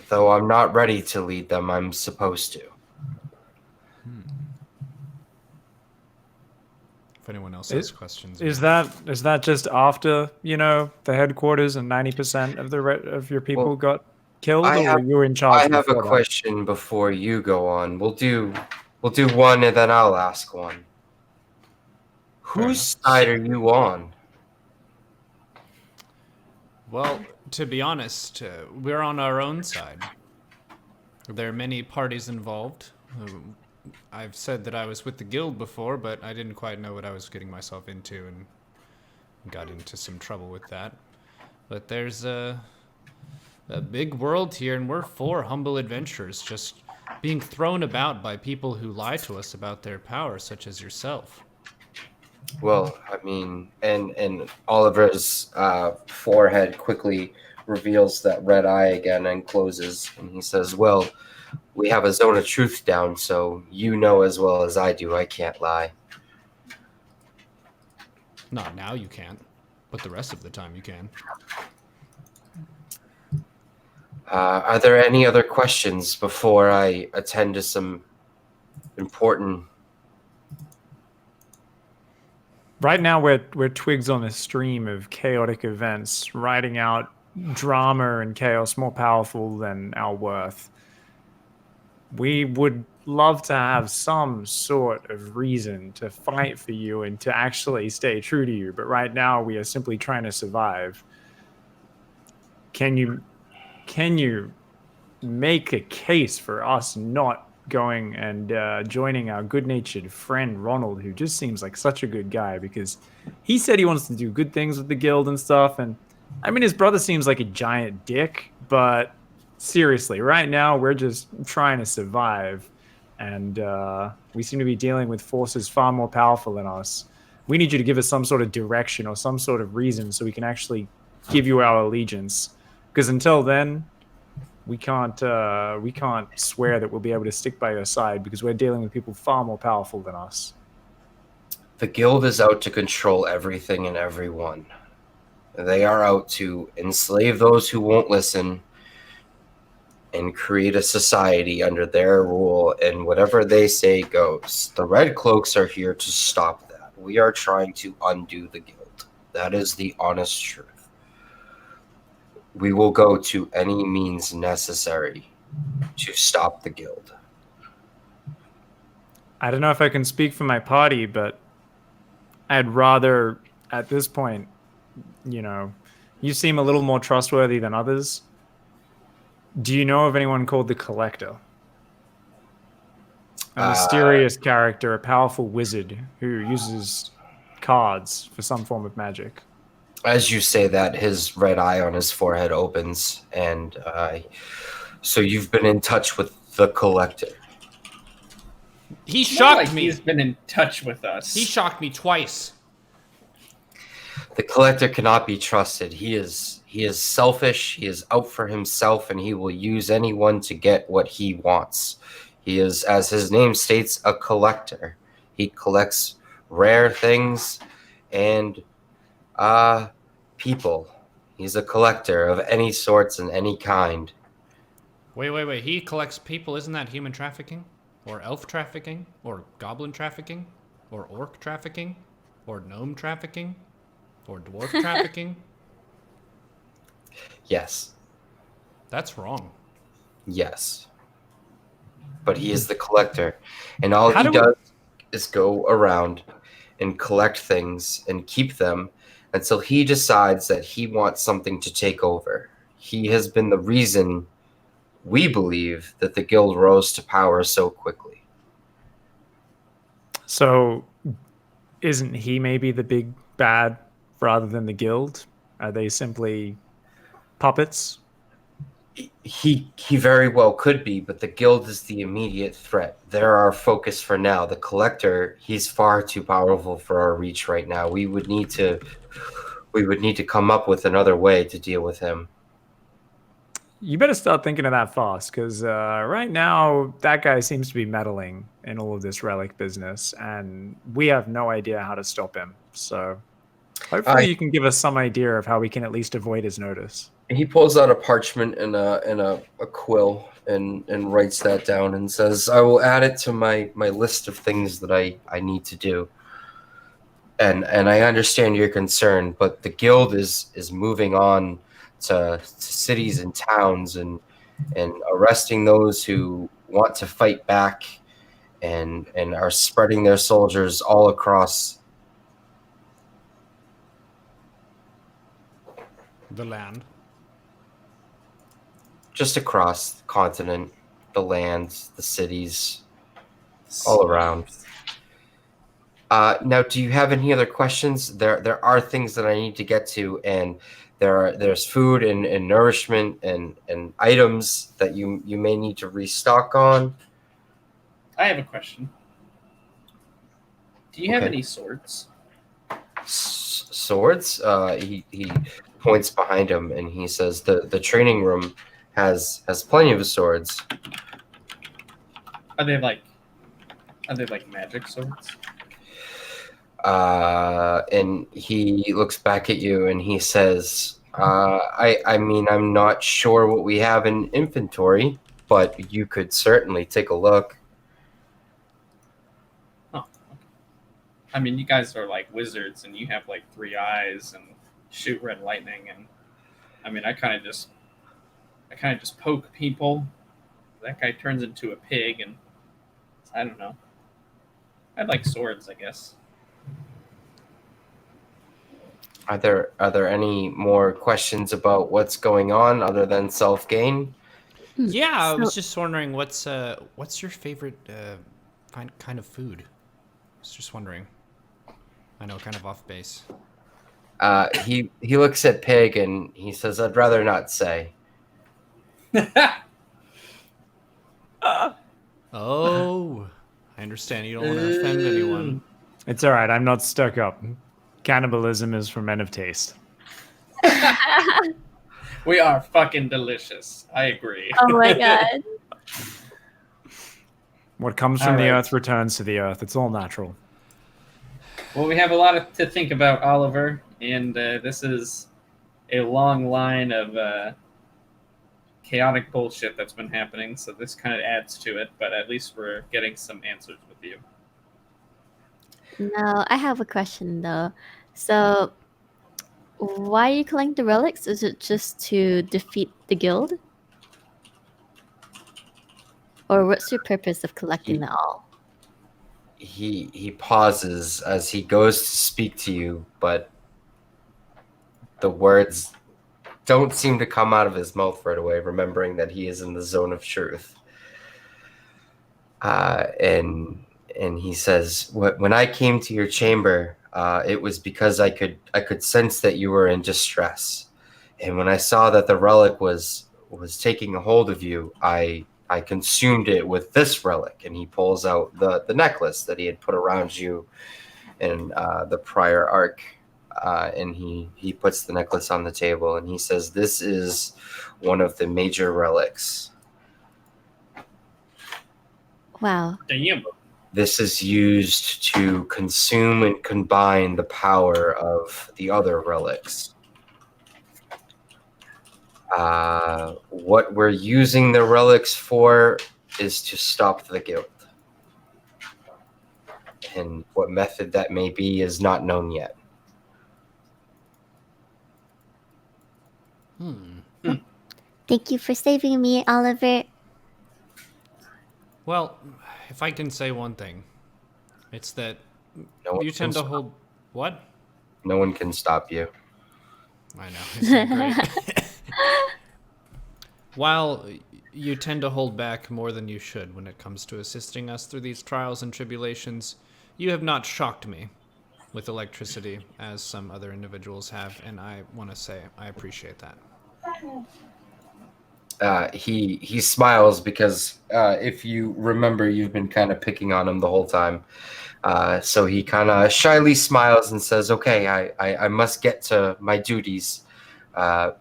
Though I'm not ready to lead them, I'm supposed to. If anyone else has questions. Is that just after the headquarters and 90% of your people Well, got killed, I or have- were you in charge? I have a before that? question before you go on. We'll do one and then I'll ask one. Whose side are you on? Well, to be honest, we're on our own side. There are many parties involved. I've said that I was with the guild before, but I didn't quite know what I was getting myself into and got into some trouble with that. But there's a big world here, and we're 4 humble adventurers just being thrown about by people who lie to us about their power, such as yourself. Well, I mean, and Oliver's forehead quickly reveals that red eye again and closes, and he says, well, we have a zone of truth down, so you know as well as I do I can't lie. Not now you can't, but the rest of the time you can. Are there any other questions before I attend to some important... Right now, we're twigs on a stream of chaotic events, riding out drama and chaos more powerful than our worth. We would love to have some sort of reason to fight for you and to actually stay true to you, but right now we are simply trying to survive. Can you make a case for us not going and joining our good-natured friend Ronald, who just seems like such a good guy? Because he said he wants to do good things with the guild and stuff, and I mean, his brother seems like a giant dick, but seriously, right now we're just trying to survive, and we seem to be dealing with forces far more powerful than us. We need you to give us some sort of direction or some sort of reason so we can actually give you our allegiance. Because until then, we can't swear that we'll be able to stick by your side because we're dealing with people far more powerful than us. The guild is out to control everything and everyone. They are out to enslave those who won't listen and create a society under their rule, and whatever they say goes. The Red Cloaks are here to stop that. We are trying to undo the guild. That is the honest truth. We will go to any means necessary to stop the guild. I don't know if I can speak for my party, but I'd rather, at this point, you seem a little more trustworthy than others. Do you know of anyone called the Collector? A mysterious character, a powerful wizard who uses cards for some form of magic. As you say that, his red eye on his forehead opens, and so you've been in touch with the Collector. He shocked like me. He's been in touch with us. He shocked me twice. The Collector cannot be trusted. He is selfish, he is out for himself, and he will use anyone to get what he wants. He is, as his name states, a collector. He collects rare things and people. He's a collector of any sorts and any kind. Wait. He collects people. Isn't that human trafficking? Or elf trafficking? Or goblin trafficking? Or orc trafficking? Or gnome trafficking? Or dwarf trafficking? Yes. That's wrong. Yes. But he is the collector. And all he does is go around and collect things and keep them until he decides that he wants something to take over. He has been the reason, we believe, that the guild rose to power so quickly. So, isn't he maybe the big bad rather than the guild? Are they simply puppets? He very well could be, but the guild is the immediate threat. They're our focus for now. The collector, he's far too powerful for our reach right now. We would need to come up with another way to deal with him. You better start thinking of that fast, because right now that guy seems to be meddling in all of this relic business, and we have no idea how to stop him. So hopefully you can give us some idea of how we can at least avoid his notice. He pulls out a parchment and a quill and writes that down and says, I will add it to my list of things that I need to do. And I understand your concern, but the guild is moving on to cities and towns and arresting those who want to fight back and are spreading their soldiers all across the land. Just across the continent, the lands, the cities, all around. Now, do you have any other questions? There are things that I need to get to, and there's food and nourishment and items that you may need to restock on. I have a question. Do you have any swords? Swords? He points behind him and he says the training room has plenty of swords. Are they like magic swords? And he looks back at you and he says, I mean, I'm not sure what we have in inventory, but you could certainly take a look. Oh, okay. I mean, you guys are like wizards and you have like 3 eyes and shoot red lightning and I mean, I kind of just poke people. That guy turns into a pig, and I don't know. I'd like swords, I guess. Are there any more questions about what's going on other than self gain? Yeah, I was So- just wondering what's your favorite kind of food? I was just wondering. I know, kind of off base. He looks at Pig and he says, "I'd rather not say." Oh, I understand. You don't want to offend anyone. It's all right. I'm not stuck up. Cannibalism is for men of taste. We are fucking delicious. I agree. Oh my god. What comes from All the right. earth returns to the earth. It's all natural. Well, we have a lot to think about, Oliver, and this is a long line of chaotic bullshit that's been happening, so this kind of adds to it, but at least we're getting some answers with you. Now, I have a question though. So, why are you collecting the relics? Is it just to defeat the guild? Or what's your purpose of collecting them all? He pauses as he goes to speak to you, but the words don't seem to come out of his mouth right away, remembering that he is in the zone of truth. And he says, "When I came to your chamber, it was because I could sense that you were in distress, and when I saw that the relic was taking a hold of you, I consumed it with this relic." And he pulls out the necklace that he had put around you in the prior arc, and he puts the necklace on the table, and he says, "This is one of the major relics. Wow. Damn. This is used to consume and combine the power of the other relics. What we're using the relics for is to stop the guild. And what method that may be is not known yet." Thank you for saving me, Oliver. Well, if I can say one thing, it's that No one you tend to can hold what? No one can stop you. I know. Isn't it great? While you tend to hold back more than you should when it comes to assisting us through these trials and tribulations, you have not shocked me with electricity as some other individuals have, and I want to say I appreciate that. He smiles because if you remember, you've been kind of picking on him the whole time. So he kind of shyly smiles and says, "Okay, I must get to my duties.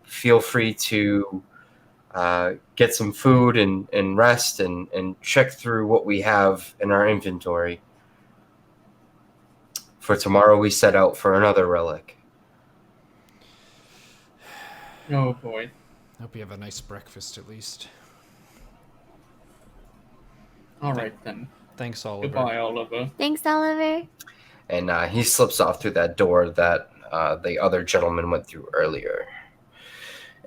Feel free to get some food and rest and check through what we have in our inventory. For tomorrow, we set out for another relic." Oh boy. Hope you have a nice breakfast at least. All right then. Thanks, Oliver. Goodbye, Oliver. Thanks, Oliver. And he slips off through that door that the other gentleman went through earlier.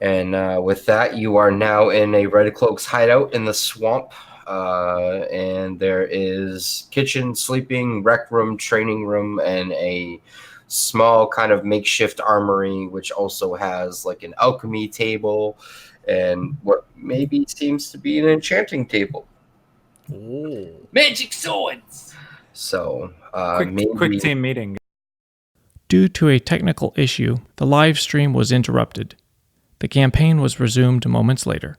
And with that, you are now in a Red Cloak's hideout in the swamp. And there is kitchen, sleeping, rec room, training room, and a small kind of makeshift armory, which also has like an alchemy table and what maybe seems to be an enchanting table. Oh. Magic swords. So Quick team meeting. Due to a technical issue, the live stream was interrupted. The campaign was resumed moments later.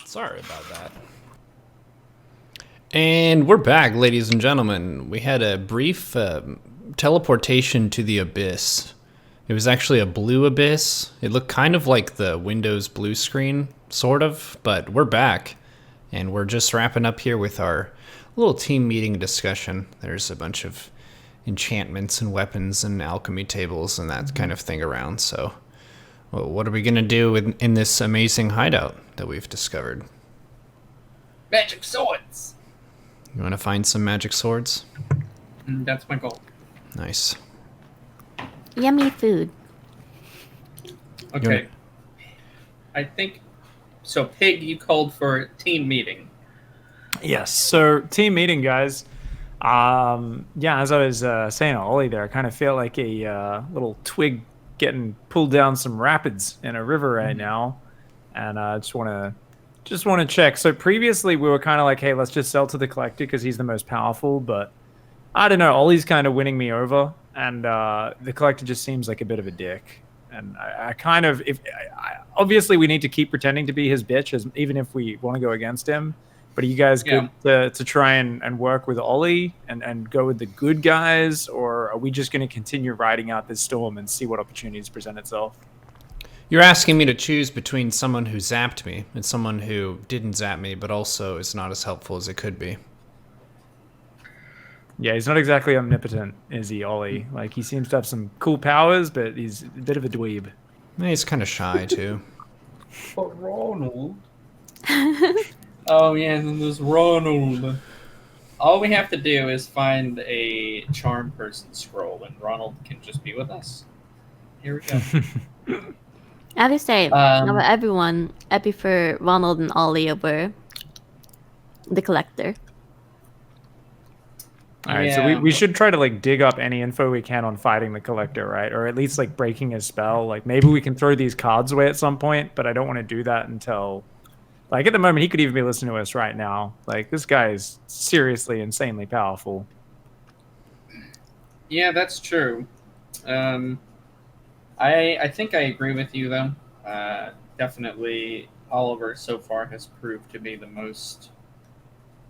Sorry about that. And we're back, ladies and gentlemen. We had a brief teleportation to the abyss. It was actually a blue abyss. It looked kind of like the Windows blue screen, sort of, but we're back. And we're just wrapping up here with our little team meeting discussion. There's a bunch of enchantments and weapons and alchemy tables and that kind of thing around. So, well, what are we going to do in this amazing hideout that we've discovered? Magic swords. You want to find some magic swords? That's my goal. Nice. Yummy food. Okay. I think so. Pig, you called for a team meeting. Yes. So team meeting, guys. Yeah, as I was saying to Ollie there, I kind of feel like a little twig getting pulled down some rapids in a river right now, and I just want to check. So previously we were kind of like, hey, let's just sell to the collector because he's the most powerful, but I don't know. Ollie's kind of winning me over, and the collector just seems like a bit of a dick. And I kind of, obviously we need to keep pretending to be his bitch, even if we want to go against him. But are you guys good to try and work with Ollie and go with the good guys, or are we just going to continue riding out this storm and see what opportunities present itself? You're asking me to choose between someone who zapped me and someone who didn't zap me, but also is not as helpful as it could be. Yeah, he's not exactly omnipotent, is he, Ollie? Like, he seems to have some cool powers, but he's a bit of a dweeb. He's kind of shy, too. But Ronald. Oh yeah, and then there's Ronald. All we have to do is find a charm person scroll, and Ronald can just be with us. Here we go. I have to say, out of everyone, I prefer Ronald and Ollie over the collector. All right, so we should try to like dig up any info we can on fighting the collector, right? Or at least like breaking his spell. Like maybe we can throw these cards away at some point, but I don't want to do that until, like, at the moment he could even be listening to us right now. Like, this guy is seriously insanely powerful. Yeah, that's true. I think I agree with you though. Definitely, Oliver so far has proved to be the most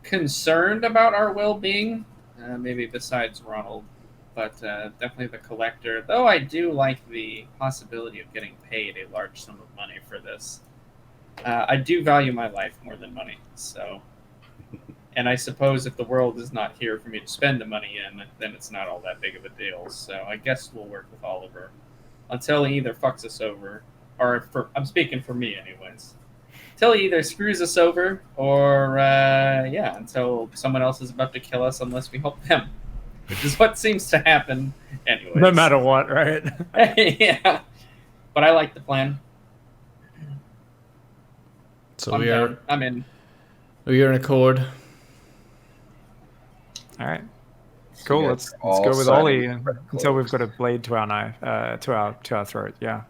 concerned about our well-being. Maybe besides Ronald, but definitely the collector. Though I do like the possibility of getting paid a large sum of money for this. I do value my life more than money, so. And I suppose if the world is not here for me to spend the money in, then it's not all that big of a deal. So I guess we'll work with Oliver until he either fucks us over, or I'm speaking for me anyways. Until he either screws us over, or until someone else is about to kill us unless we help them, which is what seems to happen anyways. No matter what, right? Yeah, but I like the plan. So I'm in. We are in accord. All right. Cool. Yeah, Let's all go with signed Ollie red until we've cloaks. got a blade to our knife, to our throat. Yeah.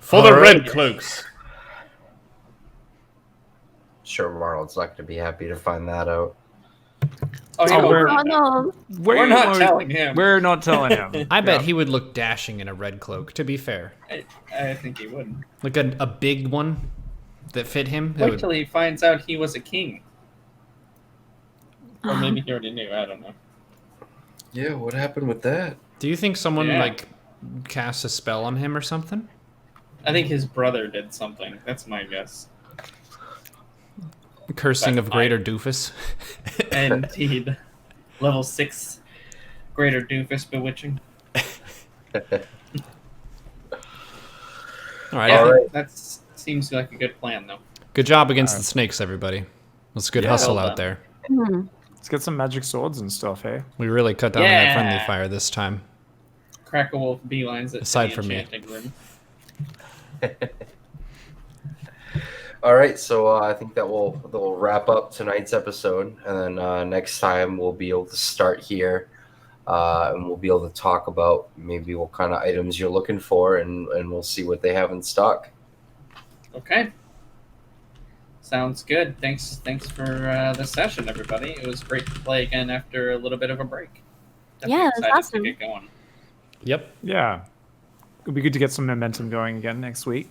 For the red cloaks. Sure, Ronald's not going to be happy to find that out. Oh, Oh, we're- Oh no! we're not telling him. We're not telling him. I bet he would look dashing in a red cloak, to be fair. I think he would. Like a big one that fit him. That Wait would- till he finds out he was a king. Or maybe he already knew. I don't know. Yeah, what happened with that? Do you think someone Yeah. like cast a spell on him or something? I think his brother did something. That's my guess. Cursing That's of greater doofus. Indeed. Level 6 Greater Doofus Bewitching. All right. Yeah, All right. that seems like a good plan, though. Good job against the snakes, everybody. That's good Yeah, hustle well out there. Let's get some magic swords and stuff, hey? We really cut down on that friendly Yeah. fire this time. Crack-a-wolf beelines it Aside to from the me. enchanting room. All right, so I think that will wrap up tonight's episode, and then next time we'll be able to start here, and we'll be able to talk about maybe what kind of items you're looking for, and we'll see what they have in stock. Okay. Sounds good. Thanks for the session, everybody. It was great to play again after a little bit of a break. Yeah, it was excited awesome. to get going. Yep. Yeah. It'd be good to get some momentum going again next week.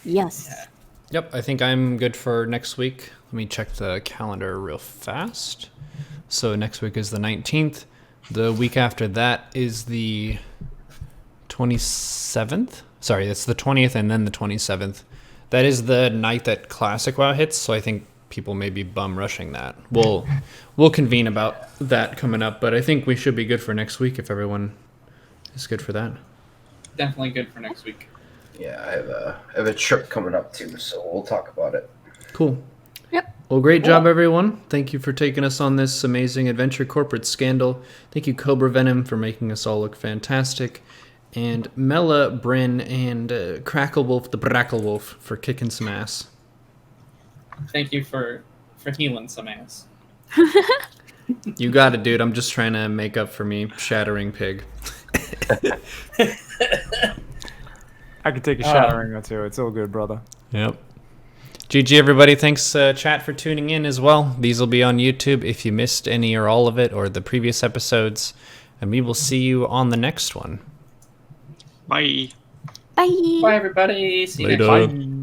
Yes. Yeah. Yep, I think I'm good for next week. Let me check the calendar real fast. So next week is the 19th. The week after that is the 27th. Sorry, it's the 20th and then the 27th. That is the night that Classic WoW hits, so I think people may be bum rushing that. We'll convene about that coming up, but I think we should be good for next week if everyone is good for that. Definitely good for next week. Yeah, I have a trip coming up too, so we'll talk about it. Cool. Yep. Well, great job, everyone. Thank you for taking us on this amazing adventure corporate scandal. Thank you, Cobra Venom, for making us all look fantastic. And Mela, Bryn, and Cracklewolf the Bracklewolf for kicking some ass. Thank you for healing some ass. You got it, dude. I'm just trying to make up for me shattering pig. I could take a shattering or two. It's all good, brother. Yep. GG, everybody. Thanks, chat, for tuning in as well. These will be on YouTube if you missed any or all of it or the previous episodes. And we will see you on the next one. Bye. Bye. Bye, everybody. See you next Later. time. Bye.